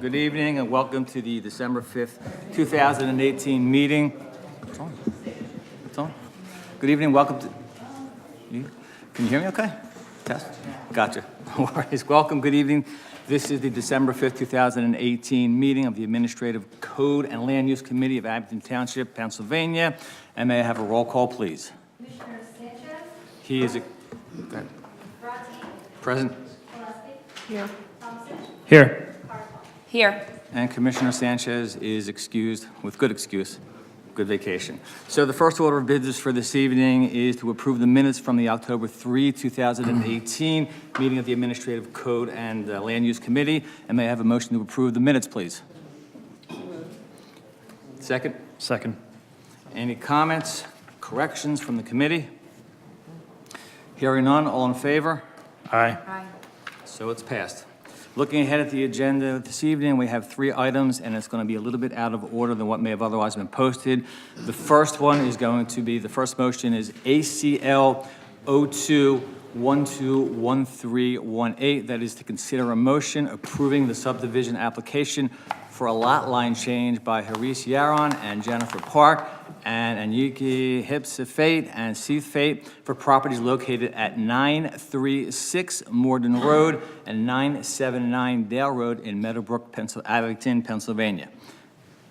Good evening and welcome to the December 5th, 2018 meeting. What's on? What's on? Good evening, welcome to... Can you hear me okay? Test? Gotcha. No worries. Welcome, good evening. This is the December 5th, 2018 meeting of the Administrative Code and Land Use Committee of Abington Township, Pennsylvania. And may I have a roll call, please? Commissioner Sanchez. He is... Brati. Present. Gillespie. Here. Thompson. Here. Here. And Commissioner Sanchez is excused with good excuse, good vacation. So the first order of business for this evening is to approve the minutes from the October 3, 2018 meeting of the Administrative Code and Land Use Committee. And may I have a motion to approve the minutes, please? Second. Second. Any comments, corrections from the committee? Hearing none, all in favor? Aye. Aye. So it's passed. Looking ahead at the agenda this evening, we have 3 items, and it's going to be a little bit out of order than what may have otherwise been posted. The first one is going to be, the first motion is ACL 02121318. That is to consider a motion approving the subdivision application for a lot line change by Haris Yaron and Jennifer Park and Anyuki Hipsifate and Seathfate for properties located at 936 Morden Road and 979 Dale Road in Meadowbrook, Abington, Pennsylvania.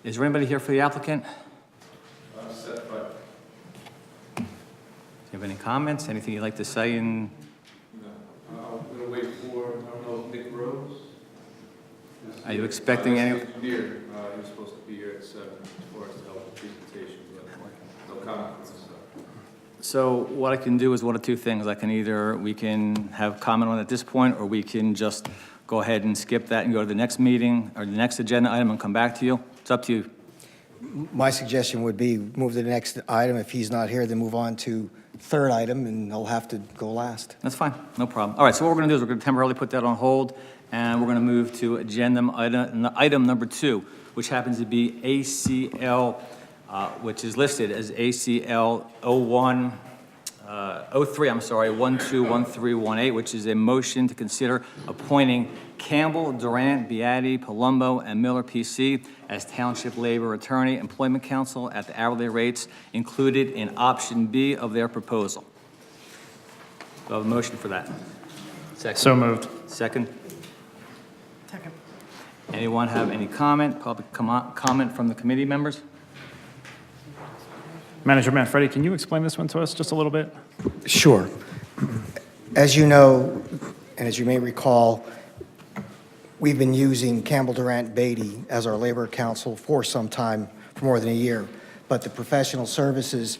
Is there anybody here for the applicant? Do you have any comments? Anything you'd like to say? I'm gonna wait for, I don't know, Nick Rose. Are you expecting any? Engineer, he was supposed to be here at 7 for us to help the presentation, but no comment from this side. So what I can do is one of 2 things. We can have comment on it at this point, or we can just go ahead and skip that and go to the next meeting or the next agenda item and come back to you. It's up to you. My suggestion would be move to the next item. If he's not here, then move on to third item, and he'll have to go last. That's fine, no problem. All right, so what we're going to do is we're going to temporarily put that on hold, and we're going to move to agenda item number 2, which happens to be ACL, which is listed as ACL 121318, which is a motion to consider appointing Campbell, Durant, Beatty, Palumbo, and Miller PC as Township Labor Attorney Employment Counsel at the hourly rates included in option B of their proposal. Do I have a motion for that? Second. So moved. Second. Anyone have any comment, public comment from the committee members? Manager Manfredi, can you explain this one to us just a little bit? Sure. As you know, and as you may recall, we've been using Campbell Durant Beatty as our labor counsel for some time, for more than a year. But the professional services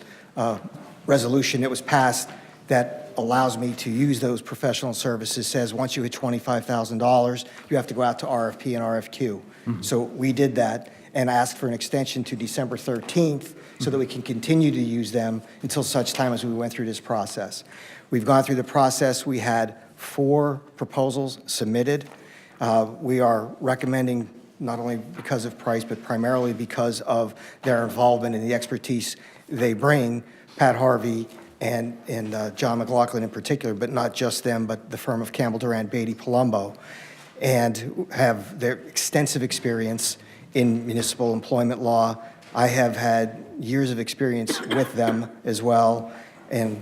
resolution that was passed that allows me to use those professional services says once you hit $25,000, you have to go out to RFP and RFQ. So we did that and asked for an extension to December 13th so that we can continue to use them until such time as we went through this process. We've gone through the process. We had 4 proposals submitted. We are recommending, not only because of price, but primarily because of their involvement and the expertise they bring, Pat Harvey and John McLaughlin in particular, but not just them, but the firm of Campbell Durant Beatty Palumbo, and have their extensive experience in municipal employment law. I have had years of experience with them as well, and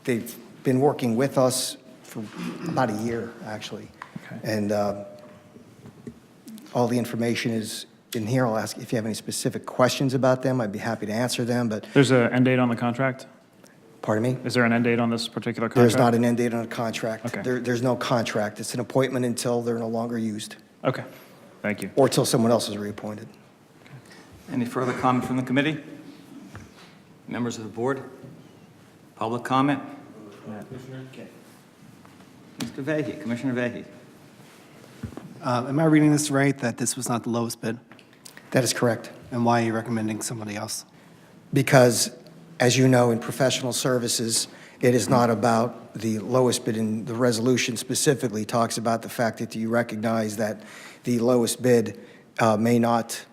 they've been working with us for about a year, actually. Okay. And all the information is in here. I'll ask if you have any specific questions about them. I'd be happy to answer them, but There's an end date on the contract? pardon me? Is there an end date on this particular contract? There's not an end date on a contract. Okay. There's no contract. It's an appointment until they're no longer used, Okay, thank you. or till someone else is reappointed. Any further comment from the committee? Members of the board? Public comment? Mr. Vahey, Commissioner Vahey. Am I reading this right, that this was not the lowest bid? That is correct. And why are you recommending somebody else? Because, as you know, in professional services, it is not about the lowest bid. In the resolution specifically talks about the fact that you recognize that the lowest bid may not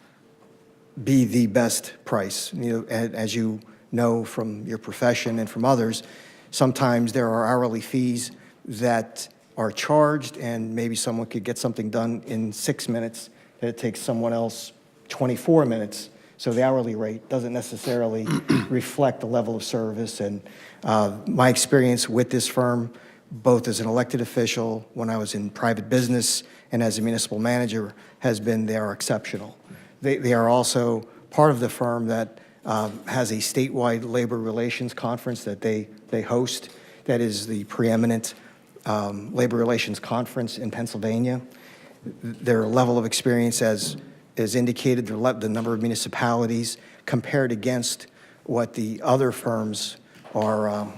be the best price. You know, as you know from your profession and from others, sometimes there are hourly fees that are charged, and maybe someone could get something done in 6 minutes, that it takes someone else 24 minutes. So the hourly rate doesn't necessarily reflect the level of service. And my experience with this firm, both as an elected official, when I was in private business, and as a municipal manager, has been they are exceptional. They are also part of the firm that has a statewide labor relations conference that they host. That is the preeminent labor relations conference in Pennsylvania. Their level of experience, as indicated, the number of municipalities compared against what the other firms are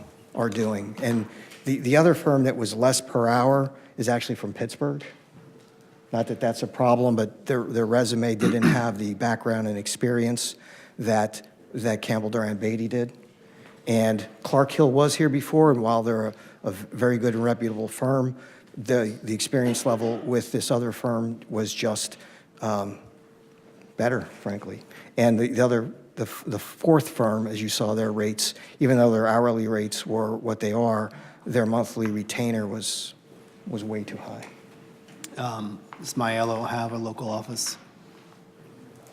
doing. And the other firm that was less per hour is actually from Pittsburgh. Not that that's a problem, but their resume didn't have the background and experience that Campbell Durant Beatty did. And Clark Hill was here before, and while they're a very good and reputable firm, the experience level with this other firm was just better, frankly. And the fourth firm, as you saw, their rates, even though their hourly rates were what they are, their monthly retainer was way too high. Does Maiello have a local office?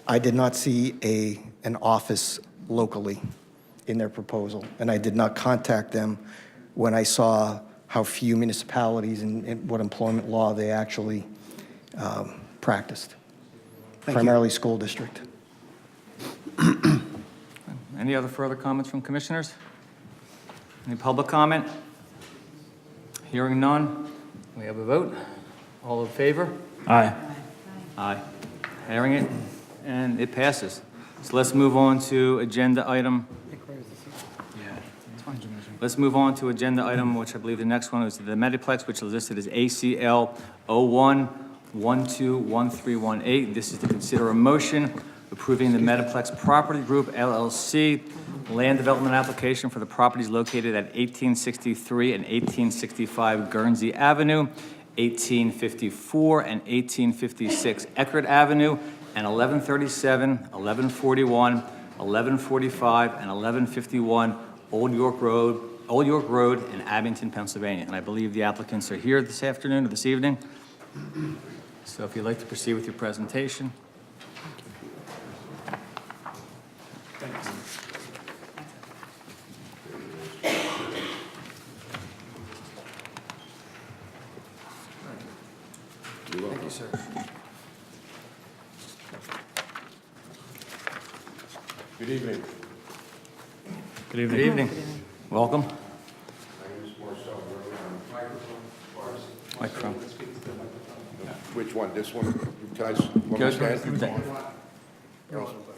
I did not see an office locally in their proposal, and I did not contact them when I saw how few municipalities and what employment law they actually practiced, Thank you. primarily school district. Any other further comments from commissioners? Any public comment? Hearing none, we have a vote. All in favor? Aye. Aye. Hearing it, and it passes. So let's move on to agenda item. Let's move on to agenda item, which I believe the next one is the Metroplex, which is listed as ACL 01121318. This is to consider a motion approving the Metroplex Property Group LLC land development application for the properties located at 1863 and 1865 Guernsey Avenue, 1854 and 1856 Eckerd Avenue, and 1137, 1141, 1145, and 1151 Old York Road in Abington, Pennsylvania. And I believe the applicants are here this afternoon or this evening. So if you'd like to proceed with your presentation. Thank you, sir. Good evening. Good evening. Good evening. Welcome. My name is Marcel Burley. Microphone. Which one? This one? Can I, want me to stand?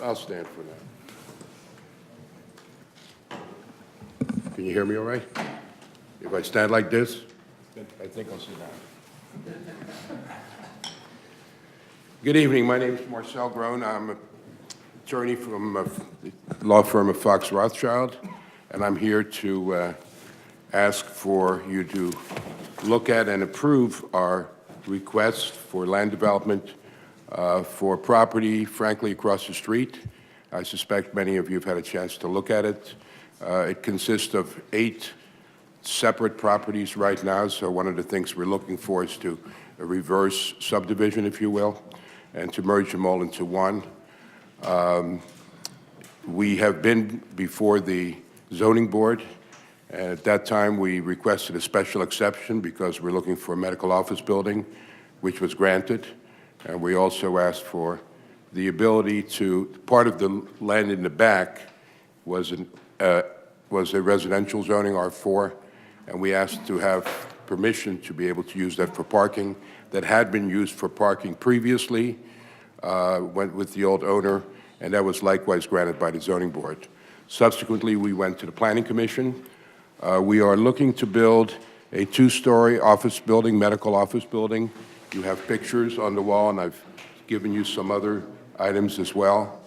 I'll stand for that. Can you hear me all right? If I stand like this, I think I'll sit down. Good evening. My name is Marcel Groen. I'm an attorney from the law firm of Fox Rothschild, and I'm here to ask for you to look at and approve our request for land development for property, frankly, across the street. I suspect many of you have had a chance to look at it. It consists of 8 separate properties right now, so one of the things we're looking for is to a reverse subdivision, if you will, and to merge them all into one. We have been before the zoning board, and at that time we requested a special exception because we're looking for a medical office building, which was granted, and we also asked for the ability to, part of the land in the back was a residential zoning, R4, and we asked to have permission to be able to use that for parking. That had been used for parking previously, went with the old owner, and that was likewise granted by the zoning board. Subsequently, we went to the planning commission. We are looking to build a 2-story office building, medical office building. You have pictures on the wall, and I've given you some other items as well.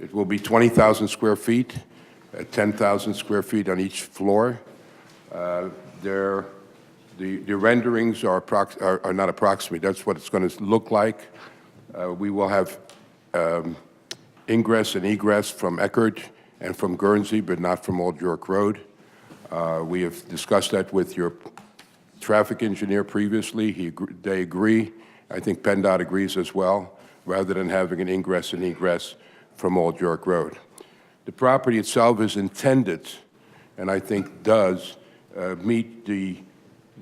It will be 20,000 square feet, 10,000 square feet on each floor. The renderings are not approximate. That's what it's going to look like. We will have ingress and egress from Eckerd and from Guernsey, but not from Old York Road. We have discussed that with your traffic engineer previously. They agree. I think PennDOT agrees as well, rather than having an ingress and egress from Old York Road. The property itself is intended, and I think does, meet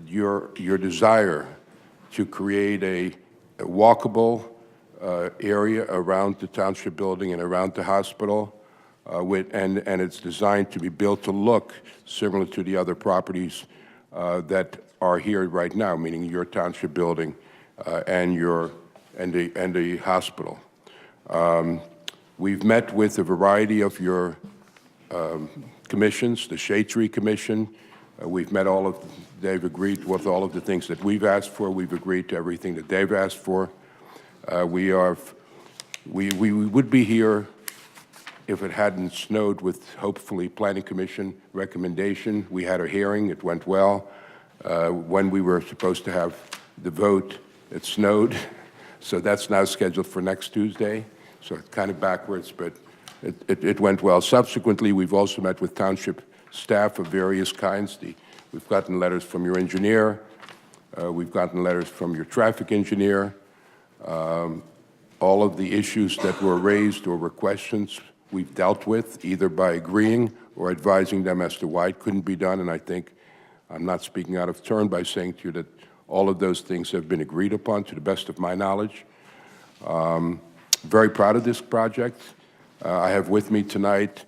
your desire to create a walkable area around the township building and around the hospital, and it's designed to be built to look similar to the other properties that are here right now, meaning your township building and the hospital. We've met with a variety of your commissions, the Shade Tree Commission. We've met they've agreed with all of the things that we've asked for. We've agreed to everything that they've asked for. We would be here if it hadn't snowed with, hopefully, Planning Commission recommendation. We had a hearing, it went well. When we were supposed to have the vote, it snowed, so that's now scheduled for next Tuesday. So it's kind of backwards, but it went well. Subsequently, we've also met with township staff of various kinds. We've gotten letters from your engineer. We've gotten letters from your traffic engineer. All of the issues that were raised or were questions we've dealt with, either by agreeing or advising them as to why it couldn't be done. And I think I'm not speaking out of turn by saying to you that all of those things have been agreed upon to the best of my knowledge. Very proud of this project. I have with me tonight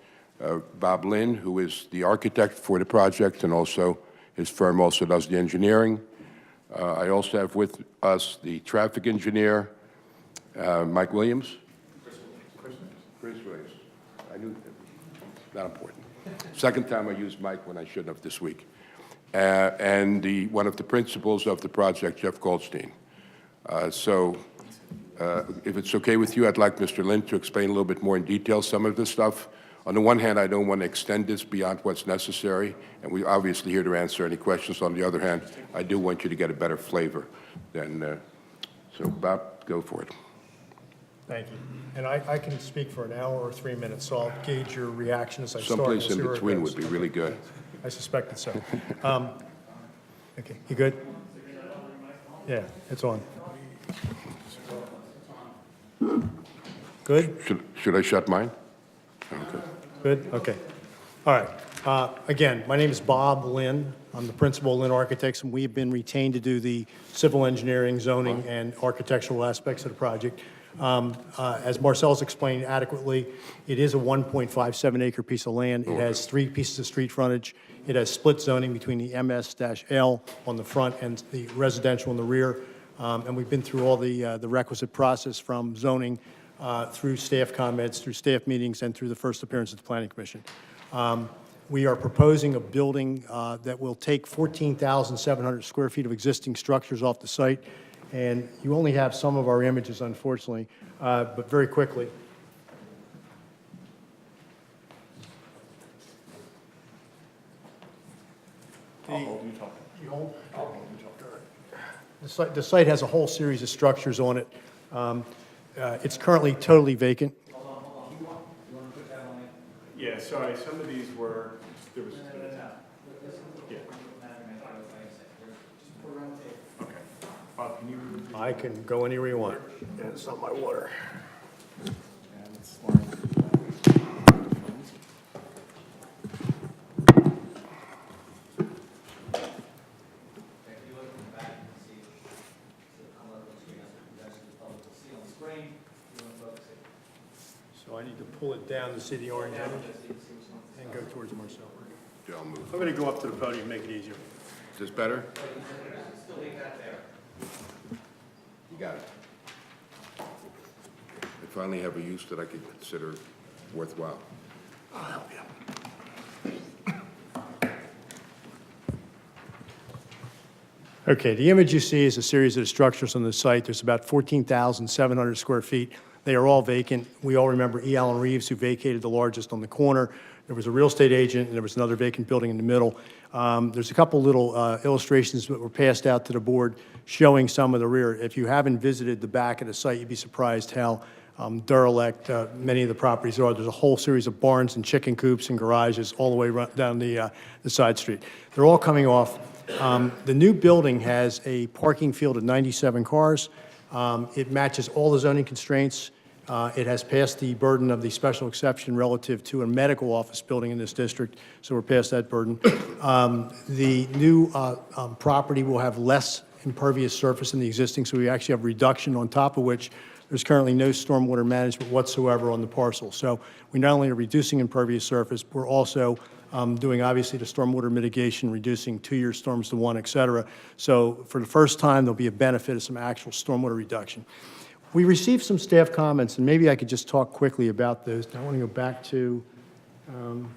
Bob Lynn, who is the architect for the project, and also his firm also does the engineering. I also have with us the traffic engineer, Mike Williams. Chris Williams. I knew that. Not important. Second time I used Mike when I shouldn't have this week. And one of the principals of the project, Jeff Goldstein. If it's okay with you, I'd like Mr. Lynn to explain a little bit more in detail some of this stuff. On the one hand, I don't want to extend this beyond what's necessary, and we're obviously here to answer any questions. On the other hand, I do want you to get a better flavor than, so Bob, go for it. Thank you. And I can speak for an hour or 3 minutes, so I'll gauge your reaction as I start. Someplace We'll see in where it between goes. would be really good. I suspected so. Okay, you good? Yeah, it's on. Good? Should I shut mine? Okay. Good? Okay. All right. Again, my name is Bob Lynn. I'm the principal of Lynn Architects, and we've been retained to do the civil engineering, zoning, and architectural aspects of the project. As Marcel's explained adequately, it is a 1.57 acre piece of land. It has 3 pieces of street frontage. It has split zoning between the MS-L on the front and the residential in the rear. And we've been through all the requisite process from zoning through staff comments, through staff meetings, and through the first appearance at the Planning Commission. We are proposing a building that will take 14,700 square feet of existing structures off the site. And you only have some of our images, unfortunately, but very quickly. The site has a whole series of structures on it. It's currently totally vacant. Yeah, sorry, some of these were, there was. Yeah. Okay. Bob, can you? I can go anywhere you want. Yeah, it's not my water. So I need to pull it down to see the orange image and go towards Marcel. I'll move. I'm going to go up to the podium, make it easier. Is this better? You got it. I finally have a use that I could consider worthwhile. I'll help you. Okay, the image you see is a series of structures on the site. There's about 14,700 square feet. They are all vacant. We all remember E. Allen Reeves, who vacated the largest on the corner. There was a real estate agent, and there was another vacant building in the middle. There's a couple little illustrations that were passed out to the board showing some of the rear. If you haven't visited the back of the site, you'd be surprised how derelict many of the properties are. There's a whole series of barns and chicken coops and garages all the way down the side street. They're all coming off The new building has a parking field of 97 cars. It matches all the zoning constraints. It has passed the burden of the special exception relative to a medical office building in this district, so we're past that burden. The new property will have less impervious surface than the existing, so we actually have reduction on top of which there's currently no stormwater management whatsoever on the parcel. So we not only are reducing impervious surface, we're also doing obviously the stormwater mitigation, reducing 2-year storms to 1, et cetera. So for the first time, there'll be a benefit of some actual stormwater reduction. We received some staff comments, and maybe I could just talk quickly about those. I want to go back to, You want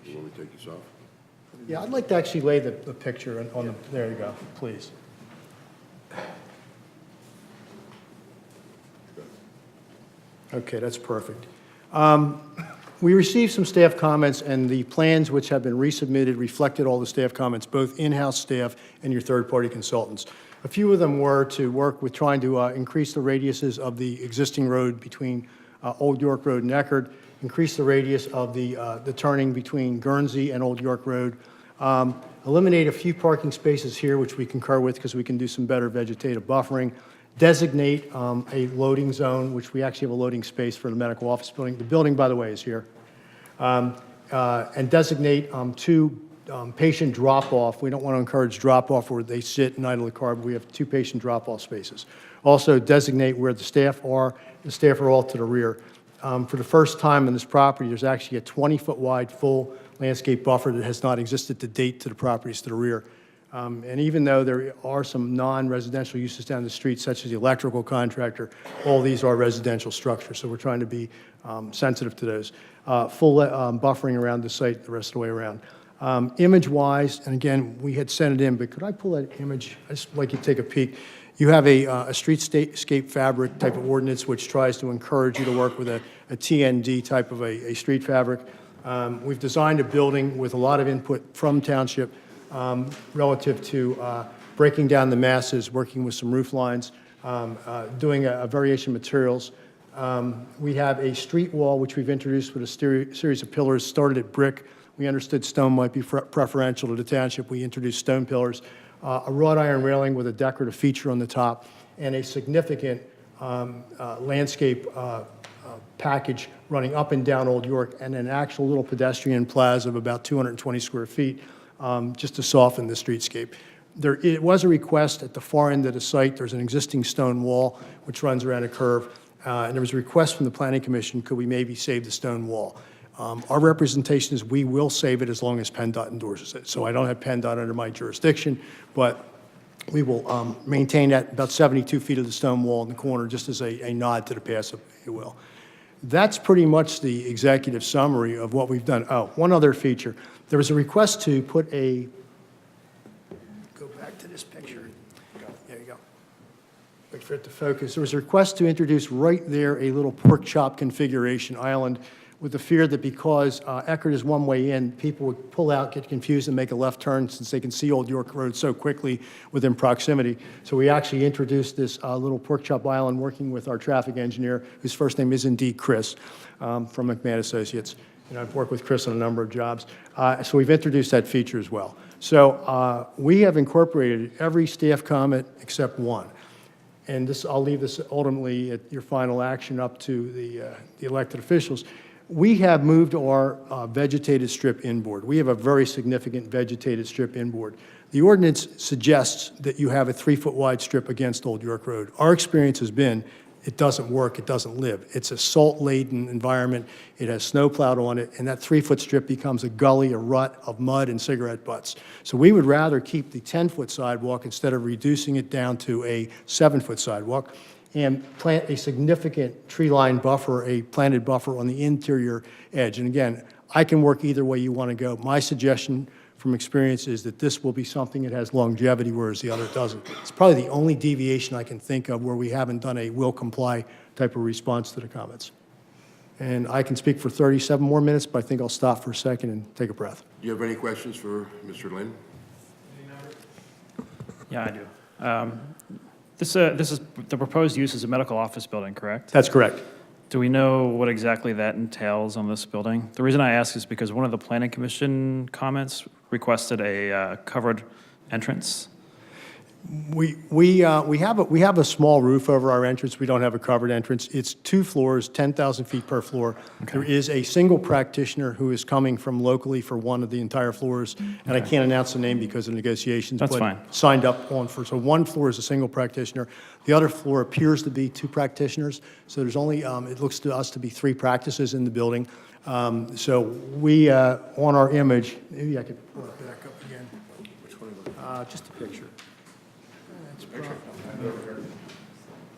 me to take this off? yeah, I'd like to actually lay the picture on the, there you go, please. Okay, that's perfect. We received some staff comments, and the plans which have been resubmitted reflected all the staff comments, both in-house staff and your third-party consultants. A few of them were to work with trying to increase the radiuses of the existing road between Old York Road and Eckerd, increase the radius of the turning between Guernsey and Old York Road, eliminate a few parking spaces here, which we concur with because we can do some better vegetative buffering, designate a loading zone, which we actually have a loading space for the medical office building. The building, by the way, is here. And designate 2 patient drop-off. We don't want to encourage drop-off where they sit and idle the car, but we have 2 patient drop-off spaces. Also designate where the staff are. The staff are all to the rear. For the first time on this property, there's actually a 20-foot wide full landscape buffer that has not existed to date to the properties to the rear. And even though there are some non-residential uses down the street, such as the electrical contractor, all these are residential structures, so we're trying to be sensitive to those. Full buffering around the site the rest of the way around. Image-wise, and again, we had sent it in, but could I pull that image? I'd just like you to take a peek. You have a streetscape fabric type of ordinance which tries to encourage you to work with a TND type of a street fabric. We've designed a building with a lot of input from township relative to breaking down the masses, working with some roof lines, doing a variation of materials. We have a street wall which we've introduced with a series of pillars, started at brick. We understood stone might be preferential to the township. We introduced stone pillars, a wrought iron railing with a decorative feature on the top, and a significant landscape package running up and down Old York, and an actual little pedestrian plaza of about 220 square feet, just to soften the streetscape. It was a request at the far end of the site. There's an existing stone wall which runs around a curve, and there was a request from the Planning Commission, could we maybe save the stone wall? Our representation is we will save it as long as PennDOT endorses it. So I don't have PennDOT under my jurisdiction, but we will maintain that about 72 feet of the stone wall in the corner, just as a nod to the past, if you will. That's pretty much the executive summary of what we've done. Oh, one other feature. There was a request to put a, go back to this picture. There you go. Wait for it to focus. There was a request to introduce right there a little pork chop configuration island, with the fear that because Eckerd is one way in, people would pull out, get confused, and make a left turn since they can see Old York Road so quickly within proximity. So we actually introduced this little pork chop island, working with our traffic engineer, whose first name is indeed Chris, from McMahon Associates. And I've worked with Chris on a number of jobs. So we've introduced that feature as well. So we have incorporated every staff comment except one. And this, I'll leave this ultimately at your final action up to the elected officials. We have moved our vegetated strip inboard. We have a very significant vegetated strip inboard. The ordinance suggests that you have a 3-foot wide strip against Old York Road. Our experience has been it doesn't work, it doesn't live. It's a salt-laden environment, it has snow plowed on it, and that 3-foot strip becomes a gully, a rut of mud and cigarette butts. So we would rather keep the 10-foot sidewalk instead of reducing it down to a 7-foot sidewalk, and plant a significant tree-line buffer, a planted buffer on the interior edge. And again, I can work either way you want to go. My suggestion from experience is that this will be something that has longevity, whereas the other doesn't. It's probably the only deviation I can think of where we haven't done a will comply type of response to the comments. And I can speak for 37 more minutes, but I think I'll stop for a second and take a breath. Do you have any questions for Mr. Lynn? Yeah, I do. This is, the proposed use is a medical office building, correct? That's correct. Do we know what exactly that entails on this building? The reason I ask is because one of the planning commission comments requested a covered entrance. We have a small roof over our entrance. We don't have a covered entrance. It's 2 floors, 10,000 feet per floor. There is a single practitioner who is coming from locally for one of the entire floors, and I can't announce the name because of negotiations. That's but fine. Signed up on for, so one floor is a single practitioner. The other floor appears to be 2 practitioners. So there's only, it looks to us to be 3 practices in the building. So we, on our image, maybe I could pull it back up again. Which one? Just a picture.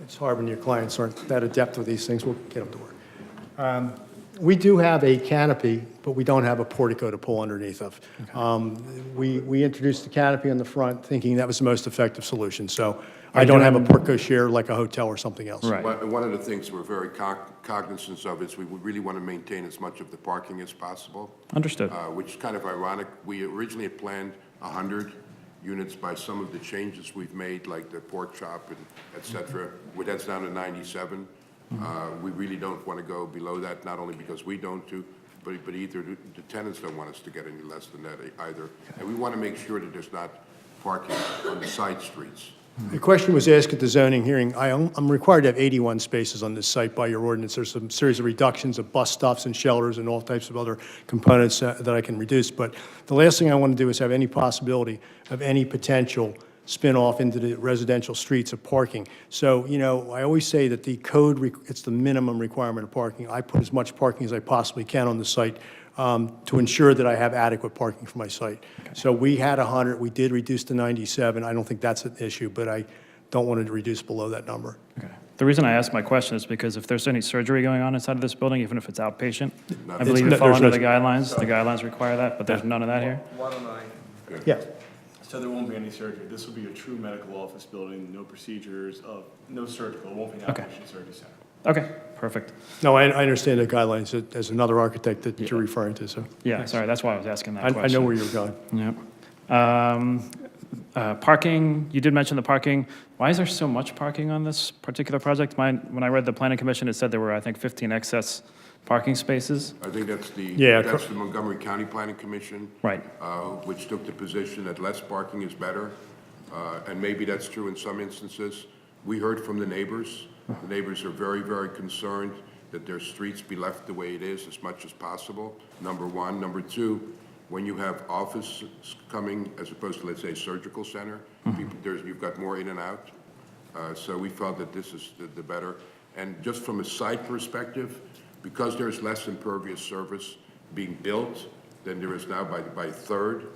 It's hard when your clients aren't that adept with these things. We'll get them to work. We do have a canopy, but we don't have a portico to pull underneath of. We introduced the canopy on the front, thinking that was the most effective solution. So I don't have a portico share like a hotel or something else. Right. One of the things we're very cognizant of is we would really want to maintain as much of the parking as possible. Understood. Which is kind of ironic. We originally had planned 100 units. By some of the changes we've made, like the pork chop and et cetera, that's down to 97. We really don't want to go below that, not only because we don't do, but either the tenants don't want us to get any less than that either. And we want to make sure that there's not parking on the side streets. The question was asked at the zoning hearing. I'm required to have 81 spaces on this site by your ordinance. There's some series of reductions of bus stops and shelters and all types of other components that I can reduce. But the last thing I want to do is have any possibility of any potential spin-off into the residential streets of parking. So, you know, I always say that the code, it's the minimum requirement of parking. I put as much parking as I possibly can on the site to ensure that I have adequate parking for my site. So we had 100, we did reduce to 97. I don't think that's an issue, but I don't want to reduce below that number. Okay. The reason I asked my question is because if there's any surgery going on inside of this building, even if it's outpatient, I believe you There's fall no- under the guidelines. The guidelines require that, but there's none of that here? Why don't I, Yeah. So there won't be any surgery. This will be a true medical office building, no procedures, no surgical. It won't be an Okay. outpatient surgery center. Okay, perfect. No, I understand the guidelines as another architect that you're referring to, so. Yeah, sorry, that's why I was asking that I question. know where you're going. Yep. Parking, you did mention the parking. Why is there so much parking on this particular project? When I read the planning commission, it said there were, I think, 15 excess parking spaces. I think that's Yeah, that's the Montgomery County Planning Commission. Right. Which took the position that less parking is better, and maybe that's true in some instances. We heard from the neighbors. The neighbors are very, very concerned that their streets be left the way it is as much as possible, number one. Number two, when you have offices coming as opposed to, let's say, a surgical center, you've got more in and out. So we felt that this is the better. And just from a site perspective, because there's less impervious surface being built than there is now by a third,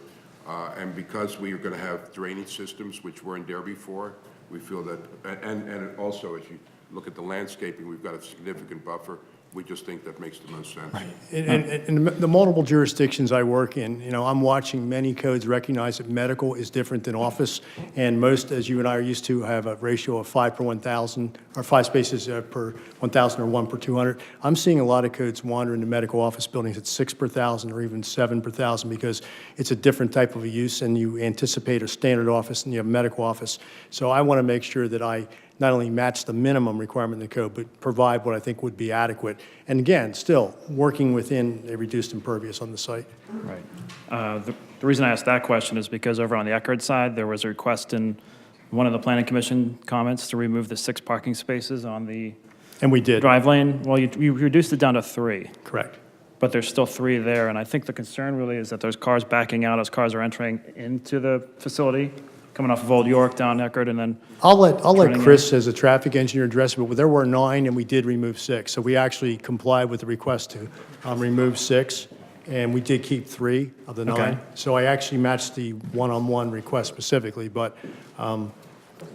and because we are going to have drainage systems which weren't there before, we feel that, and also as you look at the landscaping, we've got a significant buffer. We just think that makes the most sense. In the multiple jurisdictions I work in, you know, I'm watching many codes recognize that medical is different than office, and most, as you and I are used to, have a ratio of 5 per 1,000, or 5 spaces per 1,000 or 1 per 200. I'm seeing a lot of codes wander into medical office buildings at 6 per 1,000 or even 7 per 1,000 because it's a different type of a use, and you anticipate a standard office and you have a medical office. So I want to make sure that I not only match the minimum requirement in the code, but provide what I think would be adequate. And again, still, working within a reduced impervious on the site. Right. The reason I asked that question is because over on the Eckerd side, there was a request in one of the planning commission comments to remove the 6 parking spaces on the And we did, drive lane. Well, you reduced it down to 3, correct. but there's still 3 there. And I think the concern really is that there's cars backing out as cars are entering into the facility, coming off of Old York down Eckerd, and then I'll let turning Chris, as a traffic engineer, address it, but there were 9, and we did remove 6. So we actually complied with the request to remove 6, and we did keep 3 of the 9. Okay. So I actually matched the one-on-one request specifically, but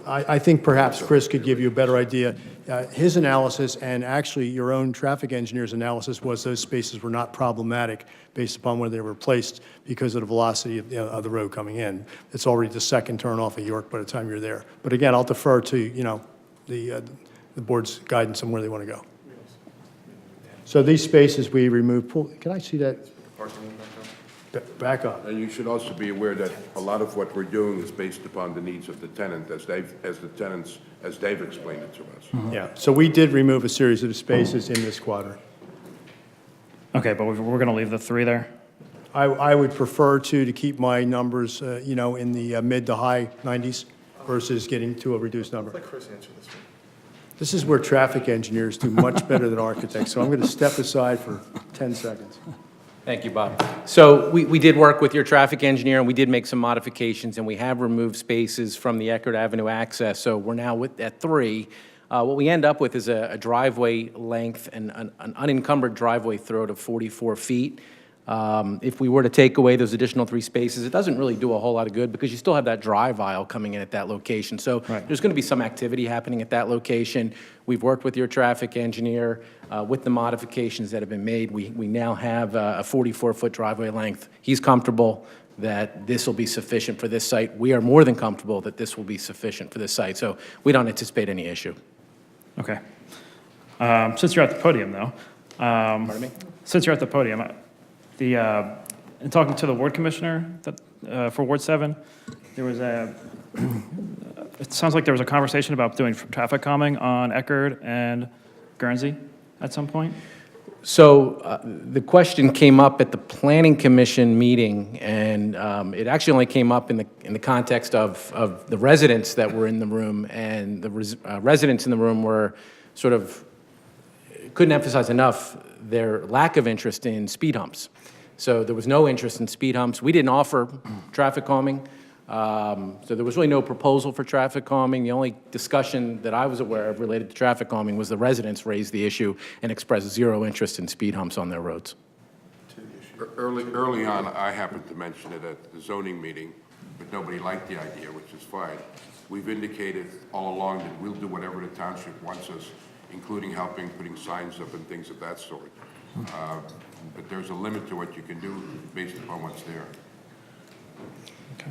I think perhaps Chris could give you a better idea. His analysis, and actually your own traffic engineer's analysis, was those spaces were not problematic based upon where they were placed because of the velocity of the road coming in. It's already the second turn off of York by the time you're there. But again, I'll defer to, you know, the board's guidance on where they want to go. So these spaces we removed, can I see that? Back up. And you should also be aware that a lot of what we're doing is based upon the needs of the tenant, as Dave explained it to us. Yeah, so we did remove a series of spaces in this quadrant. okay, but we're going to leave the 3 there? I would prefer to keep my numbers, you know, in the mid to high 90s versus getting to a reduced number. Let Chris answer this one. This is where traffic engineers do much better than architects, so I'm going to step aside for 10 seconds. Thank you, Bob. So we did work with your traffic engineer, and we did make some modifications, and we have removed spaces from the Eckerd Avenue access, so we're now at 3. What we end up with is a driveway length and an unencumbered driveway throat of 44 feet. If we were to take away those additional 3 spaces, it doesn't really do a whole lot of good because you still have that drive aisle coming in at that location. So there's going to be some activity happening at that location. We've worked with your traffic engineer with the modifications that have been made. We now have a 44-foot driveway length. He's comfortable that this will be sufficient for this site. We are more than comfortable that this will be sufficient for this site. So we don't anticipate any issue. Okay. Since you're at the podium, though. Pardon me? Since you're at the podium, in talking to the ward commissioner for Ward 7, there was it sounds like there was a conversation about doing traffic calming on Eckerd and Guernsey at some point? So the question came up at the Planning Commission meeting, and it actually only came up in the context of the residents that were in the room, and the residents in the room were sort of, couldn't emphasize enough their lack of interest in speed humps. So there was no interest in speed humps. We didn't offer traffic calming. So there was really no proposal for traffic calming. The only discussion that I was aware of related to traffic calming was the residents raised the issue and expressed zero interest in speed humps on their roads. Early on, I happened to mention it at the zoning meeting, but nobody liked the idea, which is fine. We've indicated all along that we'll do whatever the township wants us, including helping putting signs up and things of that sort. But there's a limit to what you can do based upon what's there.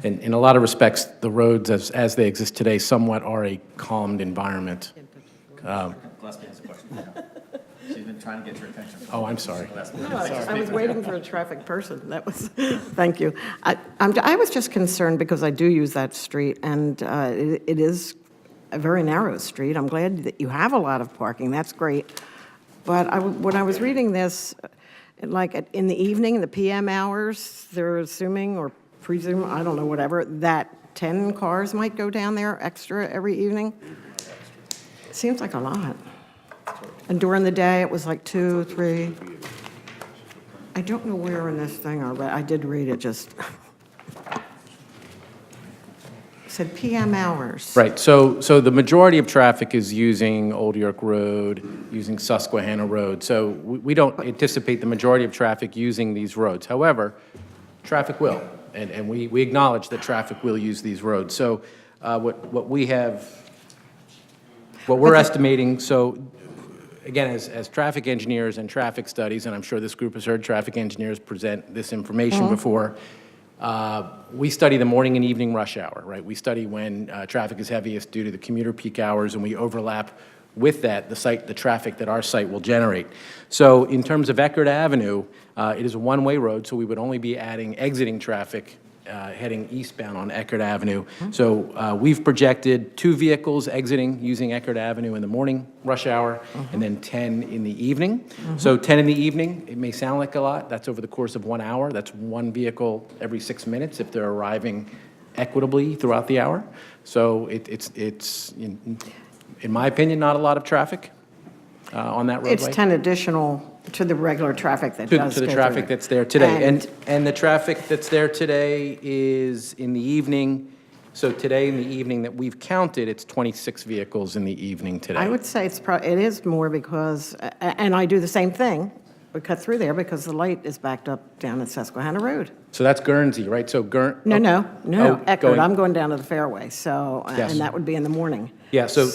In a lot of respects, the roads as they exist today somewhat are a calmed environment. Gillespie has a question. She's been trying to get your attention. Oh, I'm sorry. I was waiting for a traffic person. That was, thank you. I was just concerned because I do use that street, and it is a very narrow street. I'm glad that you have a lot of parking. That's great. But when I was reading this, like in the evening, the PM hours, they're assuming or presume, I don't know, whatever, that 10 cars might go down there extra every evening. It seems like a lot. And during the day, it was like 2, 3. I don't know where in this thing, I did read it, just. It said PM hours. Right, so the majority of traffic is using Old York Road, using Susquehanna Road. So we don't anticipate the majority of traffic using these roads. However, traffic will, and we acknowledge that traffic will use these roads. So what we're estimating, so again, as traffic engineers and traffic studies, and I'm sure this group has heard traffic engineers present this information before, we study the morning and evening rush hour, right? We study when traffic is heaviest due to the commuter peak hours, and we overlap with that the traffic that our site will generate. So in terms of Eckerd Avenue, it is a one-way road, so we would only be adding exiting traffic heading eastbound on Eckerd Avenue. So we've projected 2 vehicles exiting using Eckerd Avenue in the morning rush hour, and then 10 in the evening. So 10 in the evening, it may sound like a lot. That's over the course of 1 hour. That's 1 vehicle every 6 minutes if they're arriving equitably throughout the hour. So it's in my opinion, not a lot of traffic on that roadway. It's 10 additional to the regular traffic that does To the go traffic through. that's there today. And- And the traffic that's there today is in the evening. So today in the evening that we've counted, it's 26 vehicles in the evening today. I would say it is more because, and I do the same thing, we cut through there because the light is backed up down at Susquehanna Road. So that's Guernsey, right? So No, Eckerd, going- I'm going down to the fairway, so, Yes. and that would be in the morning. Yeah, so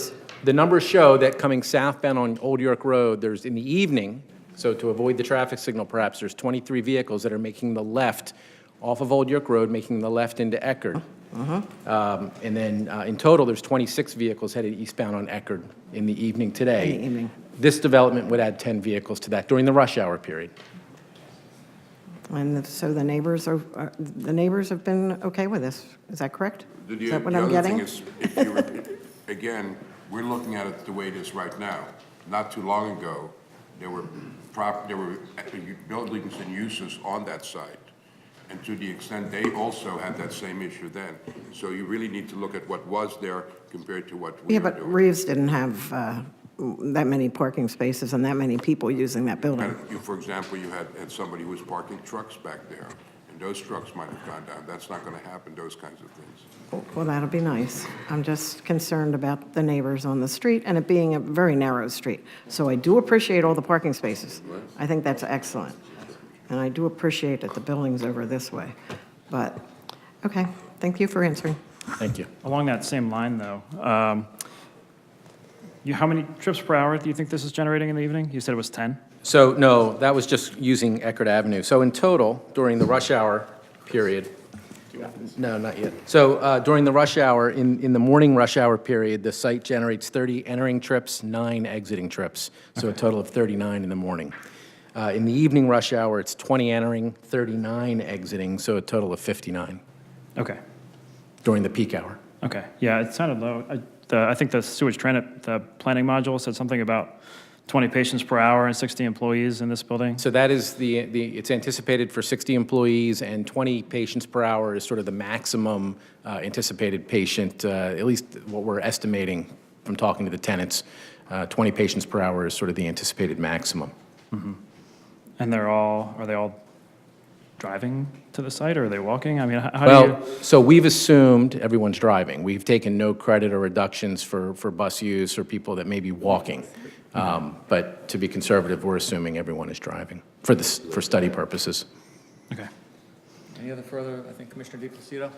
the numbers show that coming southbound on Old York Road, there's in the evening, so to avoid the traffic signal perhaps, there's 23 vehicles that are making the left off of Old York Road, making the left into Eckerd. And then in total, there's 26 vehicles headed eastbound on Eckerd in the evening today. In the evening. This development would add 10 vehicles to that during the rush hour period. And so the neighbors have been okay with this, is that correct? Is that what The I'm other getting? thing is, if you, again, we're looking at it the way it is right now. Not too long ago, there were buildings and uses on that site. And to the extent they also had that same issue then. So you really need to look at what was there compared to what we Yeah, were but doing. Reeves didn't have that many parking spaces and that many people using that building. And you, for example, you had somebody who was parking trucks back there, and those trucks might have gone down. That's not going to happen, those kinds of things. Well, that'll be nice. I'm just concerned about the neighbors on the street and it being a very narrow street. So I do appreciate all the parking spaces. I think that's excellent. And I do appreciate that the building's over this way. But, okay, thank you for answering. Thank you. Along that same line, though, how many trips per hour do you think this is generating in the evening? You said it was 10? So, no, that was just using Eckerd Avenue. So in total, during the rush hour period, no, not yet. So during the rush hour, in the morning rush hour period, the site generates 30 entering trips, 9 exiting trips, so a total of 39 in the morning. In the evening rush hour, it's 20 entering, 39 exiting, so a total of 59 Okay, during the peak hour. okay. Yeah, it sounded low. I think the sewage treatment, the planning module said something about 20 patients per hour and 60 employees in this building. So that is it's anticipated for 60 employees, and 20 patients per hour is sort of the maximum anticipated patient, at least what we're estimating from talking to the tenants. 20 patients per hour is sort of the anticipated maximum. And are they all driving to the site, or are they walking? I mean, how do you? Well, so we've assumed everyone's driving. We've taken no credit or reductions for bus use or people that may be walking. But to be conservative, we're assuming everyone is driving for study purposes. Okay. Any other further, I think Commissioner DePlacido?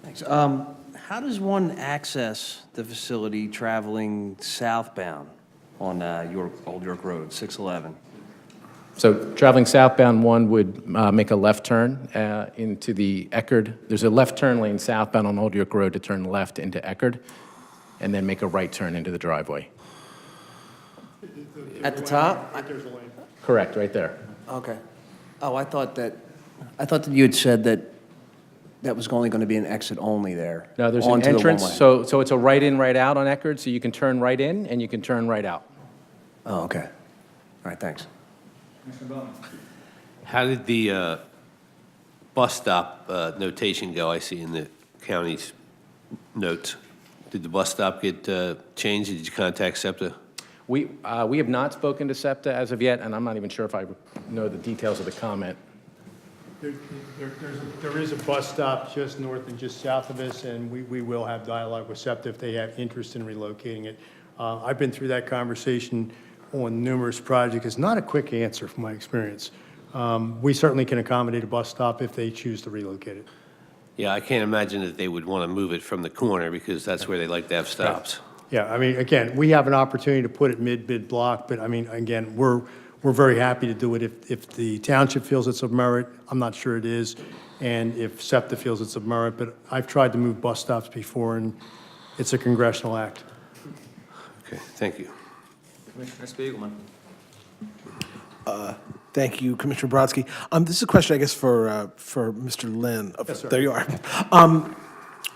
Thanks. How does one access the facility traveling southbound on Old York Road, 611? So traveling southbound, one would make a left turn into the Eckerd. There's a left turn lane southbound on Old York Road to turn left into Eckerd, and then make a right turn into the driveway. At the top? Correct, right there. Okay. Oh, I thought that you had said that was only going to be an exit only there. No, there's an onto the entrance, one-way. so it's a right in, right out on Eckerd, so you can turn right in and you can turn right out. Oh, okay. All right, thanks. Commissioner Bowman? How did the bus stop notation go? I see in the county's notes. Did the bus stop get changed? Did you contact SEPTA? We have not spoken to SEPTA as of yet, and I'm not even sure if I know the details of the comment. There is a bus stop just north and just south of us, and we will have dialogue with SEPTA if they have interest in relocating it. I've been through that conversation on numerous projects. It's not a quick answer from my experience. We certainly can accommodate a bus stop if they choose to relocate it. Yeah, I can't imagine that they would want to move it from the corner because that's where they like to have stops. Yeah, I mean, again, we have an opportunity to put it mid block, but I mean, again, we're very happy to do it if the township feels it's of merit. I'm not sure it is, and if SEPTA feels it's of merit, but I've tried to move bus stops before, and it's a congressional act. Okay, thank you. Commissioner Spiegelman? Thank you, Commissioner Brodsky. This is a question, I guess, for Mr. Lynn. Yes, sir. There you are.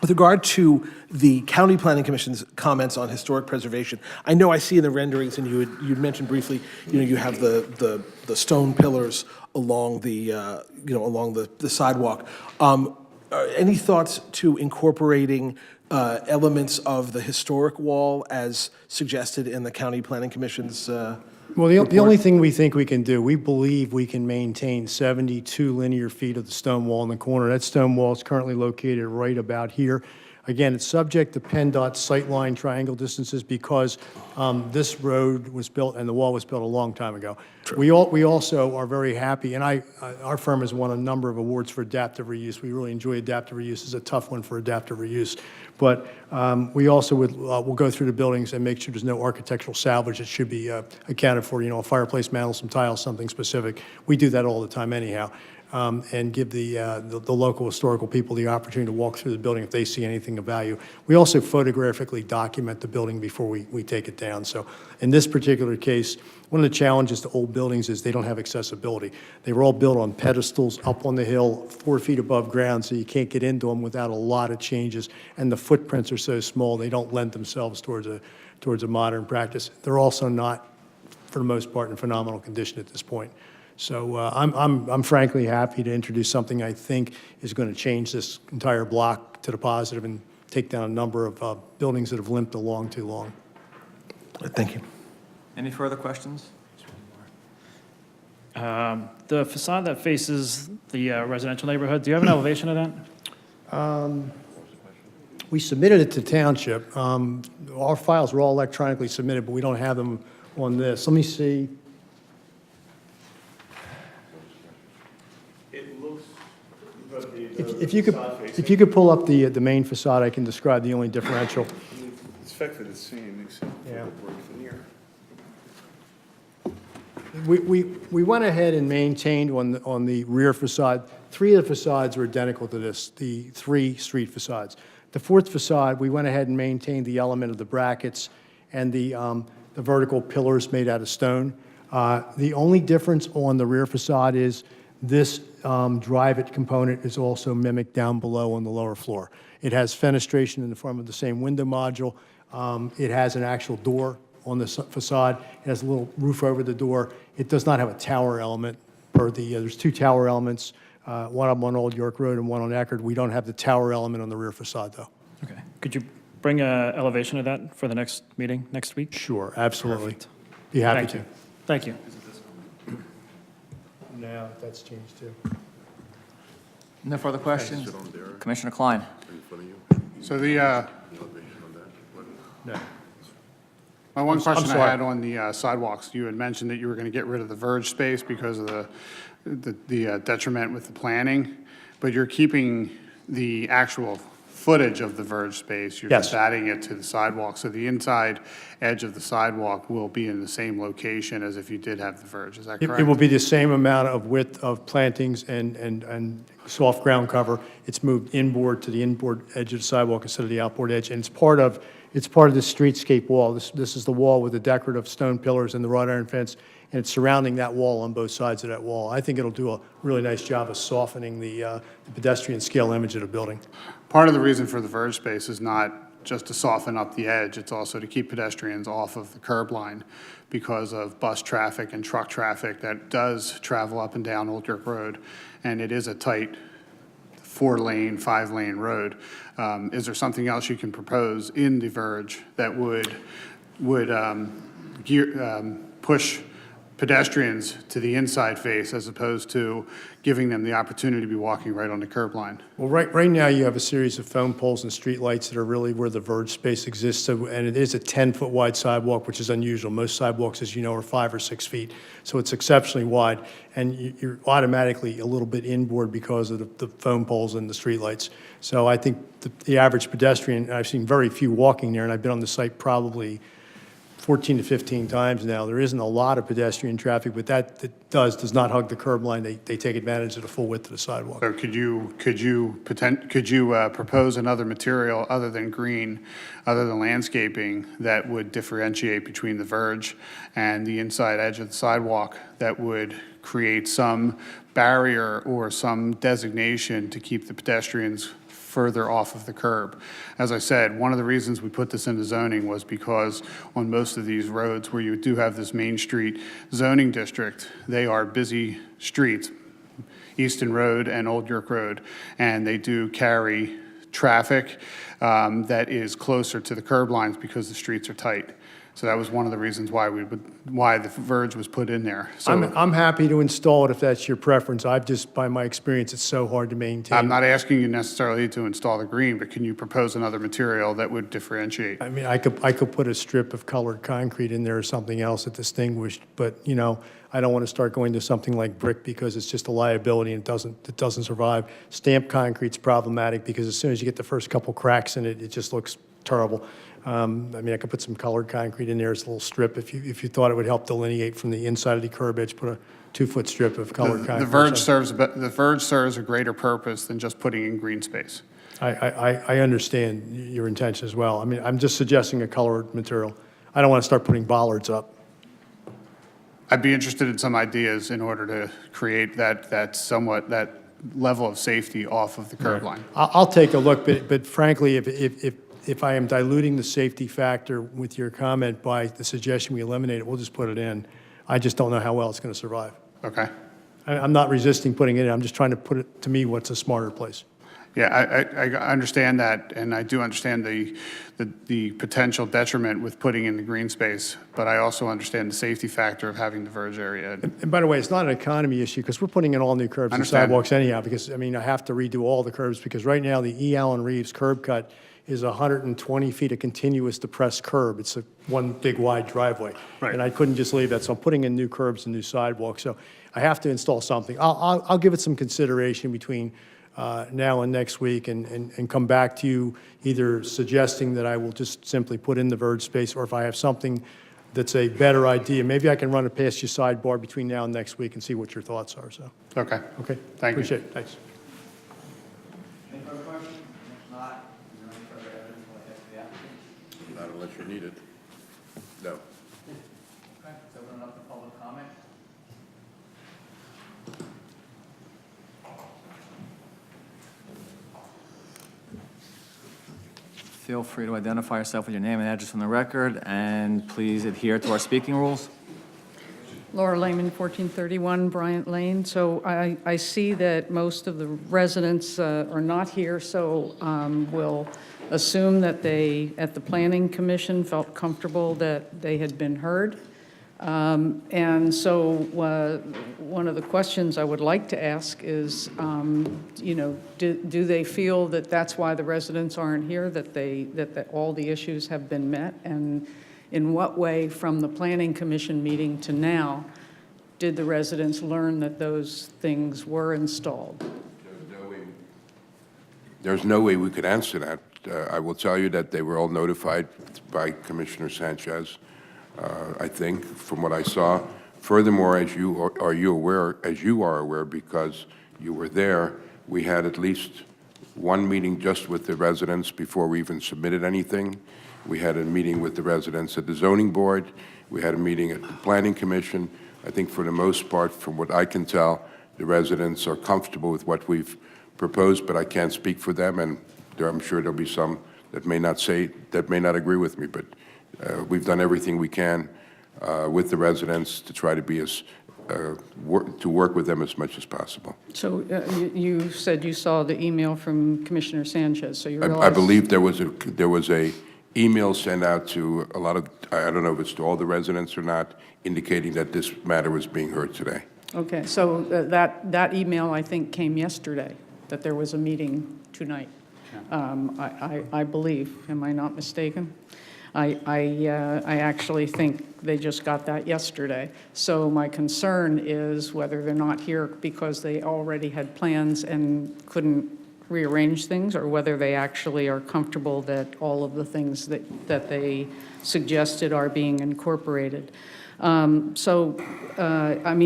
With regard to the County Planning Commission's comments on historic preservation, I know I see in the renderings, and you mentioned briefly, you have the stone pillars along the along the sidewalk. Any thoughts to incorporating elements of the historic wall as suggested in the County Planning Commission's Well, the only thing we think we can do, we believe we can maintain 72 linear feet of the stone wall in the corner. That stone wall is currently located right about here. Again, it's subject to PennDOT sightline triangle distances because this road was built and the wall was built a long time ago. We also are very happy, and our firm has won a number of awards for adaptive reuse. We really enjoy adaptive reuse. It's a tough one for adaptive reuse. But we also will go through the buildings and make sure there's no architectural salvage that should be accounted for, a fireplace mantel, some tiles, something specific. We do that all the time anyhow. And give the local historical people the opportunity to walk through the building if they see anything of value. We also photographically document the building before we take it down. So in this particular case, one of the challenges to old buildings is they don't have accessibility. They were all built on pedestals up on the hill, 4 feet above ground, so you can't get into them without a lot of changes. And the footprints are so small, they don't lend themselves towards a modern practice. They're also not, for the most part, in phenomenal condition at this point. So I'm frankly happy to introduce something I think is going to change this entire block to the positive and take down a number of buildings that have limped along too long. Thank you. Any further questions? The facade that faces the residential neighborhood, do you have an elevation of that? We submitted it to Township. Our files were all electronically submitted, but we don't have them on this. Let me see. It looks, If you could pull up the main facade, I can describe the only differential. it's effectively the same, except for Yeah. the brick veneer. We went ahead and maintained on the rear facade, 3 of the facades are identical to this, the 3 street facades. The 4th facade, we went ahead and maintained the element of the brackets and the vertical pillars made out of stone. The only difference on the rear facade is this drive-it component is also mimicked down below on the lower floor. It has fenestration in the form of the same window module. It has an actual door on the facade. It has a little roof over the door. It does not have a tower element per there's 2 tower elements, one of them on Old York Road and one on Eckerd. We don't have the tower element on the rear facade, though. Okay. Could you bring an elevation of that for the next meeting next week? Sure, absolutely. Be happy Thank to. you. Thank you. Now, that's changed too. No further questions? Commissioner Klein? So the, No. my one question I sorry. had on the sidewalks, you had mentioned that you were going to get rid of the verge space because of the detriment with the planning, but you're keeping the actual footage of the verge space. You're Yes. just adding it to the sidewalk. So the inside edge of the sidewalk will be in the same location as if you did have the verge. Is that correct? It will be the same amount of width of plantings and soft ground cover. It's moved inboard to the inboard edge of the sidewalk instead of the outboard edge, and it's part of the streetscape wall. This is the wall with the decorative stone pillars and the wrought iron fence, and it's surrounding that wall on both sides of that wall. I think it'll do a really nice job of softening the pedestrian scale image of the building. Part of the reason for the verge space is not just to soften up the edge, it's also to keep pedestrians off of the curb line because of bus traffic and truck traffic that does travel up and down Old York Road, and it is a tight 4-lane, 5-lane road. Is there something else you can propose in the verge that would push pedestrians to the inside face as opposed to giving them the opportunity to be walking right on the curb line? Well, right now, you have a series of phone poles and streetlights that are really where the verge space exists, so, and it is a 10-foot wide sidewalk, which is unusual. Most sidewalks, as you know, are 5 or 6 feet, so it's exceptionally wide, and you're automatically a little bit inboard because of the phone poles and the streetlights. So I think the average pedestrian, I've seen very few walking there, and I've been on the site probably 14 to 15 times now. There isn't a lot of pedestrian traffic, but that does not hug the curb line. They take advantage of the full width of the sidewalk. So could you propose another material other than green, other than landscaping, that would differentiate between the verge and the inside edge of the sidewalk that would create some barrier or some designation to keep the pedestrians further off of the curb? As I said, one of the reasons we put this into zoning was because on most of these roads where you do have this Main Street zoning district, they are busy streets, Easton Road and Old York Road, and they do carry traffic that is closer to the curb lines because the streets are tight. So that was one of the reasons why the verge was put in there. So I'm happy to install it if that's your preference. By my experience, it's so hard to maintain. I'm not asking you necessarily to install the green, but can you propose another material that would differentiate? I mean, I could put a strip of colored concrete in there or something else that distinguished, but, you know, I don't want to start going to something like brick because it's just a liability and it doesn't survive. Stamped concrete's problematic because as soon as you get the first couple cracks in it, it just looks terrible. I mean, I could put some colored concrete in there as a little strip if you thought it would help delineate from the inside of the curb edge, put a 2-foot strip of colored concrete. The verge serves a greater purpose than just putting in green space. I understand your intention as well. I mean, I'm just suggesting a colored material. I don't want to start putting bollards up. I'd be interested in some ideas in order to create that level of safety off of the curb line. I'll take a look, but frankly, if I am diluting the safety factor with your comment by the suggestion we eliminate it, we'll just put it in. I just don't know how well it's going to survive. Okay. I'm not resisting putting it in, I'm just trying to put it, to me, what's a smarter place. Yeah, I understand that, and I do understand the potential detriment with putting in the green space, but I also understand the safety factor of having the verge area. And by the way, it's not an economy issue, because we're putting in all new curbs and Understand. sidewalks anyhow, because, I mean, I have to redo all the curbs, because right now, the E. Allen Reeves curb cut is 120 feet of continuous depressed curb. It's one big wide driveway. Right. And I couldn't just leave that, so I'm putting in new curbs and new sidewalks, so I have to install something. I'll give it some consideration between now and next week, and come back to you, either suggesting that I will just simply put in the verge space, or if I have something that's a better idea, maybe I can run it past your sidebar between now and next week and see what your thoughts are, so. Okay. Okay? Thank you. Appreciate it, thanks. Any further questions? If not, is there any further evidence we'll ask the applicant? Not unless you need it. No. Okay, let's open it up to public comment. Feel free to identify yourself with your name and address on the record, and please adhere to our speaking rules. Laura Lehman, 1431 Bryant Lane. So I see that most of the residents are not here, so we'll assume that they, at the Planning Commission, felt comfortable that they had been heard. And so one of the questions I would like to ask is, you know, do they feel that that's why the residents aren't here, that all the issues have been met? And in what way, from the Planning Commission meeting to now, did the residents learn that those things were installed? There's no way we could answer that. I will tell you that they were all notified by Commissioner Sanchez, I think, from what I saw. Furthermore, as you are aware, because you were there, we had at least one meeting just with the residents before we even submitted anything. We had a meeting with the residents at the zoning board. We had a meeting at the Planning Commission. I think for the most part, from what I can tell, the residents are comfortable with what we've proposed, but I can't speak for them, and I'm sure there'll be some that may not agree with me, but we've done everything we can with the residents to try to be to work with them as much as possible. So you said you saw the email from Commissioner Sanchez, so you realize... I believe there was a email sent out to a lot of, I don't know if it's to all the residents or not, indicating that this matter was being heard today. Okay, so that email, I think, came yesterday, that there was a meeting tonight. I believe, am I not mistaken? I actually think they just got that yesterday. So my concern is whether they're not here because they already had plans and couldn't rearrange things, or whether they actually are comfortable that all of the things that they suggested are being incorporated. I mean,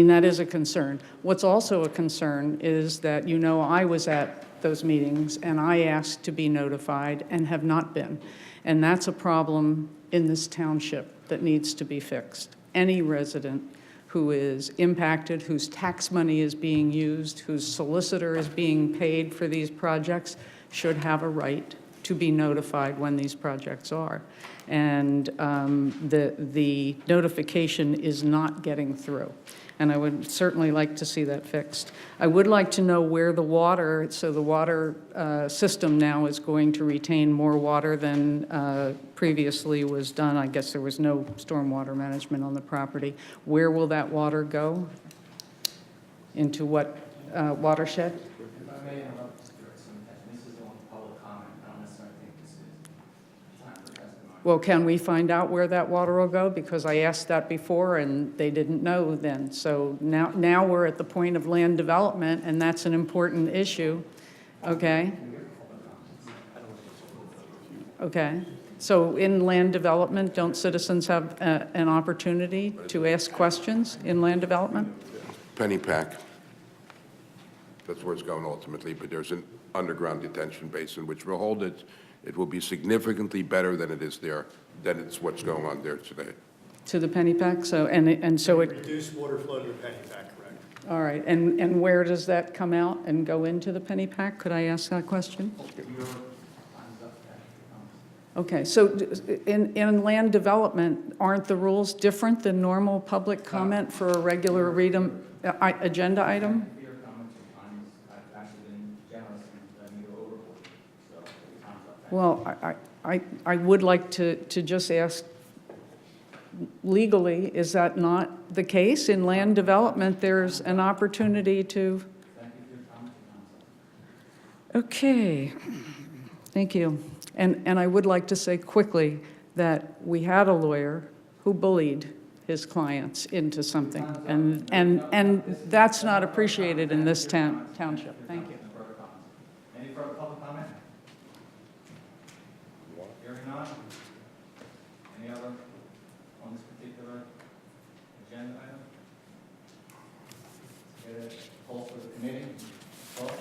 that is a concern. What's also a concern is that, you know, I was at those meetings and I asked to be notified and have not been. And that's a problem in this township that needs to be fixed. Any resident who is impacted, whose tax money is being used, whose solicitor is being paid for these projects, should have a right to be notified when these projects are. And the notification is not getting through. And I would certainly like to see that fixed. I would like to know where the water, so the water system now is going to retain more water than previously was done. I guess there was no stormwater management on the property. Where will that water go? Into what watershed? If I may interrupt, this is on public comment. I don't necessarily think this is time for testimony. Well, can we find out where that water will go? Because I asked that before and they didn't know then. So now we're at the point of land development, and that's an important issue. Okay? Okay. So in land development, don't citizens have an opportunity to ask questions in land development? Pennypack, that's where it's going ultimately, but there's an underground detention basin which will hold it. It will be significantly better than it is there, than it's what's going on there today. To the Pennypack? So, and so it... Reduce water flow to the Pennypack, correct? All right. And where does that come out and go into the Pennypack? Could I ask that question? Okay, so in land development, aren't the rules different than normal public comment for a regular agenda item? Your comments sometimes I've actually been generous and letting you go overboard, so it comes up. Well, I would like to just ask, legally, is that not the case? In land development, there's an opportunity to... Thank you for your comments, Council. Okay, thank you. And I would like to say quickly that we had a lawyer who bullied his clients into something, and that's not appreciated in this township. Thank you. Any further public comment? Hearing none? Any other on this particular agenda item? Get a poll for the committee. Vote.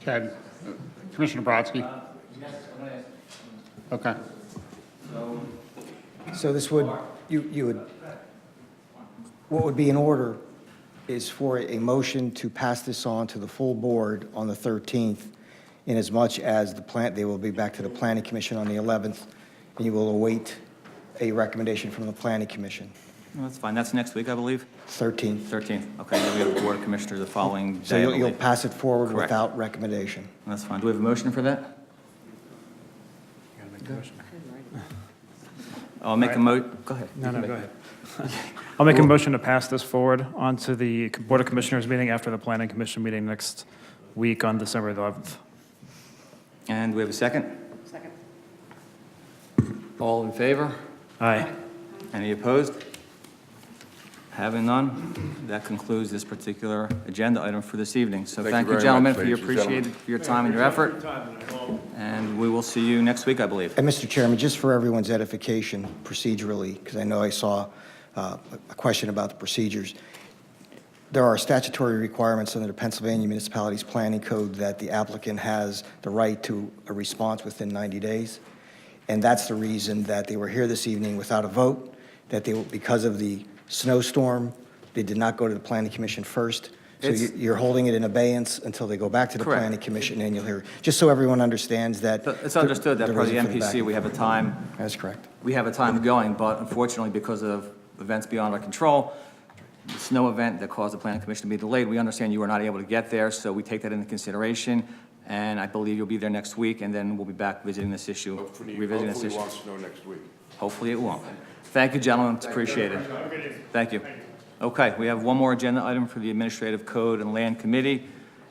Okay. Commissioner Brodsky? Yes, I'm going to ask. Okay. So this would, you would, what would be in order is for a motion to pass this on to the full board on the 13th, inasmuch as they will be back to the Planning Commission on the 11th, and you will await a recommendation from the Planning Commission. No, that's fine. That's next week, I believe? 13th. 13th. Okay, then we have the Board of Commissioners the following day. So I you'll believe. pass it forward Correct. without recommendation. That's fine. Do we have a motion for that? I'll make a go ahead. No, go ahead. I'll make a motion to pass this forward onto the Board of Commissioners meeting after the Planning Commission meeting next week on December the 11th. And do we have a second? Second. All in favor? Aye. Any opposed? Having none, that concludes this particular agenda item for this evening. So Thank you thank you, very gentlemen, much, for your ladies and gentlemen. appreciated, for your time and your effort. And we will see you next week, I believe. And Mr. Chairman, just for everyone's edification procedurally, because I know I saw a question about the procedures, there are statutory requirements under the Pennsylvania Municipalities Planning Code that the applicant has the right to a response within 90 days. And that's the reason that they were here this evening without a vote, that they, because of the snowstorm, they did not go to the Planning Commission first. So you're holding it in abeyance until they go back to the Correct. Planning Commission, and you'll hear, just so everyone understands that. It's understood that the per the reason for back MPC, and we have a forth. time, That's correct. we have a time going, but unfortunately, because of events beyond our control, the snow event that caused the Planning Commission to be delayed, we understand you were not able to get there, so we take that into consideration, and I believe you'll be there next week, and then we'll be back visiting this issue, revisiting this Hopefully issue. it won't snow next week. Hopefully it won't. Thank you, gentlemen, it's appreciated. Thank you. Okay, we have one more agenda item for the Administrative Code and Land Committee,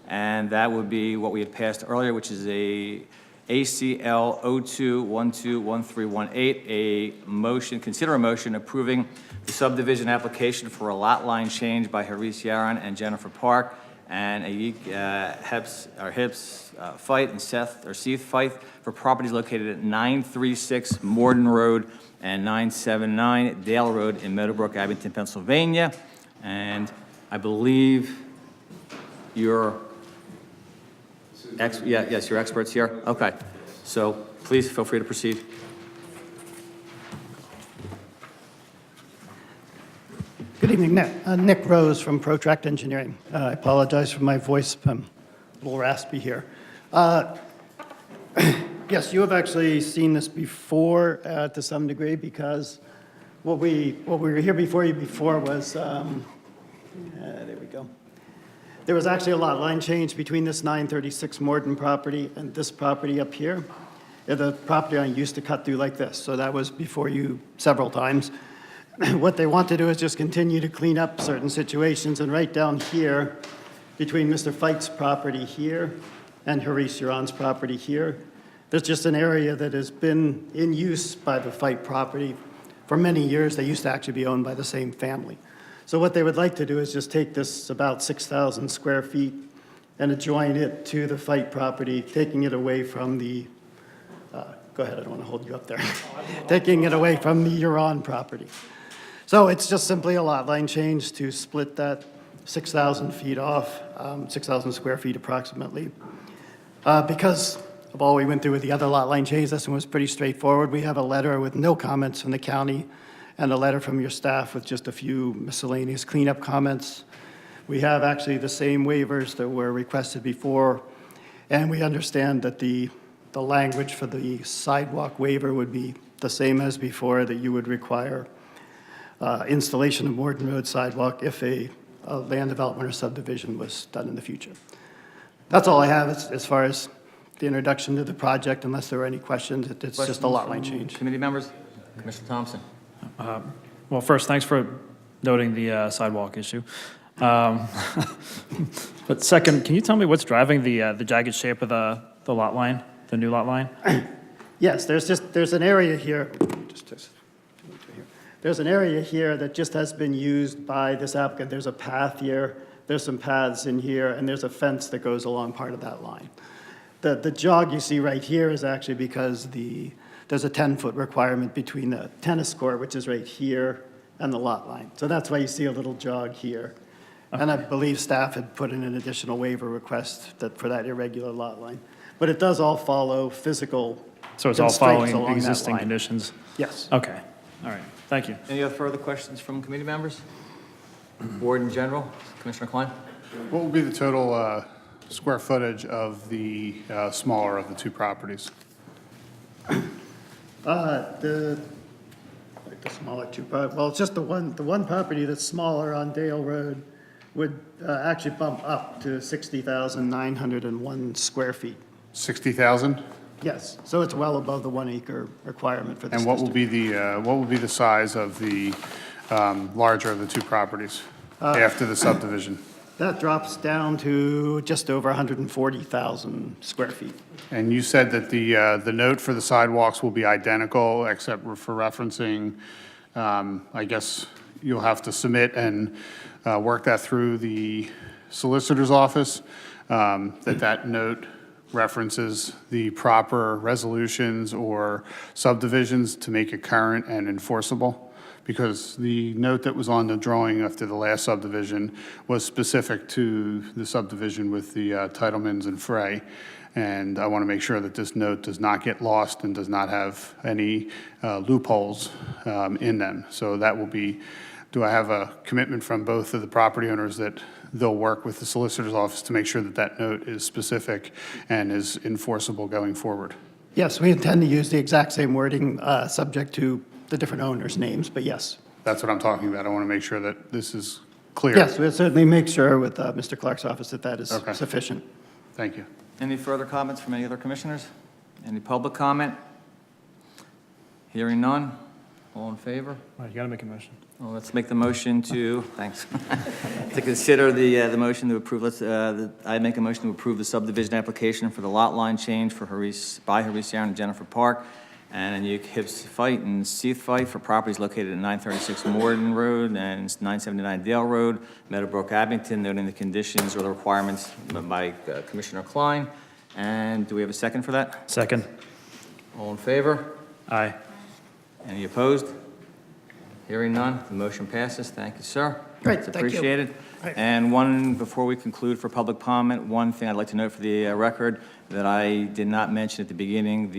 and that would be what we had passed earlier, which is a ACL 02121318, a motion, consider a motion approving the subdivision application for a lot line change by Haris Yaron and Jennifer Park, and a Hips Fight and Seth Fight for properties located at 936 Morden Road and 979 Dale Road in Meadowbrook, Abington, Pennsylvania. And I believe your your expert's here? Okay. So please feel free to proceed. Good evening, Nick Rose from Protract Engineering. I apologize for my voice, I'm a little raspy here. Yes, you have actually seen this before to some degree, because what we were here before you before was, there we go. There was actually a lot line change between this 936 Morden property and this property up here. The property line used to cut through like this, so that was before you several times. What they want to do is just continue to clean up certain situations, and right down here, between Mr. Fight's property here and Haris Yaron's property here, there's just an area that has been in use by the Fight property for many years. They used to actually be owned by the same family. So what they would like to do is just take this about 6,000 square feet and adjoin it to the Fight property, taking it away from the, go ahead, I don't want to hold you up there, taking it away from the Yaron property. So it's just simply a lot line change to split that 6,000 feet off, 6,000 square feet approximately. Because of all we went through with the other lot line change, this one was pretty straightforward. We have a letter with no comments from the county and a letter from your staff with just a few miscellaneous cleanup comments. We have actually the same waivers that were requested before, and we understand that the language for the sidewalk waiver would be the same as before, that you would require installation of Morton Road sidewalk if a land development or subdivision was done in the future. That's all I have as far as the introduction to the project, unless there are any questions. It's just a lot line change. Committee members? Commissioner Thompson? Well, first, thanks for noting the sidewalk issue. But second, can you tell me what's driving the jagged shape of the lot line, the new lot line? Yes, there's an area here. There's an area here that just has been used by this applicant. There's a path here, there's some paths in here, and there's a fence that goes along part of that line. The jog you see right here is actually because there's a 10-foot requirement between the tennis court, which is right here, and the lot line. So that's why you see a little jog here. And I believe staff had put in an additional waiver request for that irregular lot line. But it does all follow physical So it's all constraints following along that existing line. conditions? Yes. Okay, all right, thank you. Any other further questions from committee members? Board in general? Commissioner Klein? What will be the total square footage of the smaller of the two properties? The smaller two, well, it's just the one property that's smaller on Dale Road would actually bump up to 60,901 square feet. 60,000? Yes, so it's well above the 1 acre requirement for this And what will district. be the size of the larger of the two properties after the subdivision? That drops down to just over 140,000 square feet. And you said that the note for the sidewalks will be identical, except for referencing, I guess you'll have to submit and work that through the solicitor's office, that note references the proper resolutions or subdivisions to make it current and enforceable. Because the note that was on the drawing after the last subdivision was specific to the subdivision with the Titlemans and Frey. And I want to make sure that this note does not get lost and does not have any loopholes in them. So that will be, do I have a commitment from both of the property owners that they'll work with the solicitor's office to make sure that that note is specific and is enforceable going forward? Yes, we intend to use the exact same wording, subject to the different owners' names, but yes. That's what I'm talking about. I want to make sure that this is clear. Yes, we'll certainly make sure with Mr. Clark's office that that is Okay. sufficient. Thank you. Any further comments from any other commissioners? Any public comment? Hearing none? All in favor? All right, you gotta make a motion. Well, let's make the motion to, thanks, to consider the motion to approve, I make a motion to approve the subdivision application for the lot line change for by Harish Yaron and Jennifer Park, and Anuk Hibbs Fight and Seath Fight for properties located at 936 Morden Road and 979 Dale Road, Meadowbrook, Abington, noting the conditions or the requirements by Commissioner Klein. And do we have a second for that? Second. All in favor? Aye. Any opposed? Hearing none, the motion passes. Thank you, sir. Great, It's thank you. appreciated. And before we conclude for public comment, one thing I'd like to note for the record that I did not mention at the beginning,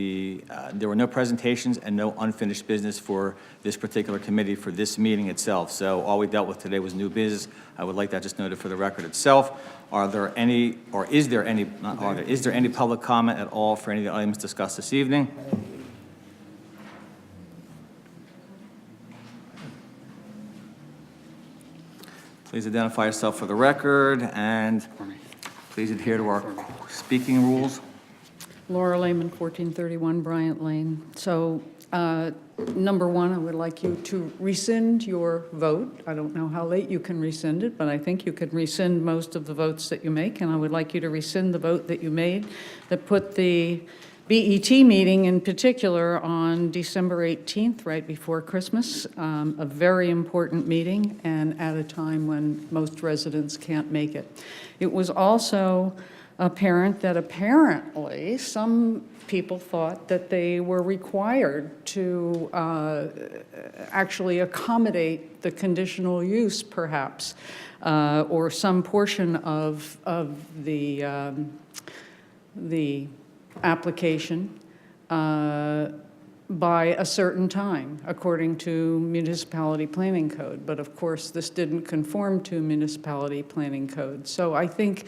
there were no presentations and no unfinished business for this particular committee for this meeting itself. So all we dealt with today was new business. I would like that just noted for the record itself. Is there any public comment at all for any of the items discussed this evening? Please identify yourself for the record, and please adhere to our speaking rules. Laura Lehman, 1431 Bryant Lane. So, number one, I would like you to rescind your vote. I don't know how late you can rescind it, but I think you can rescind most of the votes that you make, and I would like you to rescind the vote that you made that put the BET meeting in particular on December 18th, right before Christmas, a very important meeting and at a time when most residents can't make it. It was also apparent that apparently some people thought that they were required to actually accommodate the conditional use perhaps, or some portion of the application. by a certain time, according to municipality planning code. But of course, this didn't conform to municipality planning code. So I think,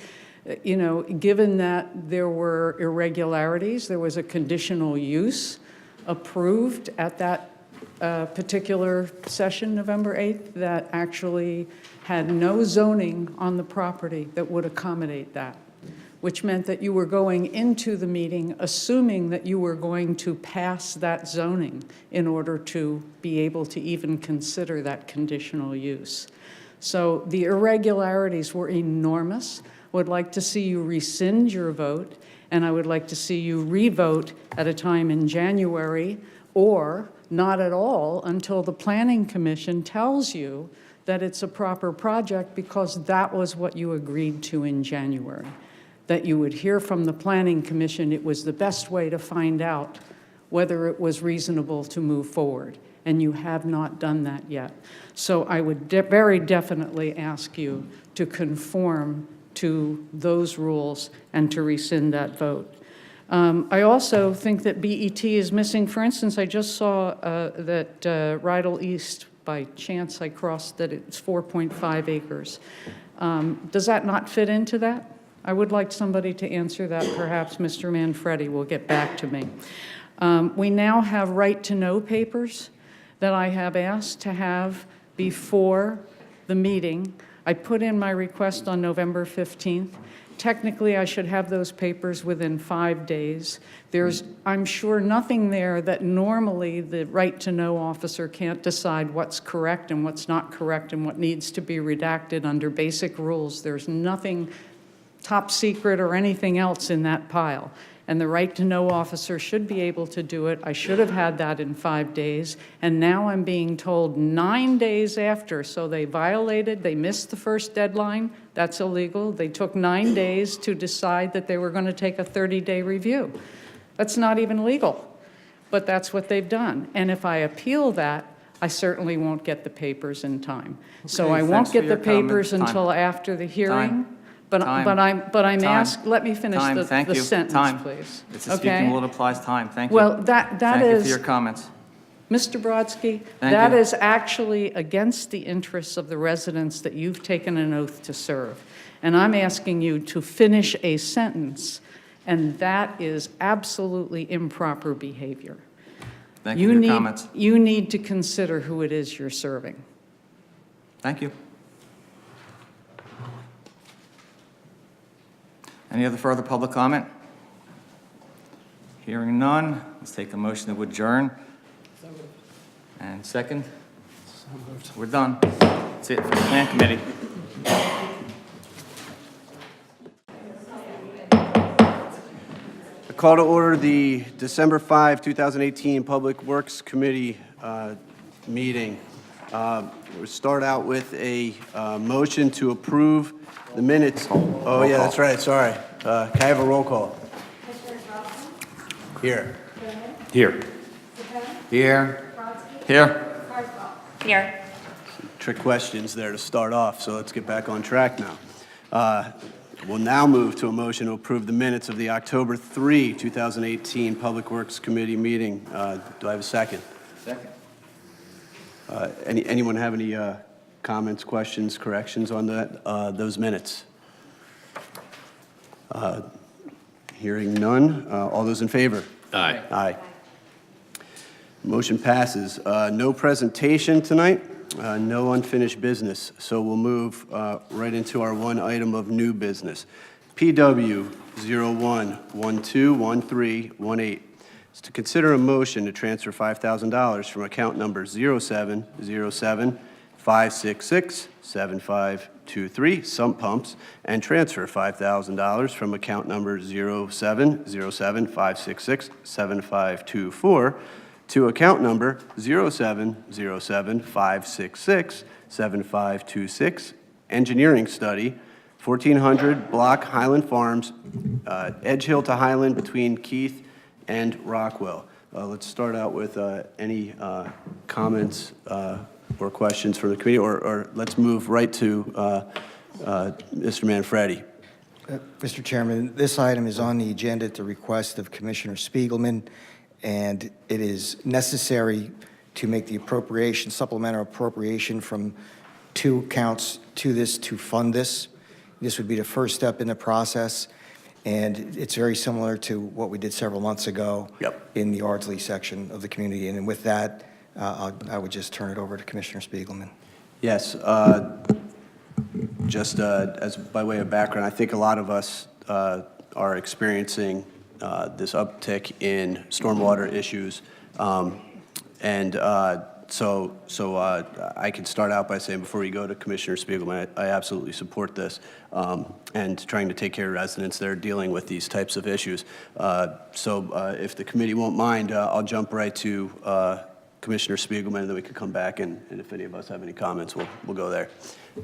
you know, given that there were irregularities, there was a conditional use approved at that particular session, November 8th, that actually had no zoning on the property that would accommodate that, which meant that you were going into the meeting assuming that you were going to pass that zoning in order to be able to even consider that conditional use. So the irregularities were enormous. Would like to see you rescind your vote, and I would like to see you re-vote at a time in January, or not at all until the Planning Commission tells you that it's a proper project, because that was what you agreed to in January. That you would hear from the Planning Commission it was the best way to find out whether it was reasonable to move forward. And you have not done that yet. So I would very definitely ask you to conform to those rules and to rescind that vote. I also think that BET is missing. For instance, I just saw that Rydell East, by chance I crossed that it's 4.5 acres. Does that not fit into that? I would like somebody to answer that. Perhaps Mr. Manfredi will get back to me. We now have right-to-know papers that I have asked to have before the meeting. I put in my request on November 15th. Technically, I should have those papers within 5 days. There's, I'm sure, nothing there that normally the right-to-know officer can't decide what's correct and what's not correct and what needs to be redacted under basic rules. There's nothing top secret or anything else in that pile. And the right-to-know officer should be able to do it. I should have had that in 5 days. And now I'm being told 9 days after, so they violated, they missed the first deadline. That's illegal. They took 9 days to decide that they were going to take a 30-day review. That's not even legal, but that's what they've done. And if I appeal that, I certainly won't get the papers in time. So I won't get the papers until after the hearing. But I'm asked, let me finish the sentence, please. It's a speaking rule that applies. Time. Thank you. Well, that Thank you is, for your comments. Mr. Brodsky, Thank that you. is actually against the interests of the residents that you've taken an oath to serve. And I'm asking you to finish a sentence, and that is absolutely improper behavior. Thank you for your comments. You need to consider who it is you're serving. Thank you. Any other further public comment? Hearing none, let's take a motion to adjourn. And second? We're done. That's it for the Plan Committee. I call to order the December 5, 2018 Public Works Committee meeting. We'll start out with a motion to approve the minutes. Oh, yeah, that's right, sorry. Can I have a roll call? Here. Here. Here. Here. Here. Trick questions there to start off, so let's get back on track now. We'll now move to a motion to approve the minutes of the October 3, 2018 Public Works Committee meeting. Do I have a second? Second. Anyone have any comments, questions, corrections on that, those minutes? Hearing none. All those in favor? Aye. Aye. Motion passes. No presentation tonight, no unfinished business, so we'll move right into our one item of new business. PW 01121318 is to consider a motion to transfer $5,000 from account number 0707-566-7523, sump pumps, and transfer $5,000 from account number 0707-566-7524 to account number 0707-566-7526, engineering study, 1400 Block Highland Farms, Edge Hill to Highland between Keith and Rockwell. Let's start out with any comments or questions from the committee, or let's move right to Mr. Manfredi. Mr. Chairman, this item is on the agenda at the request of Commissioner Spiegelman and it is necessary to make the appropriation, supplemental appropriation from 2 accounts to this to fund this. This would be the first step in the process, and it's very similar to what we did several months ago in the Ardsley section of the community. And with that, I would just turn it over to Commissioner Spiegelman. Yes, just as by way of background, I think a lot of us are experiencing this uptick in stormwater issues. So I can start out by saying, before you go to Commissioner Spiegelman, I absolutely support this and trying to take care of residents that are dealing with these types of issues. So if the committee won't mind, I'll jump right to Commissioner Spiegelman, and then we can come back, and if any of us have any comments, we'll go there.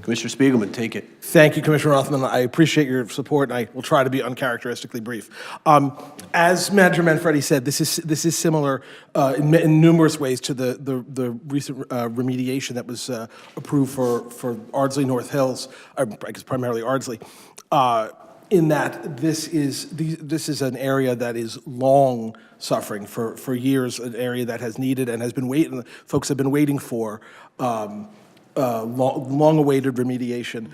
Commissioner Spiegelman, take it. Thank you, Commissioner Rothman. I appreciate your support, and I will try to be uncharacteristically brief. As Manager Manfredi said, this is similar in numerous ways to the recent remediation that was approved for Ardsley North Hills, I guess primarily Ardsley. In that this is an area that is long suffering for years, an area that has needed and has been waiting, folks have been waiting for long-awaited remediation.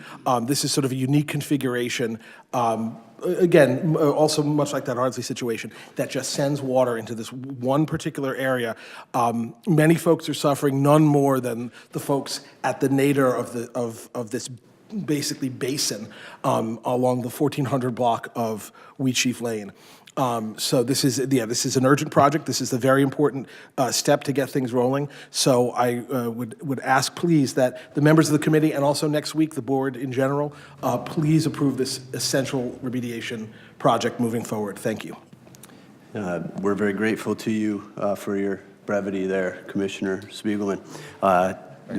This is sort of a unique configuration, again, also much like that Ardsley situation, that just sends water into this one particular area. Many folks are suffering, none more than the folks at the nadir of this basically basin along the 1400 block of Wheatsheaf Lane. So this is an urgent project. This is a very important step to get things rolling. So I would ask, please, that the members of the committee and also next week the board in general, please approve this essential remediation project moving forward. Thank you. We're very grateful to you for your brevity there, Commissioner Spiegelman.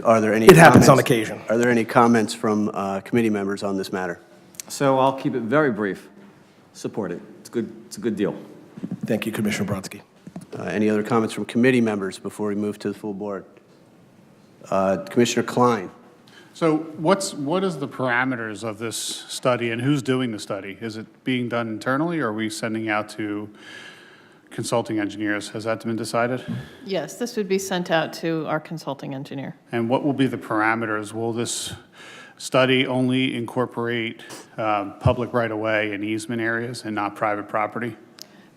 Are there any It happens on occasion. Are there any comments from committee members on this matter? So I'll keep it very brief. Support it. It's a good deal. Thank you, Commissioner Brodsky. Any other comments from committee members before we move to the full board? Commissioner Klein. So what is the parameters of this study, and who's doing the study? Is it being done internally, or are we sending out to consulting engineers? Has that been decided? Yes, this would be sent out to our consulting engineer. And what will be the parameters? Will this study only incorporate public right-of-way and easement areas and not private property?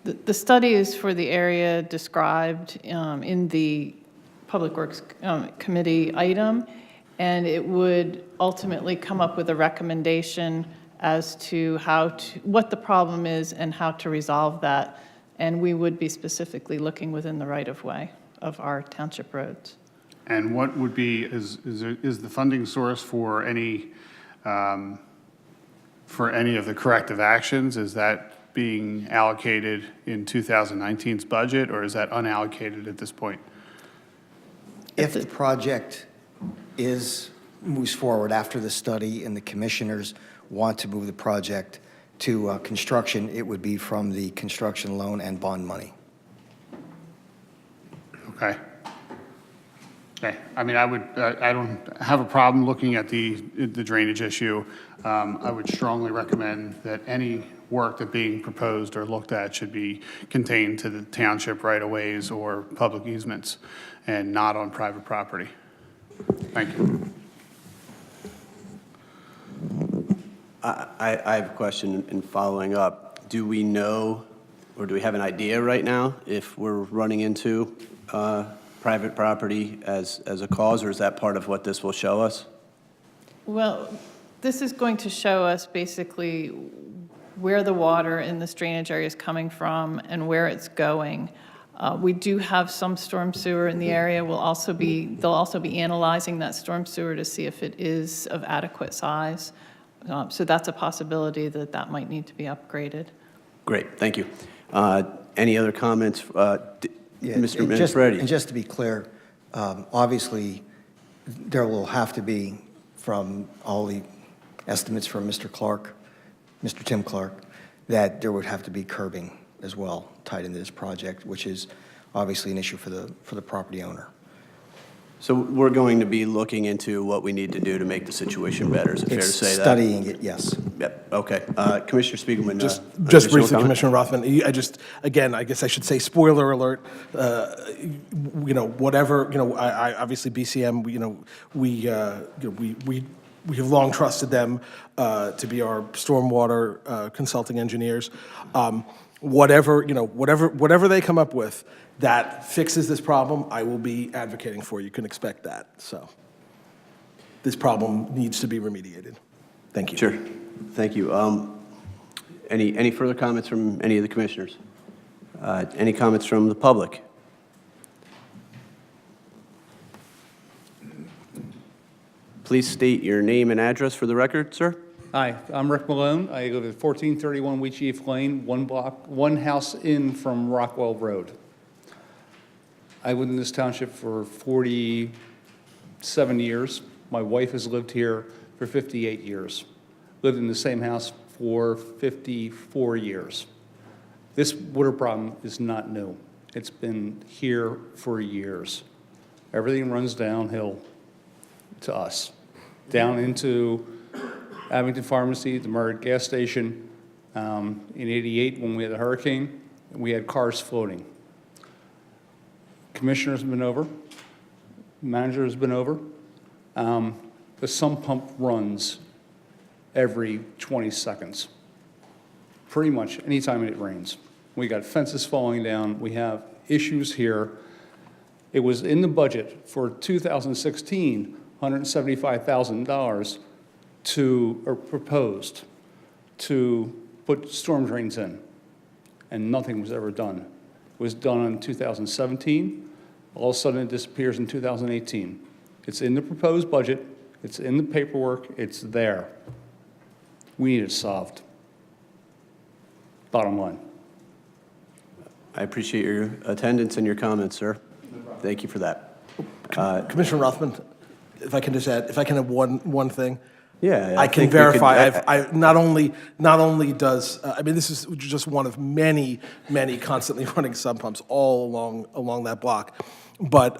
The study is for the area described in the Public Works Committee item, and it would ultimately come up with a recommendation as to what the problem is and how to resolve that. And we would be specifically looking within the right-of-way of our township roads. And what would be, is the funding source for any of the corrective actions, is that being allocated in 2019's budget, or is that unallocated at this point? If the project moves forward after the study and the commissioners want to move the project to construction, it would be from the construction loan and bond money. Okay. Okay. I mean, I don't have a problem looking at the drainage issue. I would strongly recommend that any work that being proposed or looked at should be contained to the township right-of-ways or public easements and not on private property. Thank you. I have a question in following up. Do we know, or do we have an idea right now if we're running into private property as a cause, or is that part of what this will show us? Well, this is going to show us basically where the water in this drainage area is coming from and where it's going. We do have some storm sewer in the area. They'll also be analyzing that storm sewer to see if it is of adequate size. So that's a possibility that might need to be upgraded. Great, thank you. Any other comments? Mr. Manfredi. And just to be clear, obviously, there will have to be, from all the estimates from Mr. Clark, Mr. Tim Clark, that there would have to be curbing as well tied into this project, which is obviously an issue for the property owner. So we're going to be looking into what we need to do to make the situation better. Is it fair to It's say that? studying it, yes. Yep, okay. Commissioner Spiegelman. Just additional briefly, comment? Commissioner Rothman, again, I guess I should say, spoiler alert, whatever, I obviously BCM, we have long trusted them to be our stormwater consulting engineers. Whatever they come up with that fixes this problem, I will be advocating for. You can expect that. So this problem needs to be remediated. Thank you. Sure. Thank you. Any further comments from any of the commissioners? Any comments from the public? Please state your name and address for the record, sir. Hi, I'm Rick Malone. I live at 1431 Wheatsheaf Lane, one house in from Rockwell Road. I lived in this township for 47 years. My wife has lived here for 58 years. Lived in the same house for 54 years. This water problem is not new. It's been here for years. Everything runs downhill to us, down into Abington Pharmacy, the Merritt gas station. In '88, when we had the hurricane, we had cars floating. Commissioner's been over, manager has been over. The sump pump runs every 20 seconds, pretty much anytime it rains. We got fences falling down. We have issues here. It was in the budget for 2016, $175,000 proposed to put storm drains in, and nothing was ever done. It was done in 2017. All of a sudden, it disappears in 2018. It's in the proposed budget. It's in the paperwork. It's there. We need it solved. Bottom line. I appreciate your attendance and your comments, sir. Thank you for that. Commissioner Rothman, if I can just add, if I can have one thing. Yeah, I can verify. Not only does I mean, this is just one of many constantly running sump pumps all along that block, but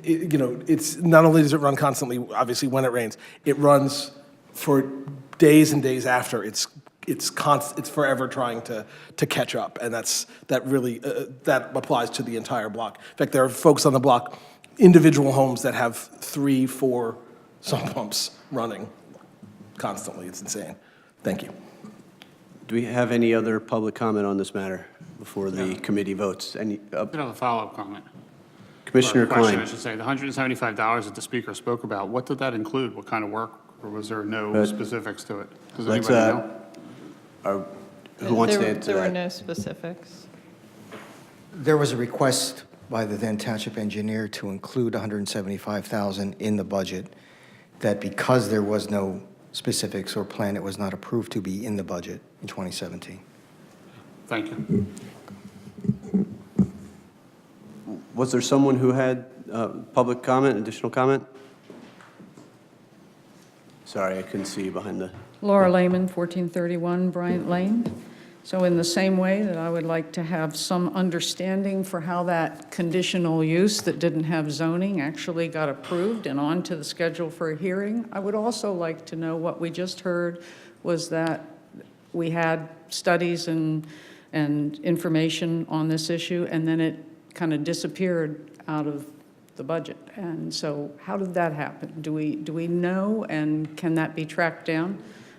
it's not only does it run constantly. Obviously, when it rains, it runs for days and days after. It's forever trying to catch up, and that applies to the entire block. In fact, there are folks on the block, individual homes that have 3-4 sump pumps running constantly. It's insane. Thank you. Do we have any other public comment on this matter before the committee votes? I have a follow-up comment. Commissioner Or a question, Klein. I should say. The $175 that the speaker spoke about, what did that include? What kind of work? Or was there no specifics to it? Does anybody know? Who wants to answer There were that? no specifics. There was a request by the then township engineer to include $175,000 in the budget, that because there was no specifics or plan, it was not approved to be in the budget in 2017. Thank you. Was there someone who had public comment, additional comment? Sorry, I couldn't see you behind the... Laura Lehman, 1431 Bryant Lane. So in the same way that I would like to have some understanding for how that conditional use that didn't have zoning actually got approved and onto the schedule for a hearing, I would also like to know what we just heard was that we had studies and information on this issue, and then it kind of disappeared out of the budget. And so how did that happen? Do we know, and can that be tracked down?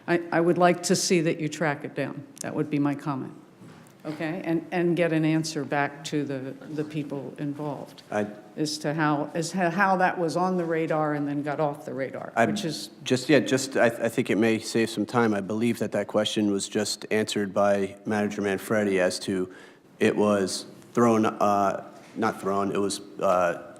I would like to see that you track it down. That would be my comment. Okay? And get an answer back to the people involved as to how that was on the radar and then got off the radar, which is... I think it may save some time. I believe that question was just answered by Manager Manfredi as to it was thrown, not thrown, it was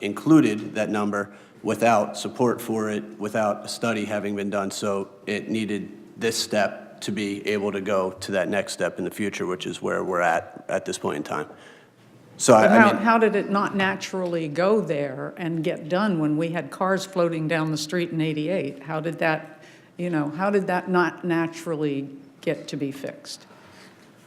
included, that number, without support for it, without a study having been done. So it needed this step to be able to go to that next step in the future, which is where we're at this point in time. So But I mean, how did it not naturally go there and get done when we had cars floating down the street in '88? How did that not naturally get to be fixed?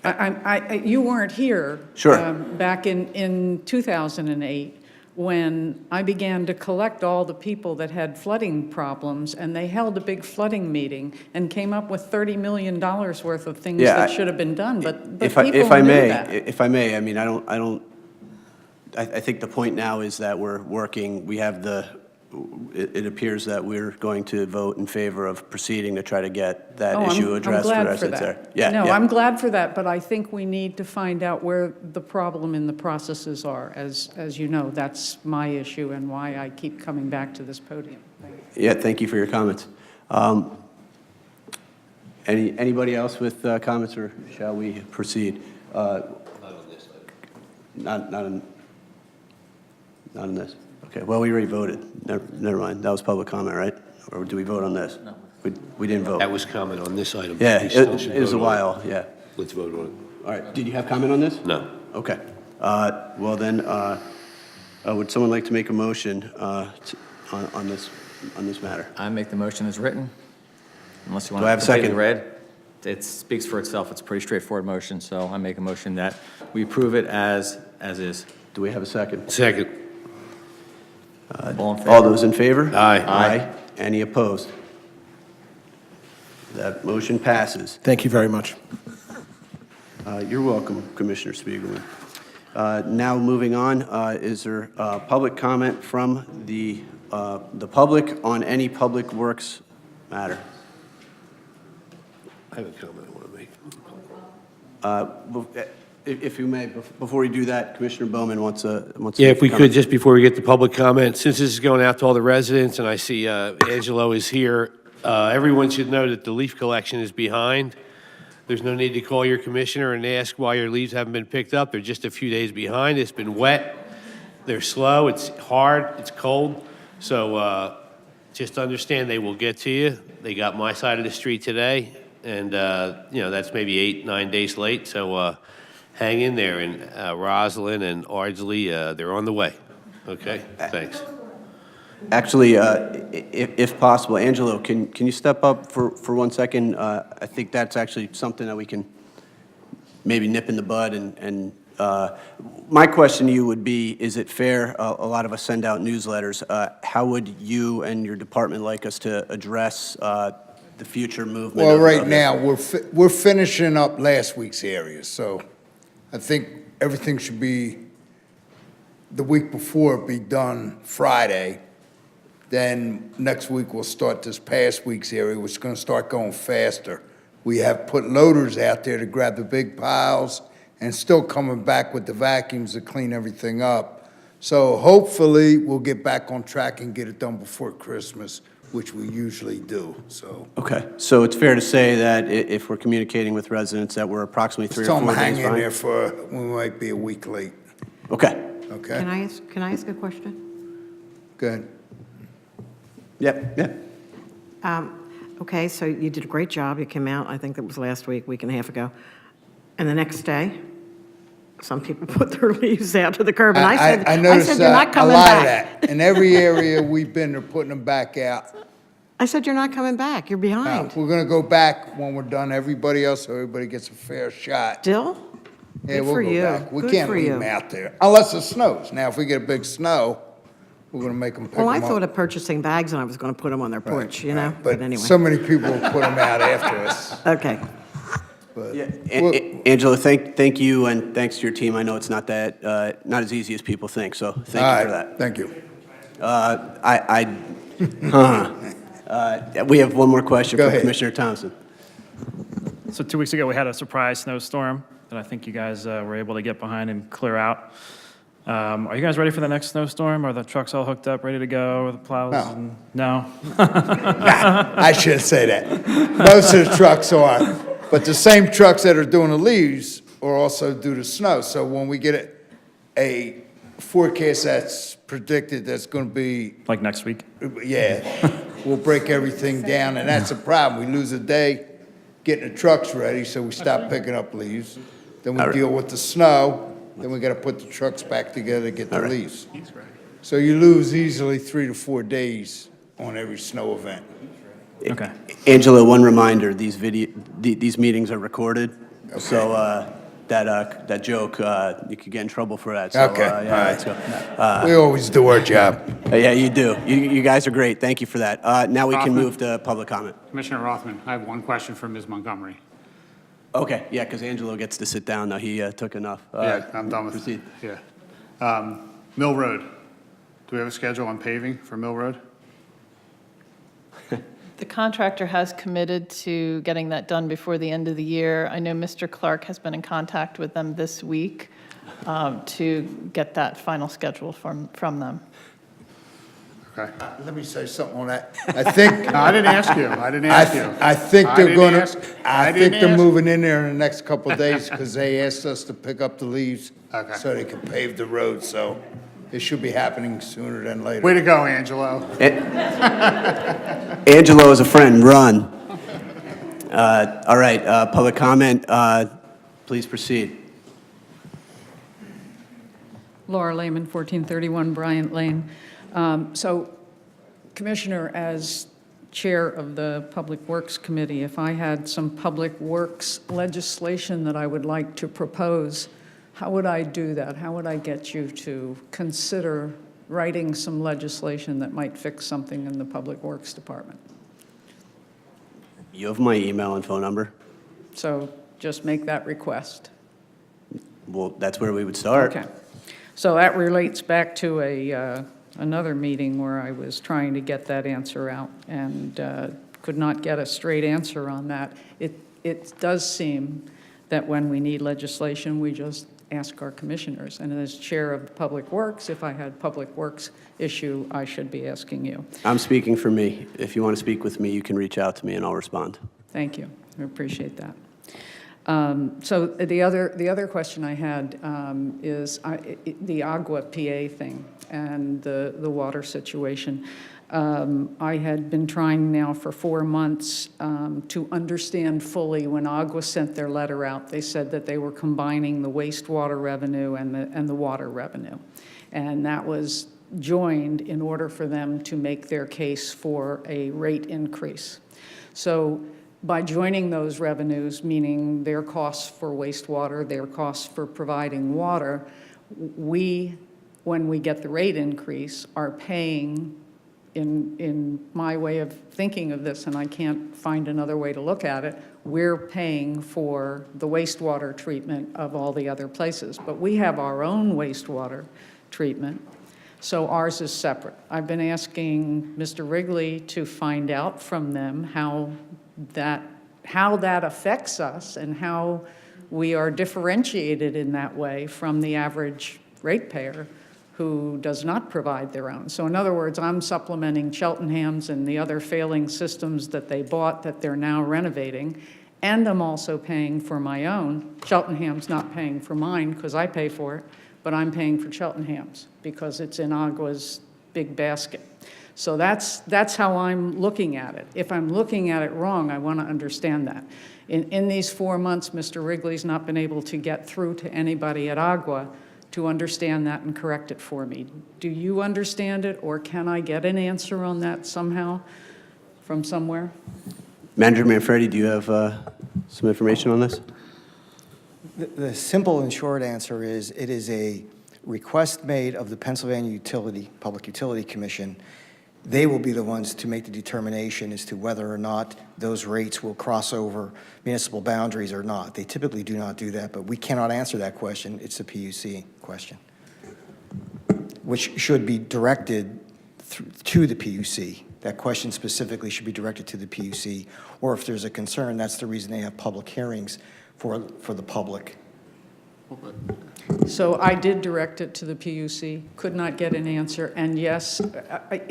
You weren't here Sure. back in 2008 when I began to collect all the people that had flooding problems, and they held a big flooding meeting and came up with $30 million worth of things Yeah, that I- should have been done, but If people I knew may, that. if I may, I mean, I think the point now is that we're working, we have it appears that we're going to vote in favor of proceeding to try to get that Oh, issue I'm addressed for glad residents there. that. Yeah, No, yeah. I'm glad for that, but I think we need to find out where the problem in the processes are. As you know, that's my issue and why I keep coming back to this podium. Yeah, thank you for your comments. Anybody else with comments, or shall we proceed? Not on this. Okay, well, we already voted. Never mind. That was public comment, right? Or do we vote on this? No. We didn't vote. That was comment on this item. Yeah, We still it should was a vote on while, yeah. Let's vote on it. All right, did you have comment on this? No. Okay. Well then, would someone like to make a motion on this matter? I make the motion as written, unless you want Do I to have a completely second? read. It speaks for itself. It's a pretty straightforward motion, so I make a motion that we approve it as is. Do we have a second? Second. All in favor? All those in favor? Aye. Aye. Any opposed? That motion passes. Thank you very much. You're welcome, Commissioner Spiegelman. Now, moving on, is there public comment from the public on any public works matter? I have a comment I want to make. If you may, before we do that, Commissioner Bowman wants to. Yeah, make if we a could, comment. just before we get to public comment, since this is going out to all the residents, and I see Angelo is here, everyone should know that the leaf collection is behind. There's no need to call your commissioner and ask why your leaves haven't been picked up. They're just a few days behind. It's been wet. They're slow. It's hard. It's cold. So just understand they will get to you. They got my side of the street today, and that's maybe 8-9 days late. So hang in there. And Rosalind and Ardsley, they're on the way. Okay? Thanks. Actually, if possible, Angelo, can you step up for 1 second? I think that's actually something that we can maybe nip in the bud. And my question to you would be, is it fair, a lot of us send out newsletters, how would you and your department like us to address the future movement? Well, of right this? now, we're finishing up last week's areas, so I think everything should be, the week before, be done Friday. Then next week, we'll start this past week's area, which is gonna start going faster. We have put loaders out there to grab the big piles and still coming back with the vacuums to clean everything up. So hopefully, we'll get back on track and get it done before Christmas, which we usually do, so. Okay, so it's fair to say that if we're communicating with residents that we're approximately 3 Tell or 4 them days hang in behind? there for, we might be a week late, Okay, okay? Can I ask a question? Good. yeah. Okay, so you did a great job. You came out, I think that was last week and a half ago. And the next day, some people put their leaves out to the curb, and I noticed you're not a coming lot of back. that. In every area we've been, they're putting them back out. I said, you're not coming back. You're Now, behind. we're gonna go back when we're done, everybody else, so everybody gets a fair shot. Still? Yeah, Good we'll for go you. back. We Good can't for leave you. them out there, unless it snows. Now, if we get a big snow, we're gonna make them pick them Well, up. I thought of purchasing bags, and I was going to put them on their porch, you know? But anyway. So many people put them out after us. Okay. But Angela, thank you, and thanks to your team. I know it's not not as easy as people think, so thank you for that. Thank you. We have one more question Go from ahead. Commissioner Thompson. So 2 weeks ago, we had a surprise snowstorm that I think you guys were able to get behind and clear out. Are you guys ready for the next snowstorm? Are the trucks all hooked up, ready to go? Are the plows? No. No? I shouldn't say that. Most of the trucks are, but the same trucks that are doing the leaves are also do the snow. So when we get a forecast that's predicted that's gonna be, Like next week? yeah, we'll break everything down, and that's a problem. We lose a day getting the trucks ready, so we stop picking up leaves. Then we All right. deal with the snow, then we gotta put the trucks back together to get the All right. leaves. So you lose easily 3 to 4 days on every snow event. Okay. Angela, one reminder, these meetings are recorded, so that joke, you could get in trouble for that. So, Okay, yeah, all right. let's go. We always do our job. Yeah, you do. You guys are great. Thank you for that. Now we can Rothman. move to public comment. Commissioner Rothman, I have one question for Ms. Montgomery. Okay, yeah, because Angelo gets to sit down now. He took enough. Yeah, I'm done with proceed. Yeah. Mill Road. Do we have a schedule on paving for Mill Road? The contractor has committed to getting that done before the end of the year. I know Mr. Clark has been in contact with them this week to get that final schedule from them. Okay. Let me say something on that. I think. No, I didn't ask you. I didn't ask you. I think I they're didn't gonna, ask- I I think didn't they're ask. moving in there in the next couple of days because they asked us to pick up the leaves Okay. so they can pave the road, so it should be happening sooner than later. Way to go, Angelo. Angelo is a friend. Run. All right, public comment. Please proceed. Laura Lehman, 1431 Bryant Lane. So, Commissioner, as Chair of the Public Works Committee, if I had some public works legislation that I would like to propose, how would I do that? How would I get you to consider writing some legislation that might fix something in the Public Works Department? You have my email and phone number. So just make that request. Well, that's where we would start. Okay. So that relates back to another meeting where I was trying to get that answer out and could not get a straight answer on that. It does seem that when we need legislation, we just ask our commissioners. And as Chair of Public Works, if I had Public Works issue, I should be asking you. I'm speaking for me. If you want to speak with me, you can reach out to me and I'll respond. Thank you. I appreciate that. So the other question I had is the Agua PA thing and the water situation. I had been trying now for 4 months to understand fully. When Agua sent their letter out, they said that they were combining the wastewater revenue and the water revenue. And that was joined in order for them to make their case for a rate increase. So by joining those revenues, meaning their costs for wastewater, their costs for providing water, we, when we get the rate increase, are paying, in my way of thinking of this, and I can't find another way to look at it, we're paying for the wastewater treatment of all the other places. But we have our own wastewater treatment, so ours is separate. I've been asking Mr. Wrigley to find out from them how that affects us and how we are differentiated in that way from the average ratepayer who does not provide their own. So in other words, I'm supplementing Cheltenham's and the other failing systems that they bought that they're now renovating, and I'm also paying for my own. Cheltenham's not paying for mine because I pay for it, but I'm paying for Cheltenham's because it's in Agua's big basket. So that's how I'm looking at it. If I'm looking at it wrong, I want to understand that. In these 4 months, Mr. Wrigley's not been able to get through to anybody at Agua to understand that and correct it for me. Do you understand it, or can I get an answer on that somehow from somewhere? Manager Manfredi, do you have some information on this? The simple and short answer is it is a request made of the Pennsylvania Public Utility Commission. They will be the ones to make the determination as to whether or not those rates will cross over municipal boundaries or not. They typically do not do that, but we cannot answer that question. It's a PUC question, which should be directed to the PUC. That question specifically should be directed to the PUC, or if there's a concern, that's the reason they have public hearings for the public. So I did direct it to the PUC, could not get an answer, and yes,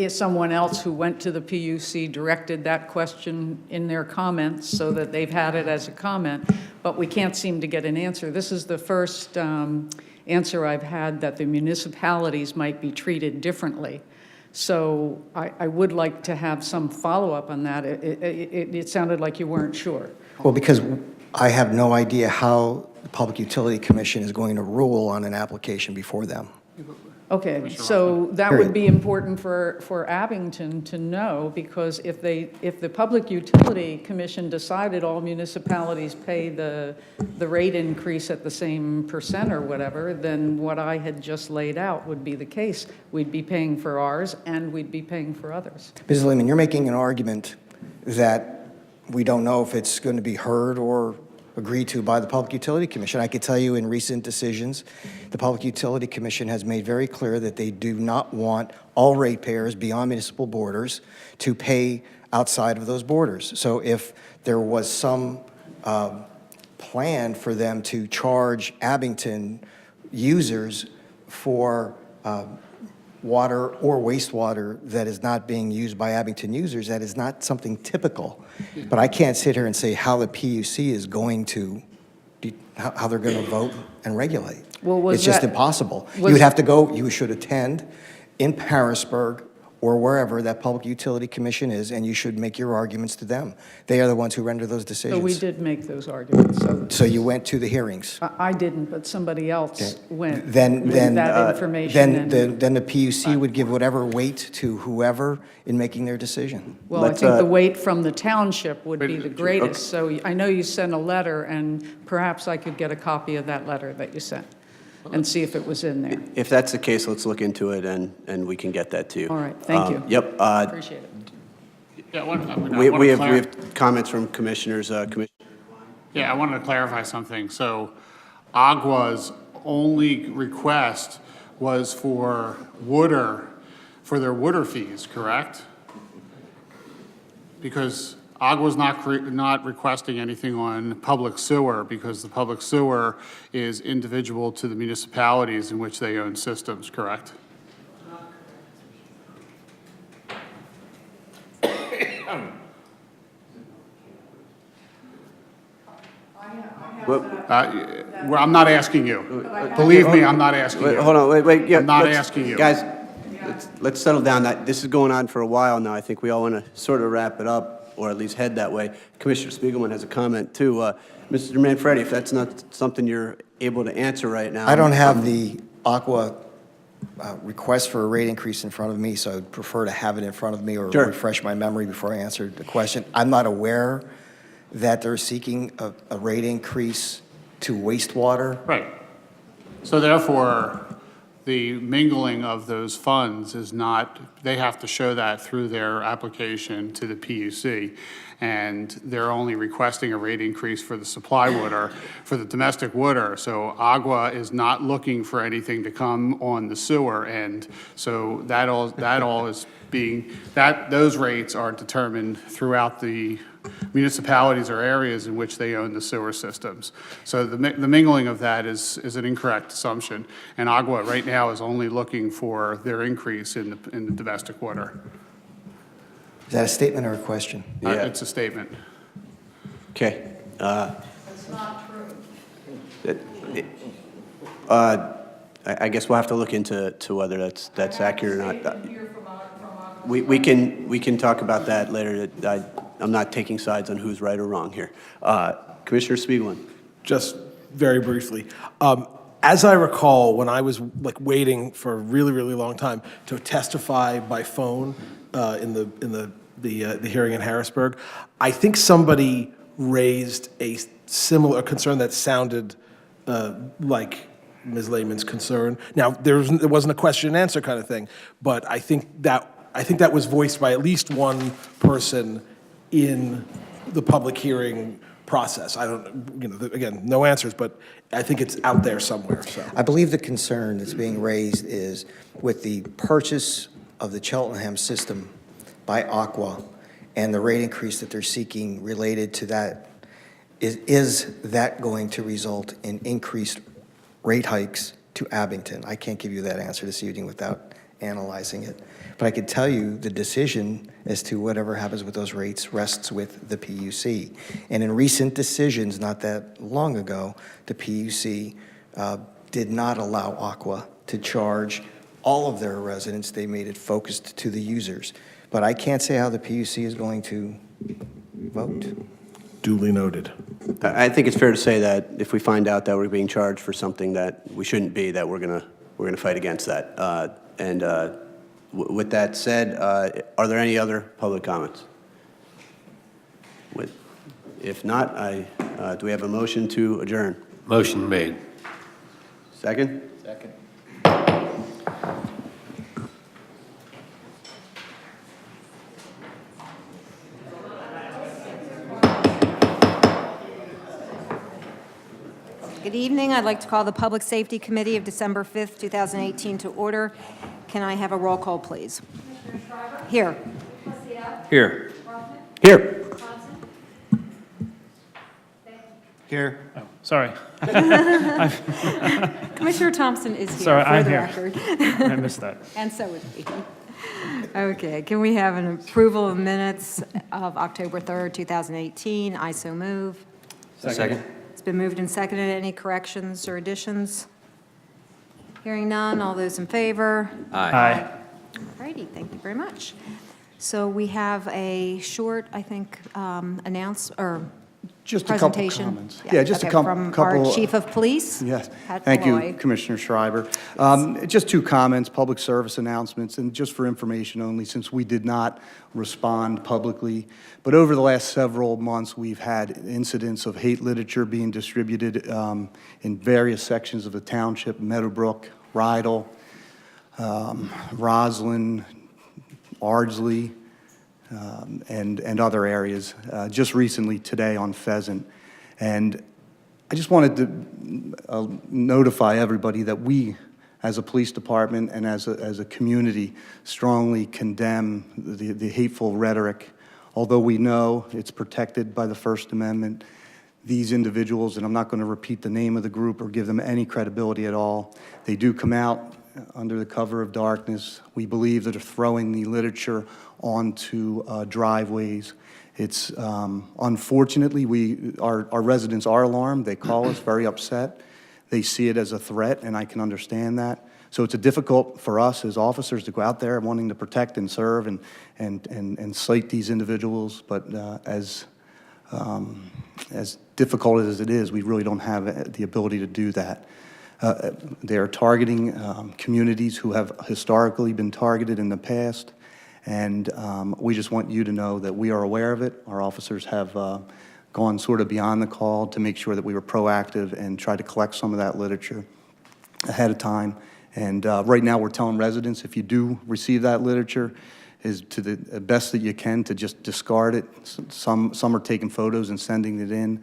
someone else who went to the PUC directed that question in their comments so that they've had it as a comment, but we can't seem to get an answer. This is the first answer I've had that the municipalities might be treated differently. So I would like to have some follow-up on that. It sounded like you weren't sure. Well, because I have no idea how the Public Utility Commission is going to rule on an application before them. Okay, so that would be important for Abington to know, because if the Public Utility Commission decided all municipalities pay the rate increase at the same percent or whatever, then what I had just laid out would be the case. We'd be paying for ours, and we'd be paying for others. Ms. Lehman, you're making an argument that we don't know if it's going to be heard or agreed to by the Public Utility Commission. I could tell you in recent decisions, the Public Utility Commission has made very clear that they do not want all ratepayers beyond municipal borders to pay outside of those borders. So if there was some plan for them to charge Abington users for water or wastewater that is not being used by Abington users, that is not something typical. But I can't sit here and say how the PUC is going to, how they're going to vote and regulate. Well, It's just impossible. You would have to go, you should attend in Harrisburg or wherever that Public Utility Commission is, and you should make your arguments to them. They are the ones who render those decisions. So we did make those arguments, So you went to the hearings. I didn't, but somebody else went Then with that information. then the PUC would give whatever weight to whoever in making their decision. Well, I think the weight from the township would be the greatest. So I know you sent a letter, and perhaps I could get a copy of that letter that you sent and see if it was in there. If that's the case, let's look into it, and we can get that to you. All right, thank you. Yep. Appreciate it. Yeah, We have comments from commissioners. Yeah, I wanted to clarify something. So Agua's only request was for their water fees, correct? Because Agua's not requesting anything on public sewer, because the public sewer is individual to the municipalities in which they own systems, correct? Well, I'm not asking you. Believe me, I'm not asking you. Hold on, wait. Yeah, I'm not asking you. Guys, let's settle down. This is going on for a while now. I think we all want to sort of wrap it up, or at least head that way. Commissioner Spiegelman has a comment, too. Mr. Manfredi, if that's not something you're able to answer right now. I don't have the Aqua request for a rate increase in front of me, so I'd prefer to have it in front of me or Sure. refresh my memory before I answer the question. I'm not aware that they're seeking a rate increase to wastewater. Right. So therefore, the mingling of those funds is not, they have to show that through their application to the PUC. And they're only requesting a rate increase for the supply water, for the domestic water. So Agua is not looking for anything to come on the sewer end. So that all is being, those rates are determined throughout the municipalities or areas in which they own the sewer systems. So the mingling of that is an incorrect assumption. And Agua right now is only looking for their increase in the domestic water. Is that a statement or a question? It's a statement. Okay. That's not true. I guess we'll have to look into whether that's accurate or not. We can talk about that later. I'm not taking sides on who's right or wrong here. Commissioner Spiegelman. Just very briefly. As I recall, when I was waiting for a really, really long time to testify by phone in the hearing in Harrisburg, I think somebody raised a similar concern that sounded like Ms. Lehman's concern. Now, there wasn't a question and answer kind of thing, but I think that was voiced by at least one person in the public hearing process. I don't, again, no answers, but I think it's out there somewhere. So I believe the concern that's being raised is with the purchase of the Cheltenham system by Aqua and the rate increase that they're seeking related to that. Is that going to result in increased rate hikes to Abington? I can't give you that answer this evening without analyzing it. But I could tell you the decision as to whatever happens with those rates rests with the PUC. And in recent decisions, not that long ago, the PUC did not allow Aqua to charge all of their residents. They made it focused to the users. But I can't say how the PUC is going to vote. Duly noted. I think it's fair to say that if we find out that we're being charged for something that we shouldn't be, that we're we're going to fight against that. With that said, are there any other public comments? If not, do we have a motion to adjourn? Motion made. Second? Second. Good evening. I'd like to call the Public Safety Committee of December 5th, 2018 to order. Can I have a roll call, please? Here. Here. Here. Here. Oh, sorry. Commissioner Thompson is here, Sorry, for I'm the here. record. I missed that. And so is he. Okay, can we have an approval of minutes of October 3rd, 2018? I so move. Second. It's been moved and seconded. Any corrections or additions? Hearing none, all those in favor? Aye. All righty, thank you very much. So we have a short, I think, Just a couple presentation. comments. Yeah, just a okay, couple. From our Chief of Police? Yes, Pat thank you, Malloy. Commissioner Schreiber. Just two comments, public service announcements, and just for information only, since we did not respond publicly. But over the last several months, we've had incidents of hate literature being distributed in various sections of the township, Meadowbrook, Rydell, Roslyn, Ardsley, and other areas, just recently today on Pheasant. And I just wanted to notify everybody that we, as a police department and as a community, strongly condemn the hateful rhetoric. Although we know it's protected by the First Amendment, these individuals, and I'm not going to repeat the name of the group or give them any credibility at all, they do come out under the cover of darkness. We believe that they're throwing the literature onto driveways. It's unfortunately, our residents are alarmed. They call us very upset. They see it as a threat, and I can understand that. So it's difficult for us as officers to go out there wanting to protect and serve and cite these individuals. But as difficult as it is, we really don't have the ability to do that. They're targeting communities who have historically been targeted in the past, and we just want you to know that we are aware of it. Our officers have gone sort of beyond the call to make sure that we were proactive and try to collect some of that literature ahead of time. And right now we're telling residents, if you do receive that literature, is to the best that you can to just discard it. Some are taking photos and sending it in.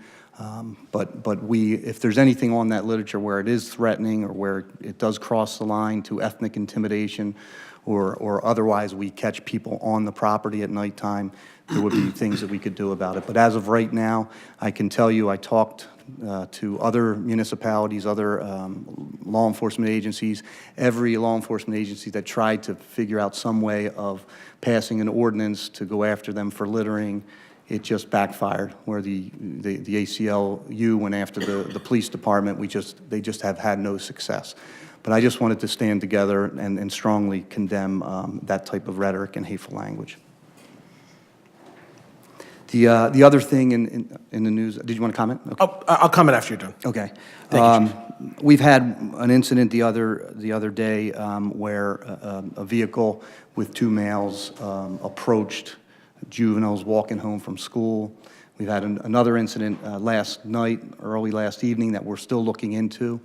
But if there's anything on that literature where it is threatening or where it does cross the line to ethnic intimidation or otherwise we catch people on the property at nighttime, there would be things that we could do about it. But as of right now, I can tell you I talked to other municipalities, other law enforcement agencies, every law enforcement agency that tried to figure out some way of passing an ordinance to go after them for littering. It just backfired, where the ACLU went after the police department. They just have had no success. But I just wanted to stand together and strongly condemn that type of rhetoric and hateful language. The other thing in the news, did you want to comment? Okay. I'll comment after you're done. Okay. Thank you, Chief. We've had an incident the other day where a vehicle with two males approached juveniles walking home from school. We've had another incident last night, early last evening, that we're still looking into.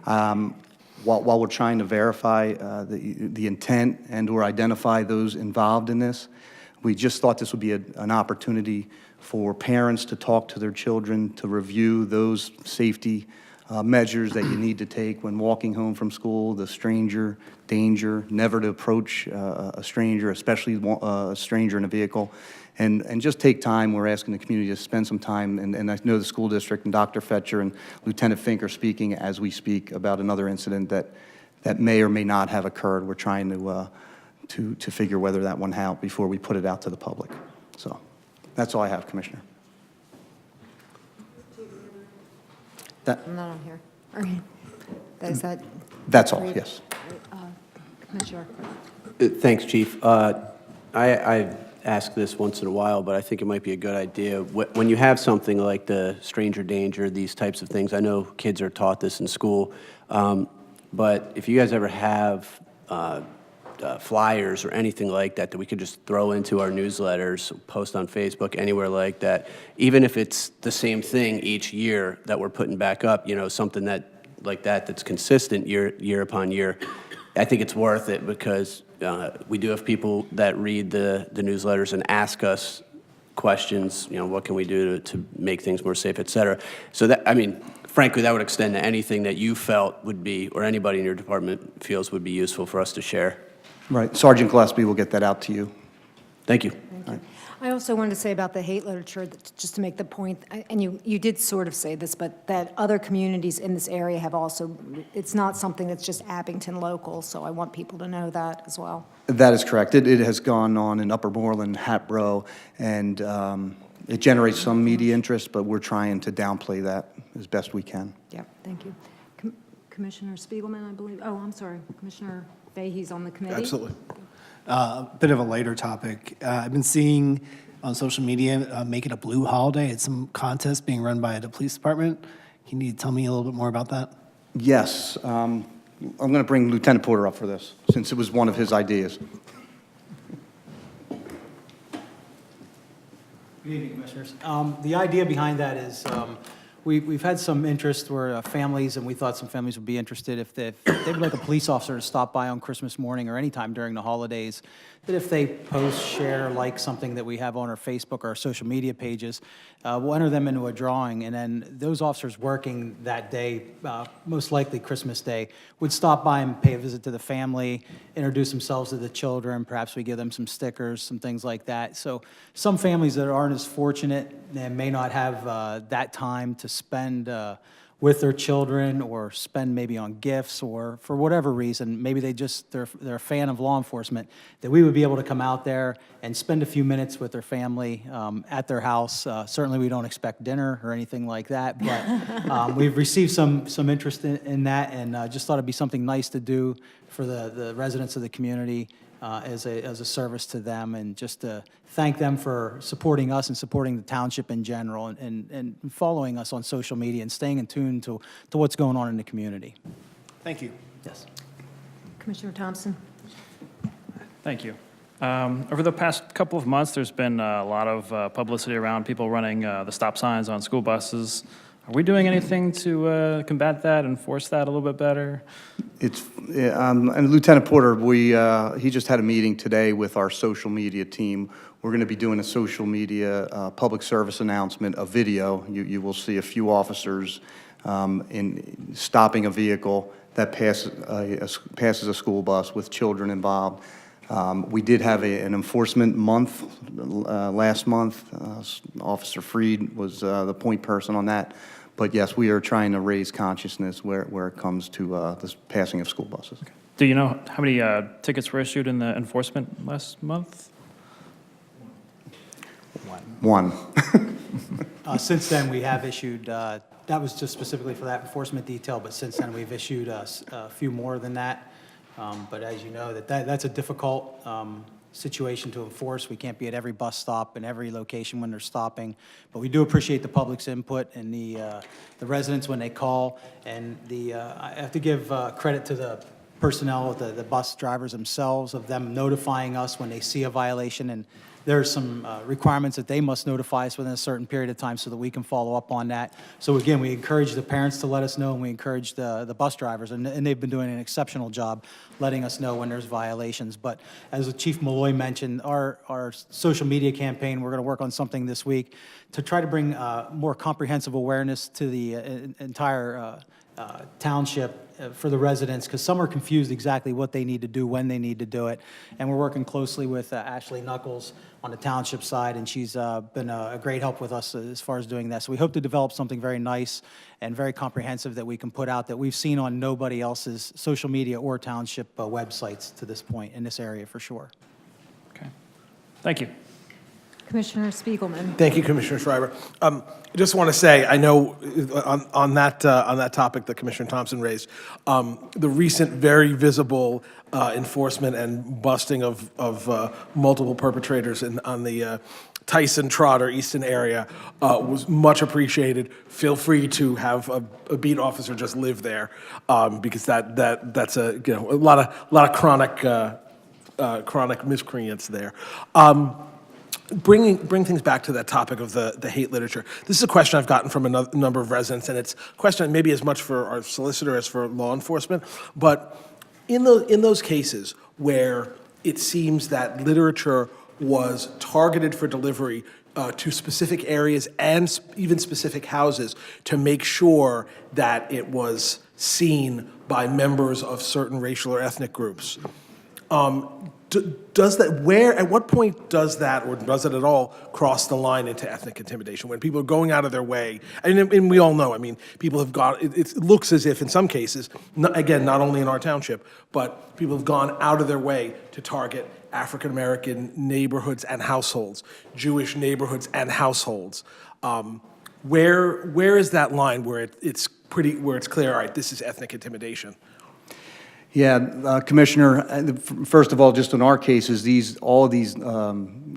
While we're trying to verify the intent and/or identify those involved in this, we just thought this would be an opportunity for parents to talk to their children, to review those safety measures that you need to take when walking home from school, the stranger danger, never to approach a stranger, especially a stranger in a vehicle, and just take time. We're asking the community to spend some time, and I know the school district and Dr. Fetcher and Lieutenant Fink are speaking as we speak about another incident that may or may not have occurred. We're trying to figure whether that one out before we put it out to the public. So that's all I have, Commissioner. I'm not on here. Okay. Is that? That's all, yes. Commissioner. Thanks, Chief. I ask this once in a while, but I think it might be a good idea. When you have something like the stranger danger, these types of things, I know kids are taught this in school, But if you guys ever have flyers or anything like that that we could just throw into our newsletters, post on Facebook, anywhere like that, even if it's the same thing each year that we're putting back up, something like that's consistent year upon year, I think it's worth it because we do have people that read the newsletters and ask us questions, what can we do to make things more safe, et cetera. So that, frankly, that would extend to anything that you felt would be, or anybody in your department feels would be useful for us to share. Right. Sergeant Gillespie will get that out to you. Thank you. I also wanted to say about the hate literature, just to make the point, and you did sort of say this, but that other communities in this area have also, it's not something that's just Abington local, so I want people to know that as well. That is correct. It has gone on in Upper Moreland, Hatboro, and it generates some media interest, but we're trying to downplay that as best we can. Yeah, thank you. Commissioner Spiegelman, I believe. Oh, I'm sorry. Commissioner Fahey's on the committee. Absolutely. A bit of a lighter topic. I've been seeing on social media Make It a Blue holiday. It's some contest being run by the police department. Can you tell me a little bit more about that? Yes. I'm going to bring Lieutenant Porter up for this, since it was one of his ideas. Good evening, Commissioners. The idea behind that is we've had some interest where families, and we thought some families would be interested if they would like a police officer to stop by on Christmas morning or anytime during the holidays, that if they post, share, like something that we have on our Facebook or our social media pages, we'll enter them into a drawing, and then those officers working that day, most likely Christmas Day, would stop by and pay a visit to the family, introduce themselves to the children, perhaps we give them some stickers, some things like that. So some families that aren't as fortunate and may not have that time to spend with their children or spend maybe on gifts or for whatever reason, maybe they're a fan of law enforcement, that we would be able to come out there and spend a few minutes with their family at their house. Certainly we don't expect dinner or anything like that, but we've received some interest in that, and just thought it'd be something nice to do for the residents of the community as a service to them, and just to thank them for supporting us and supporting the township in general, and following us on social media and staying in tune to what's going on in the community. Thank you. Yes. Commissioner Thompson. Thank you. Over the past couple of months, there's been a lot of publicity around people running the stop signs on school buses. Are we doing anything to combat that, enforce that a little bit better? And Lieutenant Porter, he just had a meeting today with our social media team. We're going to be doing a social media public service announcement, a video. You will see a few officers in stopping a vehicle that passes a school bus with children involved. We did have an enforcement month last month. Officer Freed was the point person on that. But yes, we are trying to raise consciousness where it comes to this passing of school buses. Okay. Do you know how many tickets were issued in the enforcement last month? One. Since then, we have issued, that was just specifically for that enforcement detail, but since then, we've issued a few more than that. But as you know, that's a difficult situation to enforce. We can't be at every bus stop and every location when they're stopping, but we do appreciate the public's input and the residents when they call. And I have to give credit to the personnel, the bus drivers themselves, of them notifying us when they see a violation, and there are some requirements that they must notify us within a certain period of time so that we can follow up on that. So again, we encourage the parents to let us know, and we encourage the bus drivers, and they've been doing an exceptional job letting us know when there's violations. But as Chief Malloy mentioned, our social media campaign, we're going to work on something this week to try to bring more comprehensive awareness to the entire township for the residents, because some are confused exactly what they need to do, when they need to do it. And we're working closely with Ashley Knuckles on the township side, and she's been a great help with us as far as doing that. So we hope to develop something very nice and very comprehensive that we can put out that we've seen on nobody else's social media or township websites to this point in this area for sure. Okay. Thank you. Commissioner Spiegelman. Thank you, Commissioner Schreiber. I just want to say, I know on that topic that Commissioner Thompson raised, the recent very visible enforcement and busting of multiple perpetrators on the Tyson, Trotter, Easton area was much appreciated. Feel free to have a beat officer just live there, because that's a lot of chronic miscreants there. Bring things back to that topic of the hate literature. This is a question I've gotten from a number of residents, and it's a question maybe as much for our solicitor as for law enforcement. But in those cases where it seems that literature was targeted for delivery to specific areas and even specific houses to make sure that it was seen by members of certain racial or ethnic groups, does that, at what point does that, or does it at all, cross the line into ethnic intimidation? When people are going out of their way, and we all know, I mean, people have gone, it looks as if in some cases, again, not only in our township, but people have gone out of their way to target African-American neighborhoods and households, Jewish neighborhoods and households. Where is that line where it's clear, all right, this is ethnic intimidation? Yeah, Commissioner, first of all, just in our cases, all of these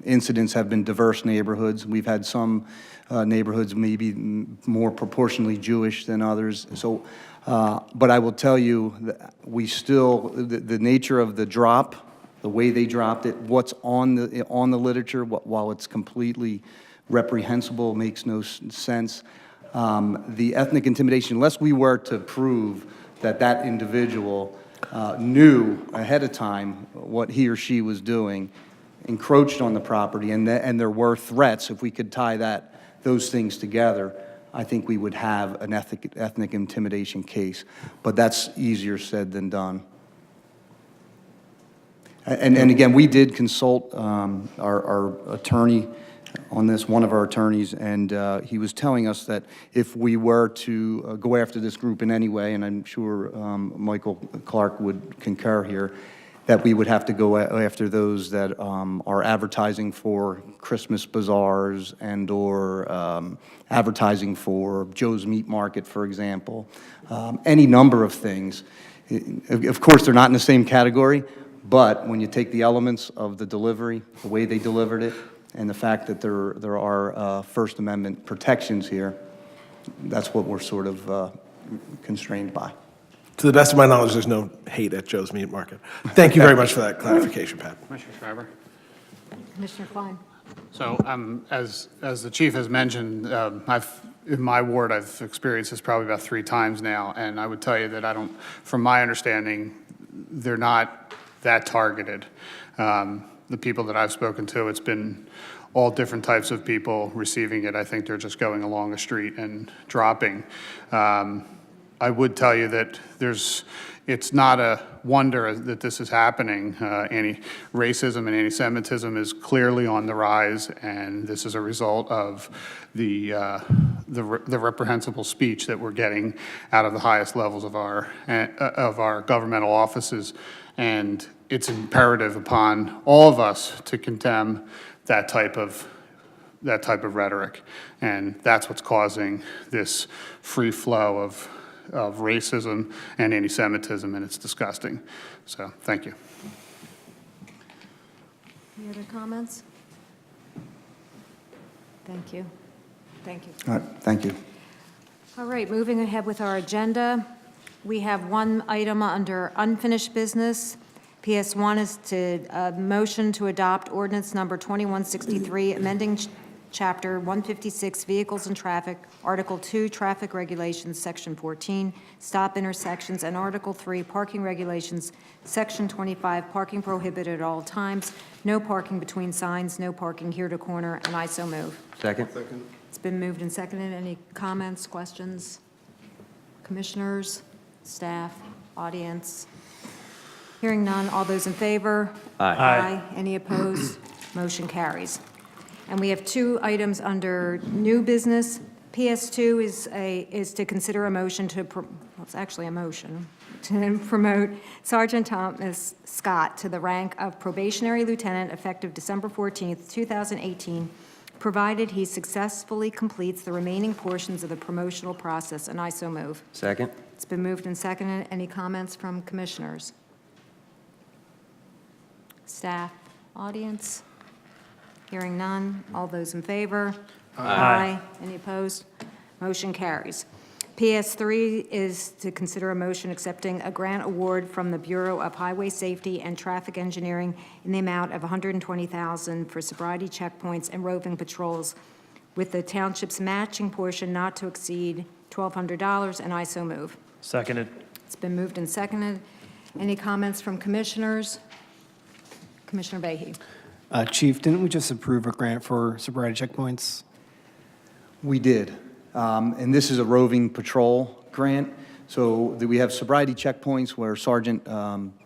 incidents have been diverse neighborhoods. We've had some neighborhoods maybe more proportionally Jewish than others. So, but I will tell you that we still, the nature of the drop, the way they dropped it, what's on the literature, while it's completely reprehensible, makes no sense. The ethnic intimidation, unless we were to prove that that individual knew ahead of time what he or she was doing, encroached on the property, and there were threats, if we could tie those things together, I think we would have an ethnic intimidation case. But that's easier said than done. And again, we did consult our attorney on this, one of our attorneys, and he was telling us that if we were to go after this group in any way, and I'm sure Michael Clark would concur here, that we would have to go after those that are advertising for Christmas bazaars and or advertising for Joe's Meat Market, for example, any number of things. Of course, they're not in the same category, but when you take the elements of the delivery, the way they delivered it, and the fact that there are First Amendment protections here, that's what we're sort of constrained by. To the best of my knowledge, there's no hate at Joe's Meat Market. Thank you very much for that clarification, Pat. Commissioner Schreiber? Commissioner Klein. So as the chief has mentioned, in my ward, I've experienced this probably about 3 times now, and I would tell you that from my understanding, they're not that targeted. The people that I've spoken to, it's been all different types of people receiving it. I think they're just going along a street and dropping. I would tell you that it's not a wonder that this is happening. Racism and anti-Semitism is clearly on the rise, and this is a result of the reprehensible speech that we're getting out of the highest levels of our governmental offices. And it's imperative upon all of us to condemn that type of rhetoric, and that's what's causing this free flow of racism and anti-Semitism, and it's disgusting. So, thank you. Any other comments? Thank you. Thank you. All right, thank you. All right, moving ahead with our agenda. We have one item under unfinished business. PS1 is to motion to adopt ordinance number 2163, amending Chapter 156, Vehicles and Traffic, Article 2, Traffic Regulations, Section 14, Stop Intersections, and Article 3, Parking Regulations, Section 25, Parking Prohibited at all times, no parking between signs, no parking here to corner, and I so move. Second. It's been moved and seconded. Any comments, questions? Commissioners, staff, audience? Hearing none, all those in favor? Aye. Any opposed? Motion carries. And we have 2 items under new business. PS2 is to consider a motion to, it's actually a motion, to promote Sergeant Thomas Scott to the rank of probationary lieutenant effective December 14th, 2018, provided he successfully completes the remaining portions of the promotional process, and I so move. Second. It's been moved and seconded. Any comments from commissioners? Staff, audience? Hearing none. All those in favor? Aye. Any opposed? Motion carries. PS3 is to consider a motion accepting a grant award from the Bureau of Highway Safety and Traffic Engineering in the amount of $120,000 for sobriety checkpoints and roving patrols, with the township's matching portion not to exceed $1,200, and I so move. Seconded. It's been moved and seconded. Any comments from commissioners? Commissioner Behe. Chief, didn't we just approve a grant for sobriety checkpoints? We did. And this is a roving patrol grant. So we have sobriety checkpoints where Sergeant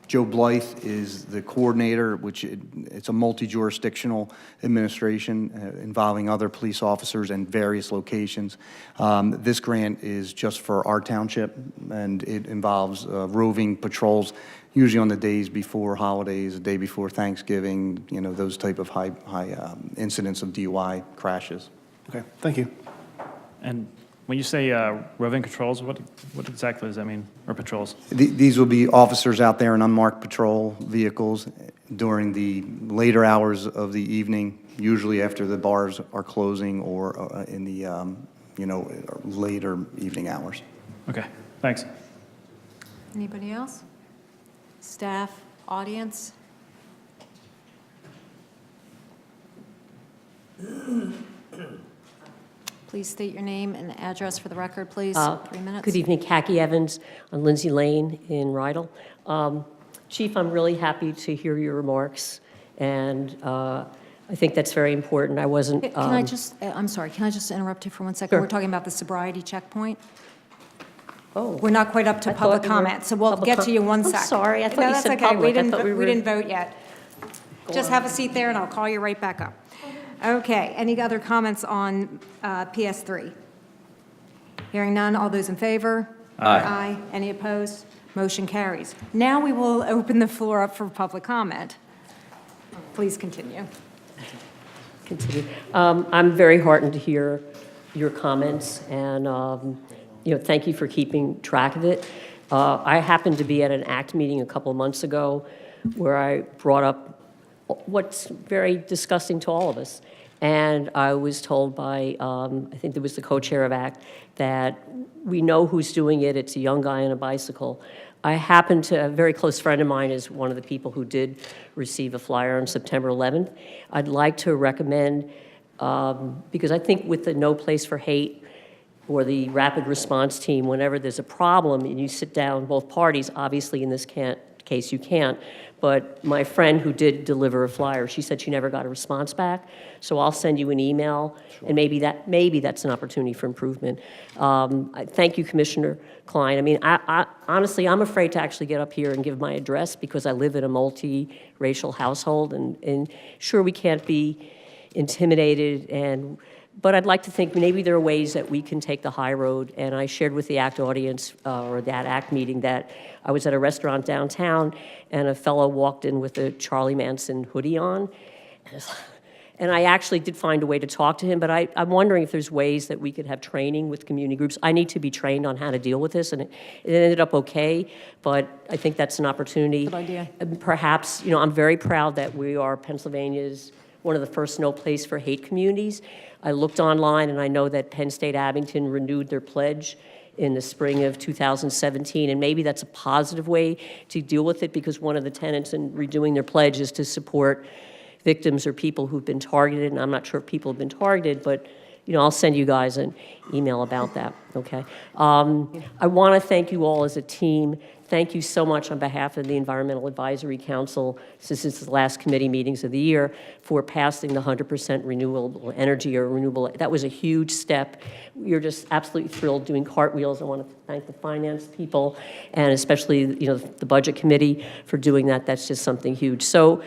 Joe Blythe is the coordinator, which it's a multi-jurisdictional administration involving other police officers in various locations. This grant is just for our township, and it involves roving patrols, usually on the days before holidays, the day before Thanksgiving, you know, those type of high incidents of DUI crashes. Okay, thank you. And when you say roving patrols, what exactly does that mean, or patrols? These will be officers out there in unmarked patrol vehicles during the later hours of the evening, usually after the bars are closing or in the, later evening hours. Okay, thanks. Anybody else? Staff, audience? Please state your name and address for the record, please. 3 minutes. Good evening, Khaki Evans on Lindsay Lane in Rydell. Chief, I'm really happy to hear your remarks, and I think that's very important. I wasn't... Can I just, I'm sorry, can I just interrupt you for 1 second? Sure. We're talking about the sobriety checkpoint. Oh. We're not quite up to I thought public we were comment, so we'll public get to you in 1 second. I'm sorry, I thought No, you that's said okay. public. I thought we We were- didn't vote yet. Just have a seat there, and I'll call you right back up. Okay, any other comments on PS3? Hearing none, all those in favor? Aye. Aye. Any opposed? Motion carries. Now we will open the floor up for public comment. Please continue. Continue. I'm very heartened to hear your comments, and thank you for keeping track of it. I happened to be at an ACT meeting a couple of months ago where I brought up what's very disgusting to all of us. And I was told by, I think it was the co-chair of ACT, that we know who's doing it. It's a young guy on a bicycle. I happen to, a very close friend of mine is one of the people who did receive a flyer on September 11th. I'd like to recommend, because I think with the No Place for Hate or the rapid response team, whenever there's a problem and you sit down, both parties, obviously in this case you can't, but my friend who did deliver a flyer, she said she never got a response back. So I'll send you an email, and maybe that's an opportunity for improvement. Thank you, Commissioner Klein. I mean, I honestly, I'm afraid to actually get up here and give my address because I live in a multi-racial household, and sure, we can't be intimidated, but I'd like to think maybe there are ways that we can take the high road. And I shared with the ACT audience, or that ACT meeting, that I was at a restaurant downtown, and a fellow walked in with a Charlie Manson hoodie on. And I actually did find a way to talk to him, but I'm wondering if there's ways that we could have training with community groups. I need to be trained on how to deal with this, and it ended up okay, but I think that's an opportunity. Good idea. And perhaps, I'm very proud that we are Pennsylvania's one of the first No Place for Hate communities. I looked online, and I know that Penn State Abington renewed their pledge in the spring of 2017, and maybe that's a positive way to deal with it, because one of the tenets in redoing their pledge is to support victims or people who've been targeted, and I'm not sure if people have been targeted, but I'll send you guys an email about that, okay? I want to thank you all as a team. Thank you so much on behalf of the Environmental Advisory Council, since it's the last committee meetings of the year, for passing the 100% renewable energy or renewable. That was a huge step. We're just absolutely thrilled doing cartwheels. I want to thank the finance people, and especially the Budget Committee for doing that. That's just something huge. So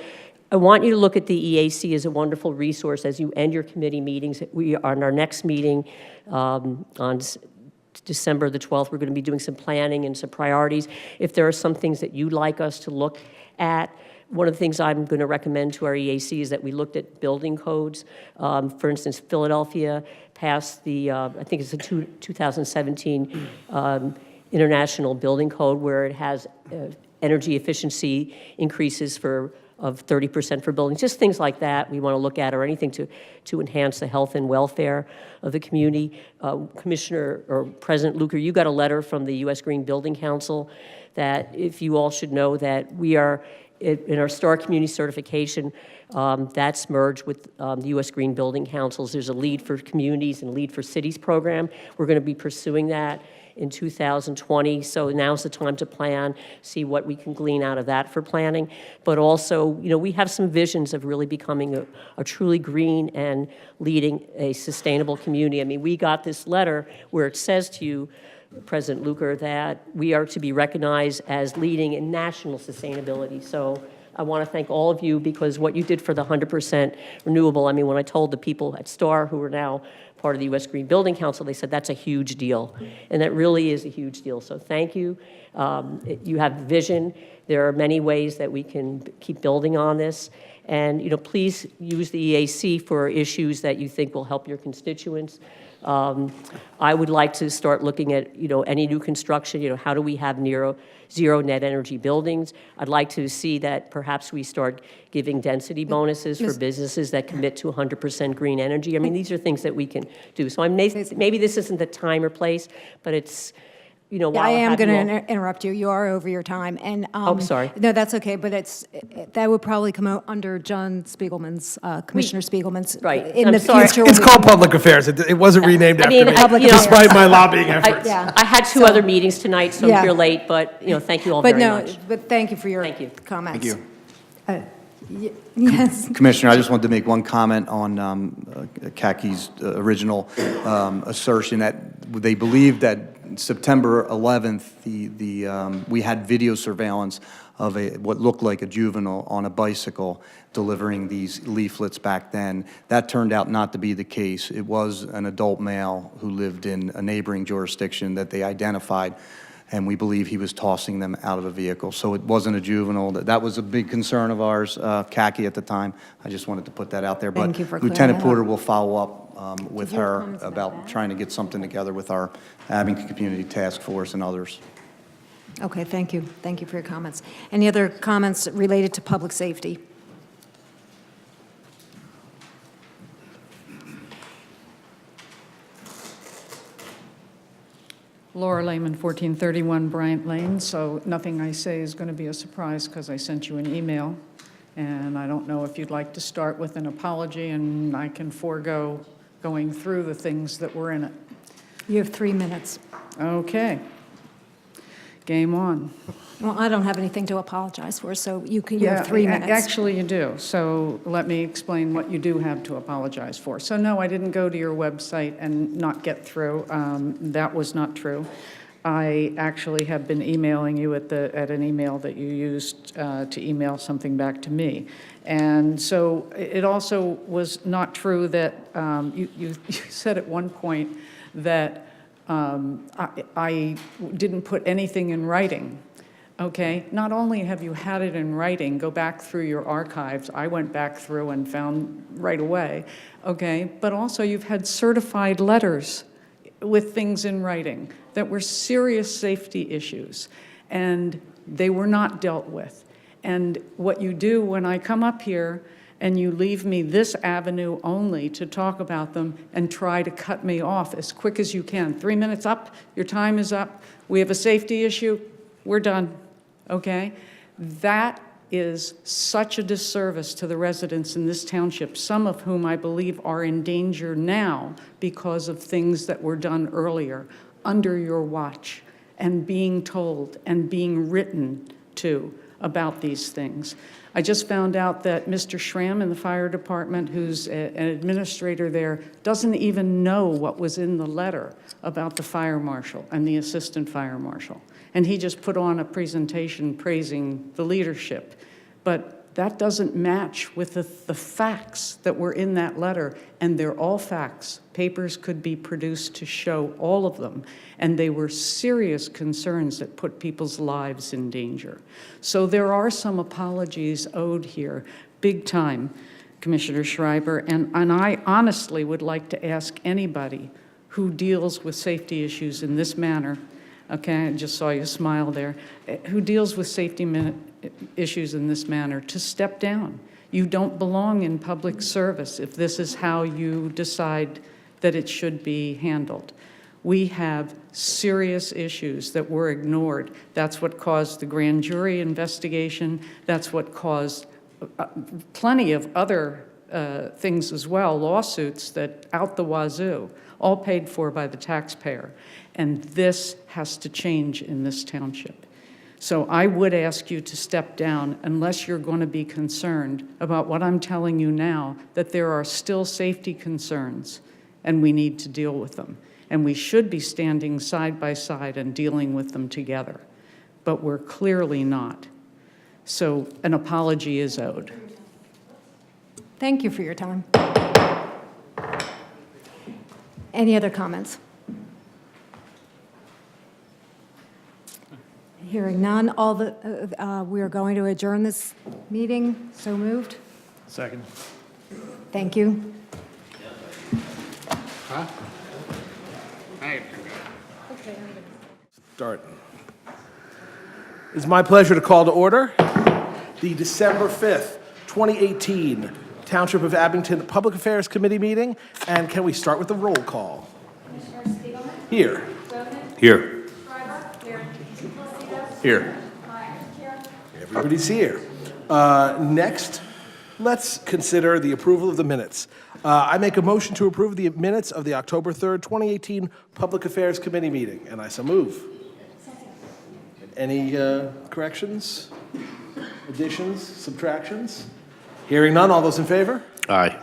I want you to look at the EAC as a wonderful resource as you end your committee meetings. We are on our next meeting on December the 12th. We're going to be doing some planning and some priorities. If there are some things that you'd like us to look at, one of the things I'm going to recommend to our EAC is that we looked at building codes. For instance, Philadelphia passed the, I think it's the 2017 International Building Code, where it has energy efficiency increases for of 30% for buildings, just things like that we want to look at, or anything to enhance the health and welfare of the community. Commissioner or President Luker, you got a letter from the U.S. Green Building Council that, if you all should know, that we are in our Star Community certification, that's merged with the U.S. Green Building Councils. There's a Lead for Communities and Lead for Cities program. We're going to be pursuing that in 2020, so now's the time to plan, see what we can glean out of that for planning. But also, you know, we have some visions of really becoming a truly green and leading a sustainable community. I mean, we got this letter where it says to you, President Luker, that we are to be recognized as leading in national sustainability. So I want to thank all of you, because what you did for the 100% renewable, I mean, when I told the people at STAR, who are now part of the U.S. Green Building Council, they said that's a huge deal. And that really is a huge deal. So thank you. You have vision. There are many ways that we can keep building on this. And, you know, please use the EAC for issues that you think will help your constituents. I would like to start looking at, you know, any new construction, you know, how do we have zero net energy buildings? I'd like to see that perhaps we start giving density bonuses for businesses that commit to 100% green energy. I mean, these are things that we can do. So maybe this isn't the time or place, but it's, you know, while I am have you going all- to interrupt you. You are over your time, and sorry. No, that's okay. But that would probably come out under John Spiegelman's, Commissioner Spiegelman's, Right. in I'm the sorry. future. It's called Public Affairs. It wasn't renamed after me, you know, despite my lobbying efforts. I had two other meetings tonight, so Yeah. I'm here late, but, you know, thank you all But very no, much. but thank you for your comments. Thank you. Yes. Commissioner, I just wanted to make one comment on Kaki's original assertion that they believe that September 11th, we had video surveillance of what looked like a juvenile on a bicycle delivering these leaflets back then. That turned out not to be the case. It was an adult male who lived in a neighboring jurisdiction that they identified, and we believe he was tossing them out of a vehicle. So it wasn't a juvenile. That was a big concern of ours, Kaki, at the time. I just wanted to put that out there. Thank But you for clearing Lieutenant that Porter up. will follow up with Did you have her comments about trying to get something together with our Abington Community Task Force and others. Okay, thank you. Thank you for your comments. Any other comments related to public safety? Laura Lehman, 1431 Bryant Lane, so nothing I say is going to be a surprise because I sent you an email. And I don't know if you'd like to start with an apology, and I can forego going through the things that were in it. You have 3 minutes. Okay. Game on. Well, I don't have anything to apologize for, so you have 3 minutes. Actually, you do. So let me explain what you do have to apologize for. So no, I didn't go to your website and not get through. That was not true. I actually have been emailing you at an email that you used to email something back to me. And so it also was not true that you said at one point that I didn't put anything in writing. Okay, not only have you had it in writing, go back through your archives. I went back through and found right away, okay, but also you've had certified letters with things in writing that were serious safety issues, and they were not dealt with. And what you do when I come up here and you leave me this avenue only to talk about them and try to cut me off as quick as you can. 3 minutes up, your time is up, we have a safety issue, we're done, okay? That is such a disservice to the residents in this township, some of whom I believe are in danger now because of things that were done earlier, under your watch, and being told and being written to about these things. I just found out that Mr. Schramm in the fire department, who's an administrator there, doesn't even know what was in the letter about the fire marshal and the assistant fire marshal. And he just put on a presentation praising the leadership. But that doesn't match with the facts that were in that letter, and they're all facts. Papers could be produced to show all of them, and they were serious concerns that put people's lives in danger. So there are some apologies owed here, big time, Commissioner Schreiber, and I honestly would like to ask anybody who deals with safety issues in this manner okay, I just saw you smile there, who deals with safety issues in this manner, to step down. You don't belong in public service if this is how you decide that it should be handled. We have serious issues that were ignored. That's what caused the grand jury investigation. That's what caused plenty of other things as well, lawsuits that out the wazoo, all paid for by the taxpayer. And this has to change in this township. So I would ask you to step down unless you're going to be concerned about what I'm telling you now, that there are still safety concerns and we need to deal with them. And we should be standing side by side and dealing with them together. But we're clearly not. So an apology is owed. Thank you for your time. Any other comments? Hearing none, we are going to adjourn this meeting. So moved. Second. Thank you. Huh? Hey. Start. It's my pleasure to call to order the December 5th, 2018 Township of Abington Public Affairs Committee meeting. And can we start with the roll call? Here. Here. Here. Everybody's here. Next, let's consider the approval of the minutes. I make a motion to approve the minutes of the October 3rd, 2018 Public Affairs Committee meeting, and I so move. Any corrections, additions, subtractions? Hearing none, all those in favor? Aye.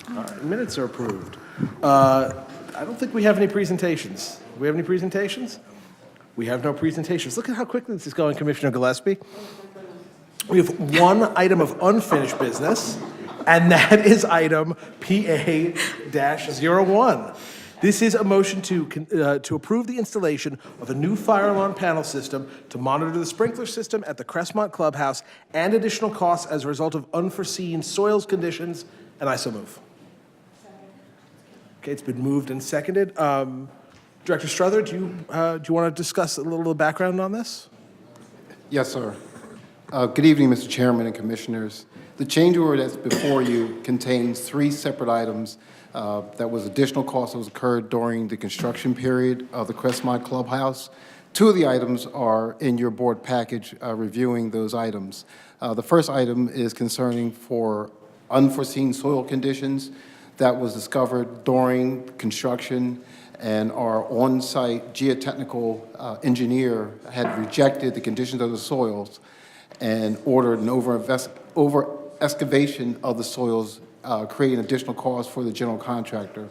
All right, minutes are approved. I don't think we have any presentations. Do we have any presentations? We have no presentations. Look at how quickly this is going, Commissioner Gillespie. We have one item of unfinished business, and that is item PA-01. This is a motion to approve the installation of a new fire alarm panel system to monitor the sprinkler system at the Crestmont Clubhouse and additional costs as a result of unforeseen soils conditions, and I so move. Okay, it's been moved and seconded. Director Strother, do you want to discuss a little background on this? Yes, sir. Good evening, Mr. Chairman and Commissioners. The change order that's before you contains 3 separate items. That was additional costs that was incurred during the construction period of the Crestmont Clubhouse. 2 of the items are in your board package reviewing those items. The first item is concerning for unforeseen soil conditions that was discovered during construction, and our on-site geotechnical engineer had rejected the conditions of the soils and ordered an over-excavation of the soils, creating additional costs for the general contractor.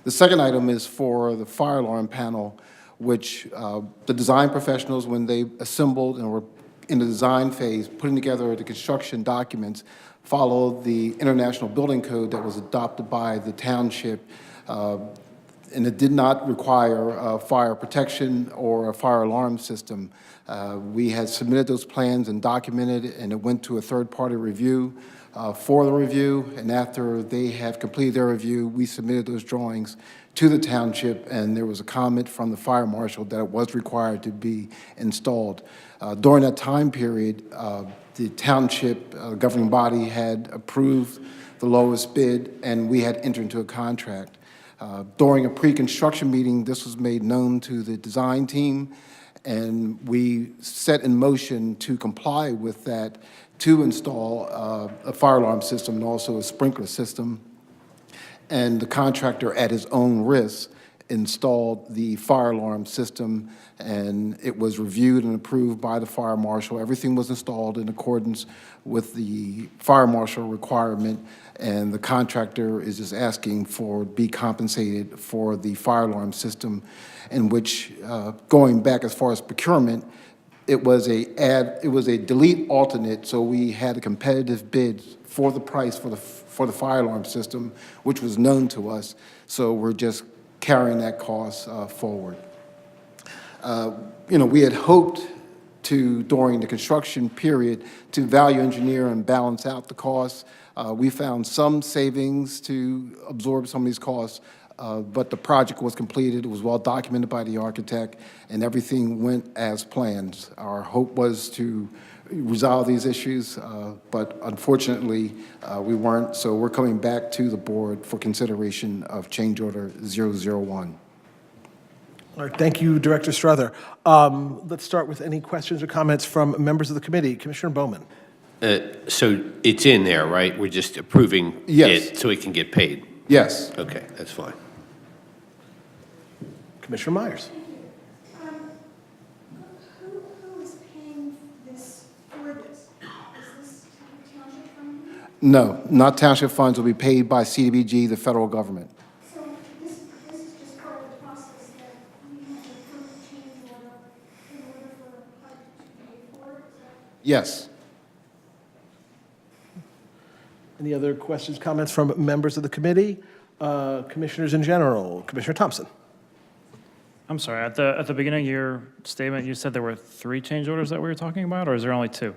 The second item is for the fire alarm panel, which the design professionals, when they assembled and were in the design phase, putting together the construction documents, followed the International Building Code that was adopted by the township, and it did not require fire protection or a fire alarm system. We had submitted those plans and documented it, and it went to a third-party review for the review, and after they have completed their review, we submitted those drawings to the township, and there was a comment from the fire marshal that it was required to be installed. During that time period, the township governing body had approved the lowest bid, and we had entered into a contract. During a pre-construction meeting, this was made known to the design team, and we set in motion to comply with that to install a fire alarm system and also a sprinkler system. And the contractor, at his own risk, installed the fire alarm system, and it was reviewed and approved by the fire marshal. Everything was installed in accordance with the fire marshal requirement, and the contractor is just asking for be compensated for the fire alarm system, in which, going back as far as procurement, it was a delete alternate, so we had a competitive bid for the price for the fire alarm system, which was known to us. So we're just carrying that cost forward. We had hoped to, during the construction period, to value engineer and balance out the costs. We found some savings to absorb some of these costs. but the project was completed. It was well documented by the architect, and everything went as planned. Our hope was to resolve these issues, but unfortunately, we weren't. So we're coming back to the board for consideration of change order 001. All right, thank you, Director Strother. Let's start with any questions or comments from members of the committee. Commissioner Bowman. So it's in there, right? We're just approving Yes. it so it can get paid? Yes. Okay, that's fine. Commissioner Myers. Who is paying this for this? Is this township fund? No, not township funds will be paid by CDBG, the federal government. So this is just part of the process that we have to approve a change order in order for the project to be paid for? Is that? Yes. Any other questions, comments from members of the committee? Commissioners in general. Commissioner Thompson. I'm sorry, at the beginning of your statement, you said there were 3 change orders that we were talking about, or is there only 2?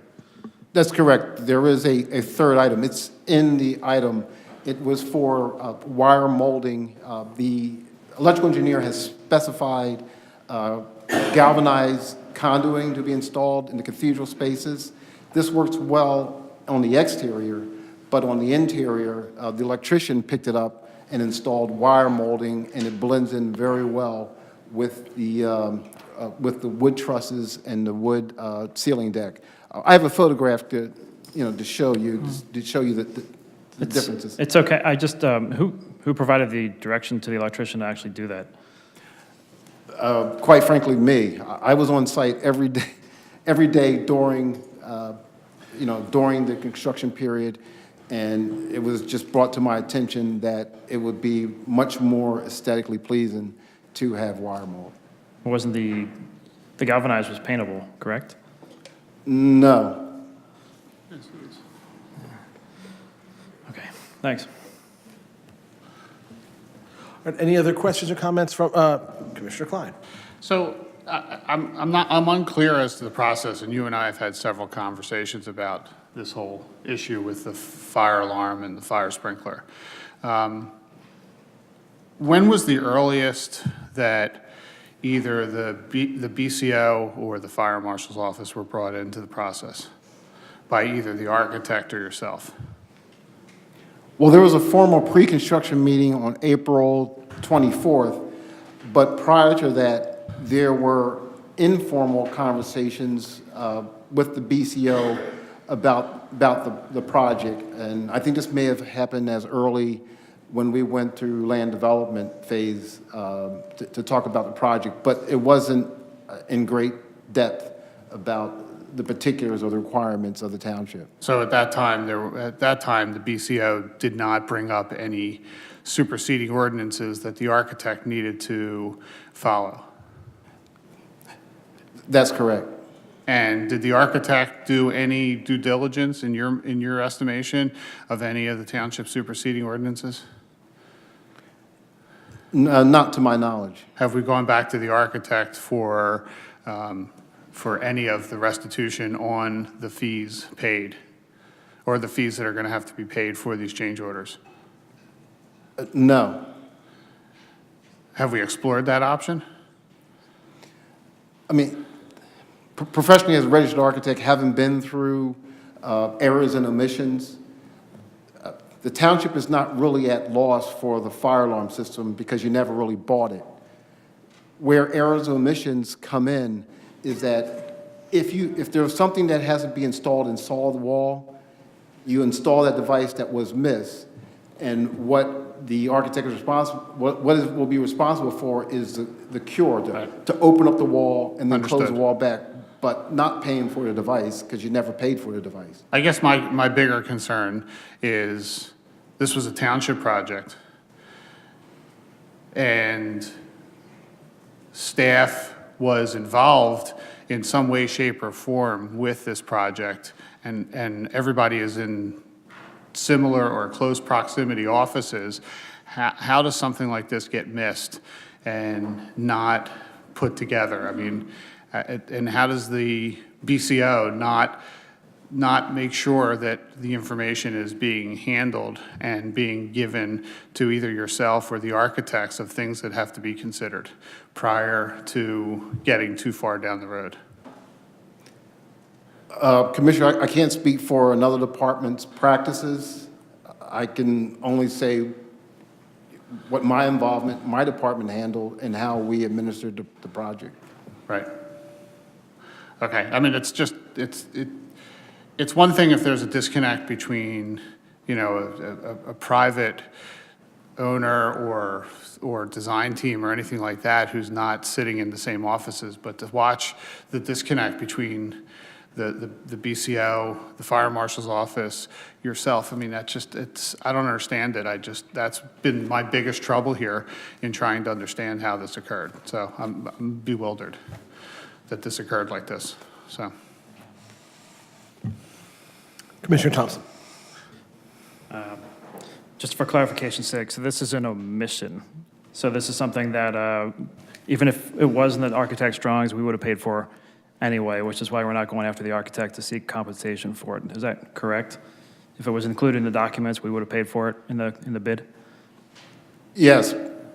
That's correct. There is a third item. It's in the item. It was for wire molding. The electrical engineer has specified galvanized conduiting to be installed in the cathedral spaces. This works well on the exterior, but on the interior, the electrician picked it up and installed wire molding, and it blends in very well with the wood trusses and the wood ceiling deck. I have a photograph to show you the differences. It's okay, I just, who provided the direction to the electrician to actually do that? Quite frankly, me. I was on site every day during the construction period, and it was just brought to my attention that it would be much more aesthetically pleasing to have wire mold. Wasn't the galvanized was paintable, correct? No. Okay, thanks. All right, any other questions or comments from Commissioner Klein? So I'm unclear as to the process, and you and I have had several conversations about this whole issue with the fire alarm and the fire sprinkler. When was the earliest that either the BCO or the fire marshal's office were brought into the process by either the architect or yourself? Well, there was a formal pre-construction meeting on April 24th, but prior to that, there were informal conversations with the BCO about the project. And I think this may have happened as early when we went through land development phase to talk about the project, but it wasn't in great depth about the particulars or the requirements of the township. So at that time, the BCO did not bring up any superseding ordinances that the architect needed to follow? That's correct. And did the architect do any due diligence in your estimation of any of the township superseding ordinances? Not to my knowledge. Have we gone back to the architect for any of the restitution on the fees paid, or the fees that are going to have to be paid for these change orders? No. Have we explored that option? I mean, professionally as a registered architect, having been through errors and omissions, the township is not really at loss for the fire alarm system because you never really bought it. Where errors or omissions come in is that if there's something that has to be installed inside the wall, you install that device that was missed, and what the architect is responsible, will be responsible for is the cure, to open up the wall and then close the wall back, but not paying for the device because you never paid for the device. I guess my bigger concern is this was a township project, and staff was involved in some way, shape, or form with this project, and everybody is in similar or close proximity offices. How does something like this get missed and not put together? I mean, and how does the BCO not not make sure that the information is being handled and being given to either yourself or the architects of things that have to be considered prior to getting too far down the road. Commissioner, I can't speak for another department's practices. I can only say what my involvement, my department handled, and how we administered the project. Right. Okay, I mean, it's just, it's one thing if there's a disconnect between, you know, a private owner or design team or anything like that who's not sitting in the same offices, but to watch the disconnect between the BCO, the fire marshal's office, yourself, I mean, that's just, I don't understand it. That's been my biggest trouble here in trying to understand how this occurred. So I'm bewildered that this occurred like this, so. Commissioner Thompson. Just for clarification's sake, so this is an omission. So this is something that, even if it was in the architect's drawings, we would have paid for anyway, which is why we're not going after the architect to seek compensation for it. Is that correct? If it was included in the documents, we would have paid for it in the bid? Yes,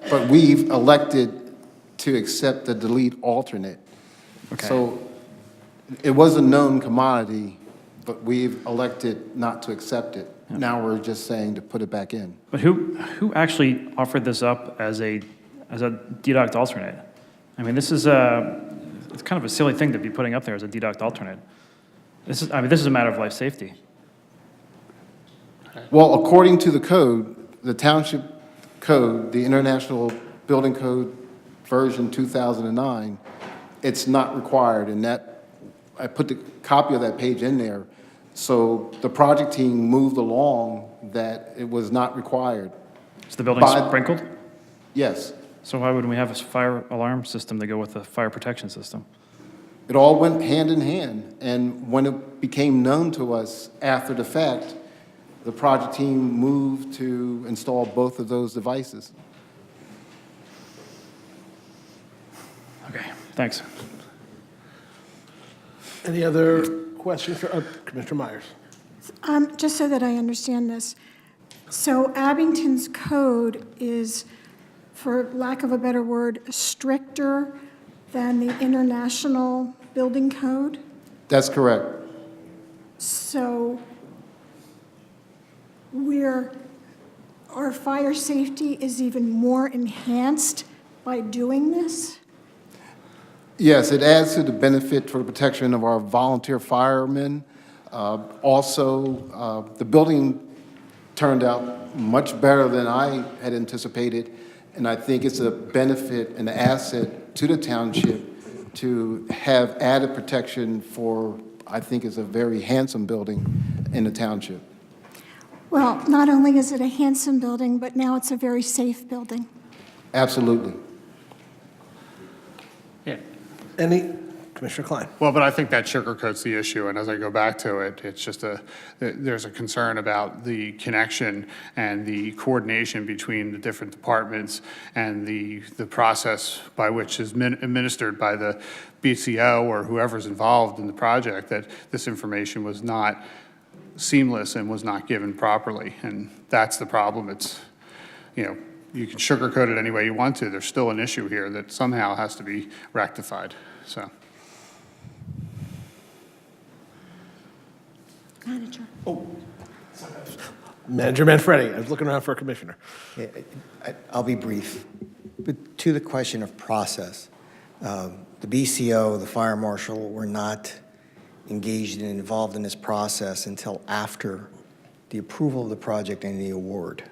but we've elected to accept the delete alternate. Okay. So it was a known commodity, but we've elected not to accept it. Now we're just saying to put it back in. But who actually offered this up as a deduct alternate? I mean, this is it's kind of a silly thing to be putting up there as a deduct alternate. This is a matter of life safety. Well, according to the code, the township code, the International Building Code version 2009, it's not required, and that, I put the copy of that page in there. So the project team moved along that it was not required. Is the building sprinkled? Yes. So why wouldn't we have a fire alarm system to go with the fire protection system? It all went hand in hand, and when it became known to us after the fact, the project team moved to install both of those devices. Okay, thanks. Any other questions for Commissioner Myers? Just so that I understand this, so Abington's code is, for lack of a better word, stricter than the International Building Code? That's correct. So our fire safety is even more enhanced by doing this? Yes, it adds to the benefit for the protection of our volunteer firemen. Also, the building turned out much better than I had anticipated, and I think it's a benefit and an asset to the township to have added protection for, I think it's a very handsome building in the township. Well, not only is it a handsome building, but now it's a very safe building. Absolutely. Commissioner Klein. Well, but I think that sugarcoats the issue, and as I go back to it, it's just there's a concern about the connection and the coordination between the different departments and the process by which is administered by the BCO or whoever's involved in the project, that this information was not seamless and was not given properly, and that's the problem. It's, you know, you can sugarcoat it any way you want to. There's still an issue here that somehow has to be rectified, so. Manager. Manager Manfredi, I was looking around for a commissioner. Yeah, I'll be brief. But to the question of process, the BCO, the fire marshal, were not engaged and involved in this process until after the approval of the project and the award.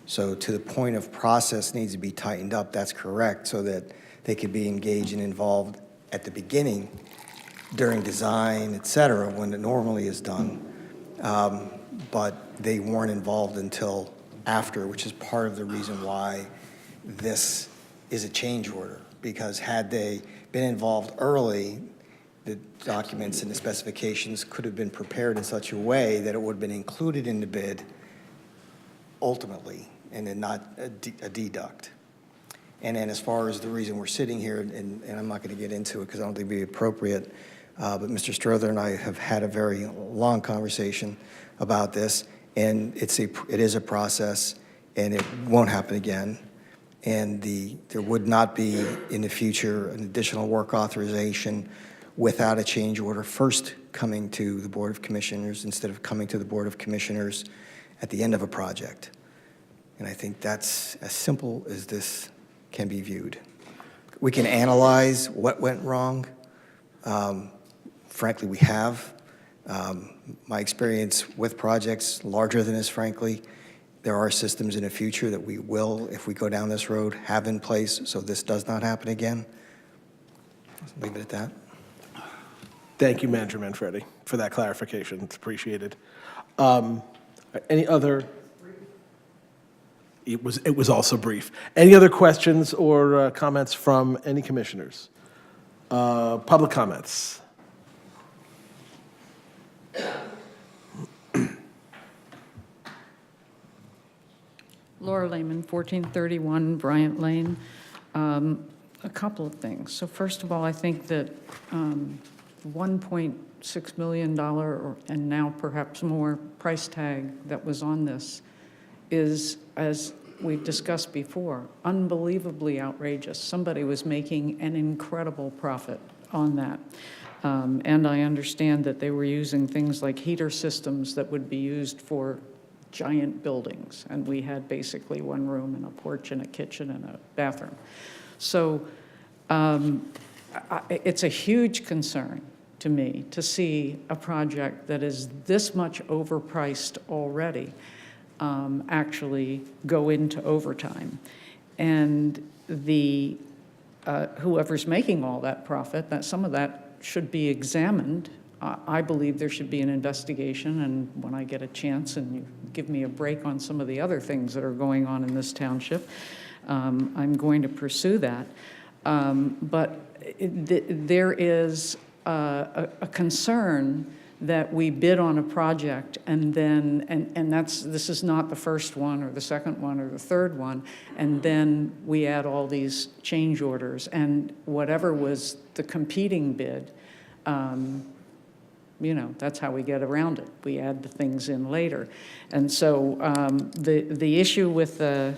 So to the point of process needs to be tightened up, that's correct, so that they could be engaged and involved at the beginning during design, et cetera, when it normally is done. But they weren't involved until after, which is part of the reason why this is a change order. Because had they been involved early, the documents and the specifications could have been prepared in such a way that it would have been included in the bid ultimately, and then not a deduct. And then as far as the reason we're sitting here, and I'm not going to get into it because I don't think it'd be appropriate, but Mr. Strother and I have had a very long conversation about this, and it is a process, and it won't happen again. And there would not be in the future an additional work authorization without a change order first coming to the Board of Commissioners instead of coming to the Board of Commissioners at the end of a project. And I think that's as simple as this can be viewed. We can analyze what went wrong. Frankly, we have. My experience with projects larger than this, frankly, there are systems in the future that we will, if we go down this road, have in place so this does not happen again. Leave it at that. Thank you, Manager Manfredi, for that clarification. It's appreciated. Any other? It was also brief. Any other questions or comments from any commissioners? Public comments. Laura Lehman, 1431 Bryant Lane. A couple of things. So first of all, I think that $1.6 million and now perhaps more price tag that was on this is, as we've discussed before, unbelievably outrageous. Somebody was making an incredible profit on that. And I understand that they were using things like heater systems that would be used for giant buildings, and we had basically one room and a porch and a kitchen and a bathroom. So it's a huge concern to me to see a project that is this much overpriced already actually go into overtime. And whoever's making all that profit, that some of that should be examined. I believe there should be an investigation, and when I get a chance and you give me a break on some of the other things that are going on in this township, I'm going to pursue that. But there is a concern that we bid on a project and then, and this is not the first one or the second one or the third one, and then we add all these change orders, and whatever was the competing bid, you know, that's how we get around it. We add the things in later. And so the issue with the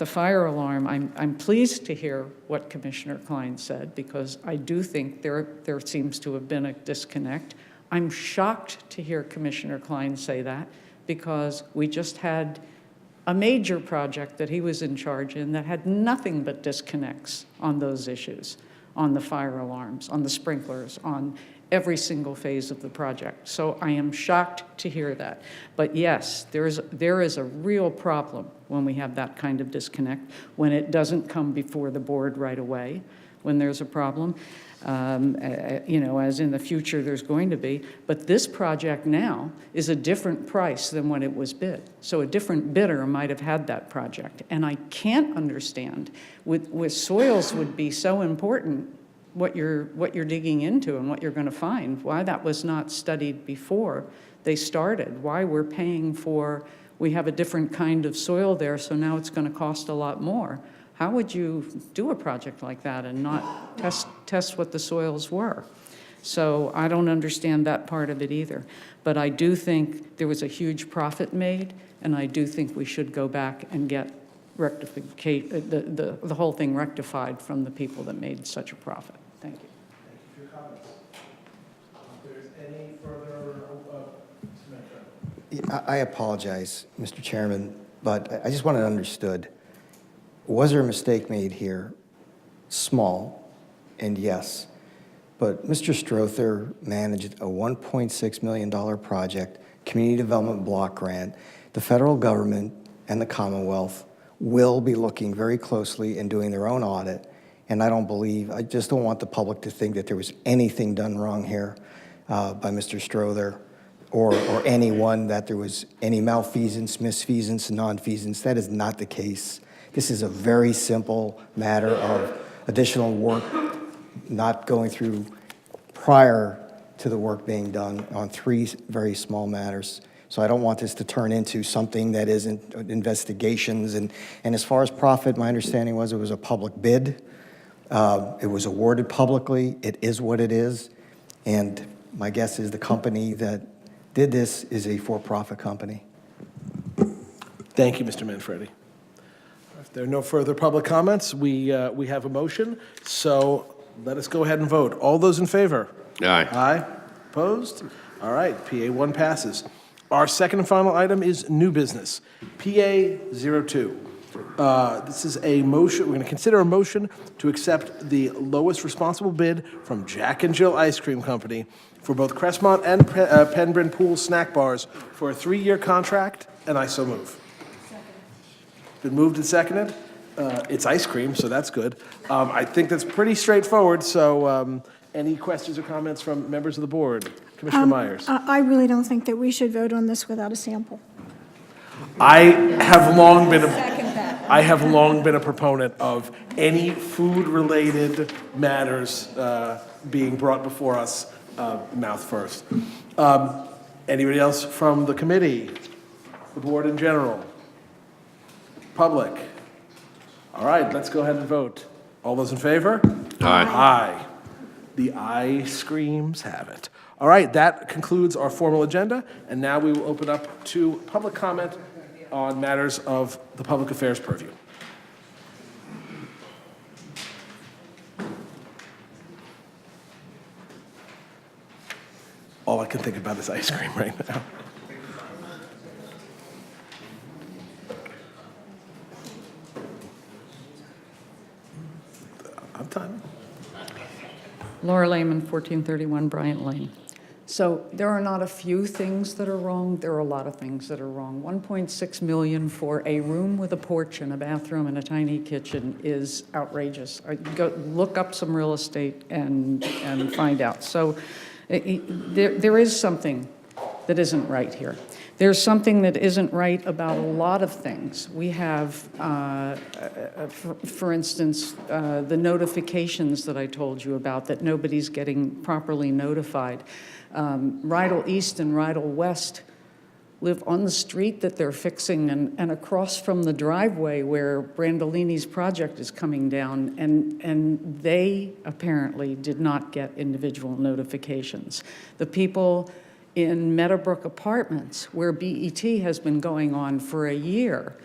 fire alarm, I'm pleased to hear what Commissioner Klein said, because I do think there seems to have been a disconnect. I'm shocked to hear Commissioner Klein say that, because we just had a major project that he was in charge in that had nothing but disconnects on those issues, on the fire alarms, on the sprinklers, on every single phase of the project. So I am shocked to hear that. But yes, there is a real problem when we have that kind of disconnect, when it doesn't come before the board right away, when there's a problem, you know, as in the future there's going to be. But this project now is a different price than when it was bid. So a different bidder might have had that project. And I can't understand, with soils would be so important, what you're digging into and what you're going to find, why that was not studied before they started, why we're paying for, we have a different kind of soil there, so now it's going to cost a lot more. How would you do a project like that and not test what the soils were? So I don't understand that part of it either. But I do think there was a huge profit made, and I do think we should go back and get the whole thing rectified from the people that made such a profit. Thank you. Thank you for your comments. If there's any further, I apologize, Mr. Chairman, but I just want it understood. Was there a mistake made here? Small, and yes. But Mr. Strother managed a $1.6 million project, community development block grant. The federal government and the Commonwealth will be looking very closely and doing their own audit. And I just don't want the public to think that there was anything done wrong here by Mr. Strother or anyone, that there was any malfeasance, misfeasance, nonfeasance. That is not the case. This is a very simple matter of additional work not going through prior to the work being done on three very small matters. So I don't want this to turn into something that isn't investigations. And as far as profit, my understanding was it was a public bid, It was awarded publicly. It is what it is. And my guess is the company that did this is a for-profit company. Thank you, Mr. Manfredi. If there are no further public comments, we have a motion, so let us go ahead and vote. All those in favor? Aye. Aye. Opposed? All right, PA 1 passes. Our second and final item is new business, PA 02. This is a motion, we're going to consider a motion to accept the lowest responsible bid from Jack and Jill Ice Cream Company for both Crestmont and Penbryn Pool snack bars for a 3-year contract, and I so move. Been moved and seconded. It's ice cream, so that's good. I think that's pretty straightforward, so any questions or comments from members of the board? Commissioner Myers. I really don't think that we should vote on this without a sample. I have long been a proponent of any food-related matters being brought before us mouth first. Anybody else from the committee, the board in general, public? All right, let's go ahead and vote. All those in favor? Aye. Aye. The ice creams have it. All right, that concludes our formal agenda, and now we will open up to public comment on matters of the public affairs purview. All I can think about is ice cream right now. I'm timing. Laura Lehman, 1431 Bryant Lane. So there are not a few things that are wrong, there are a lot of things that are wrong. 1.6 million for a room with a porch and a bathroom and a tiny kitchen is outrageous. Go look up some real estate and find out. So there is something that isn't right here. There's something that isn't right about a lot of things. We have, for instance, the notifications that I told you about, that nobody's getting properly notified. Rydell East and Rydell West live on the street that they're fixing and across from the driveway where Brandolini's project is coming down, and they apparently did not get individual notifications. The people in Meadowbrook Apartments, where BET has been going on for a year,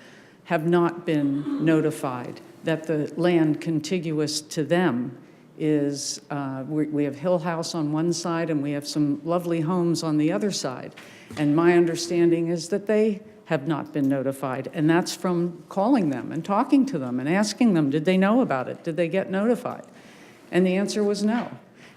have not been notified that the land contiguous to them is, we have Hill House on one side and we have some lovely homes on the other side. And my understanding is that they have not been notified. And that's from calling them and talking to them and asking them, did they know about it? Did they get notified? And the answer was no.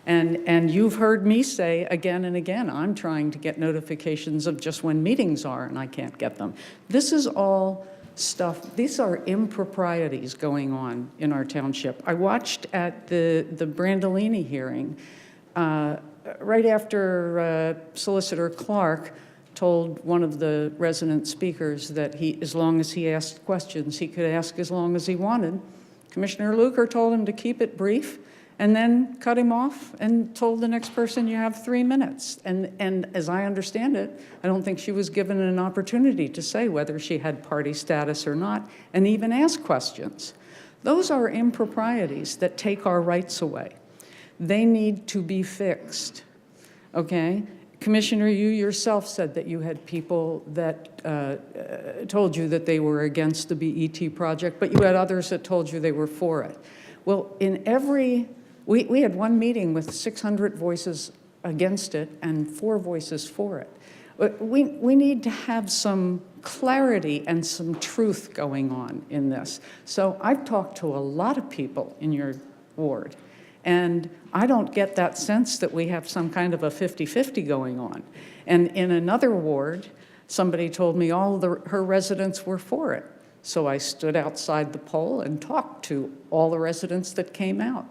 And you've heard me say again and again, I'm trying to get notifications of just when meetings are, and I can't get them. This is all stuff, these are improprieties going on in our township. I watched at the Brandolini hearing, right after Solicitor Clark told one of the resident speakers that as long as he asked questions, he could ask as long as he wanted. Commissioner Luker told him to keep it brief, and then cut him off and told the next person, you have 3 minutes. And as I understand it, I don't think she was given an opportunity to say whether she had party status or not, and even ask questions. Those are improprieties that take our rights away. They need to be fixed, okay? Commissioner, you yourself said that you had people that told you that they were against the BET project, but you had others that told you they were for it. Well, we had one meeting with 600 voices against it and 4 voices for it. We need to have some clarity and some truth going on in this. So I've talked to a lot of people in your ward, and I don't get that sense that we have some kind of a 50-50 going on. And in another ward, somebody told me all her residents were for it. So I stood outside the poll and talked to all the residents that came out.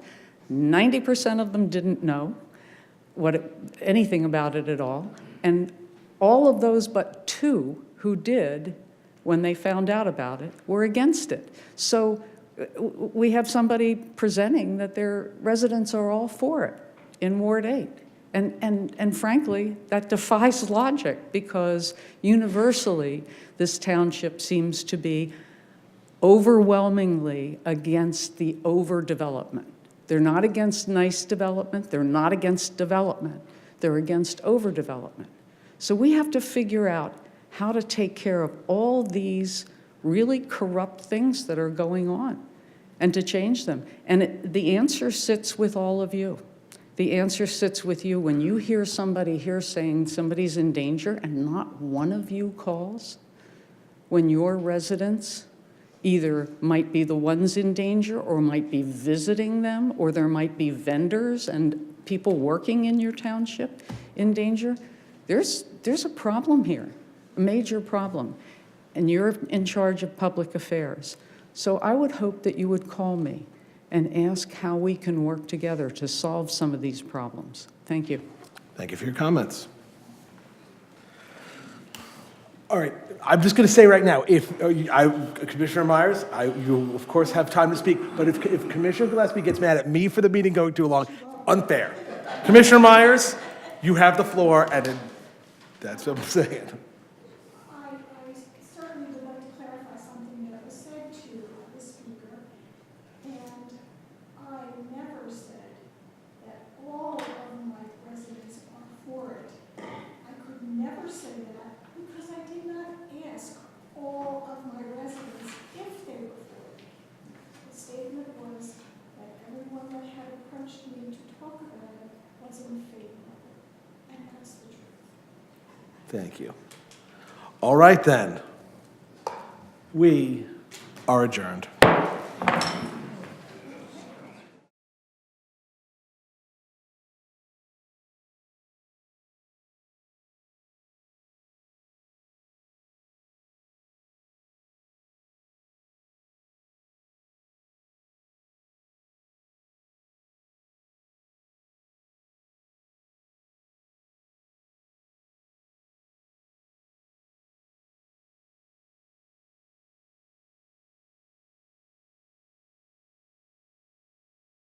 90% of them didn't know anything about it at all. And all of those but 2 who did, when they found out about it, were against it. So we have somebody presenting that their residents are all for it in Ward 8. And frankly, that defies logic, because universally, this township seems to be overwhelmingly against the overdevelopment. They're not against nice development. They're not against development. They're against overdevelopment. So we have to figure out how to take care of all these really corrupt things that are going on and to change them. And the answer sits with all of you. The answer sits with you when you hear somebody here saying somebody's in danger and not one of you calls, when your residents either might be the ones in danger or might be visiting them, or there might be vendors and people working in your township in danger. There's a problem here, a major problem, and you're in charge of public affairs. So I would hope that you would call me and ask how we can work together to solve some of these problems. Thank you. Thank you for your comments. All right, I'm just going to say right now, if Commissioner Myers, you of course have time to speak, but if Commissioner Gillespie gets mad at me for the meeting going too long, unfair. Commissioner Myers, you have the floor, and that's what I'm saying. I certainly would like to clarify something that was said to the speaker, and I never said that all of my residents are for it. I could never say that because I did not ask all of my residents if they were for it. The statement was that everyone that had approached me to talk about it was in favor of it, and that's the truth. Thank you. All right, then. We are adjourned.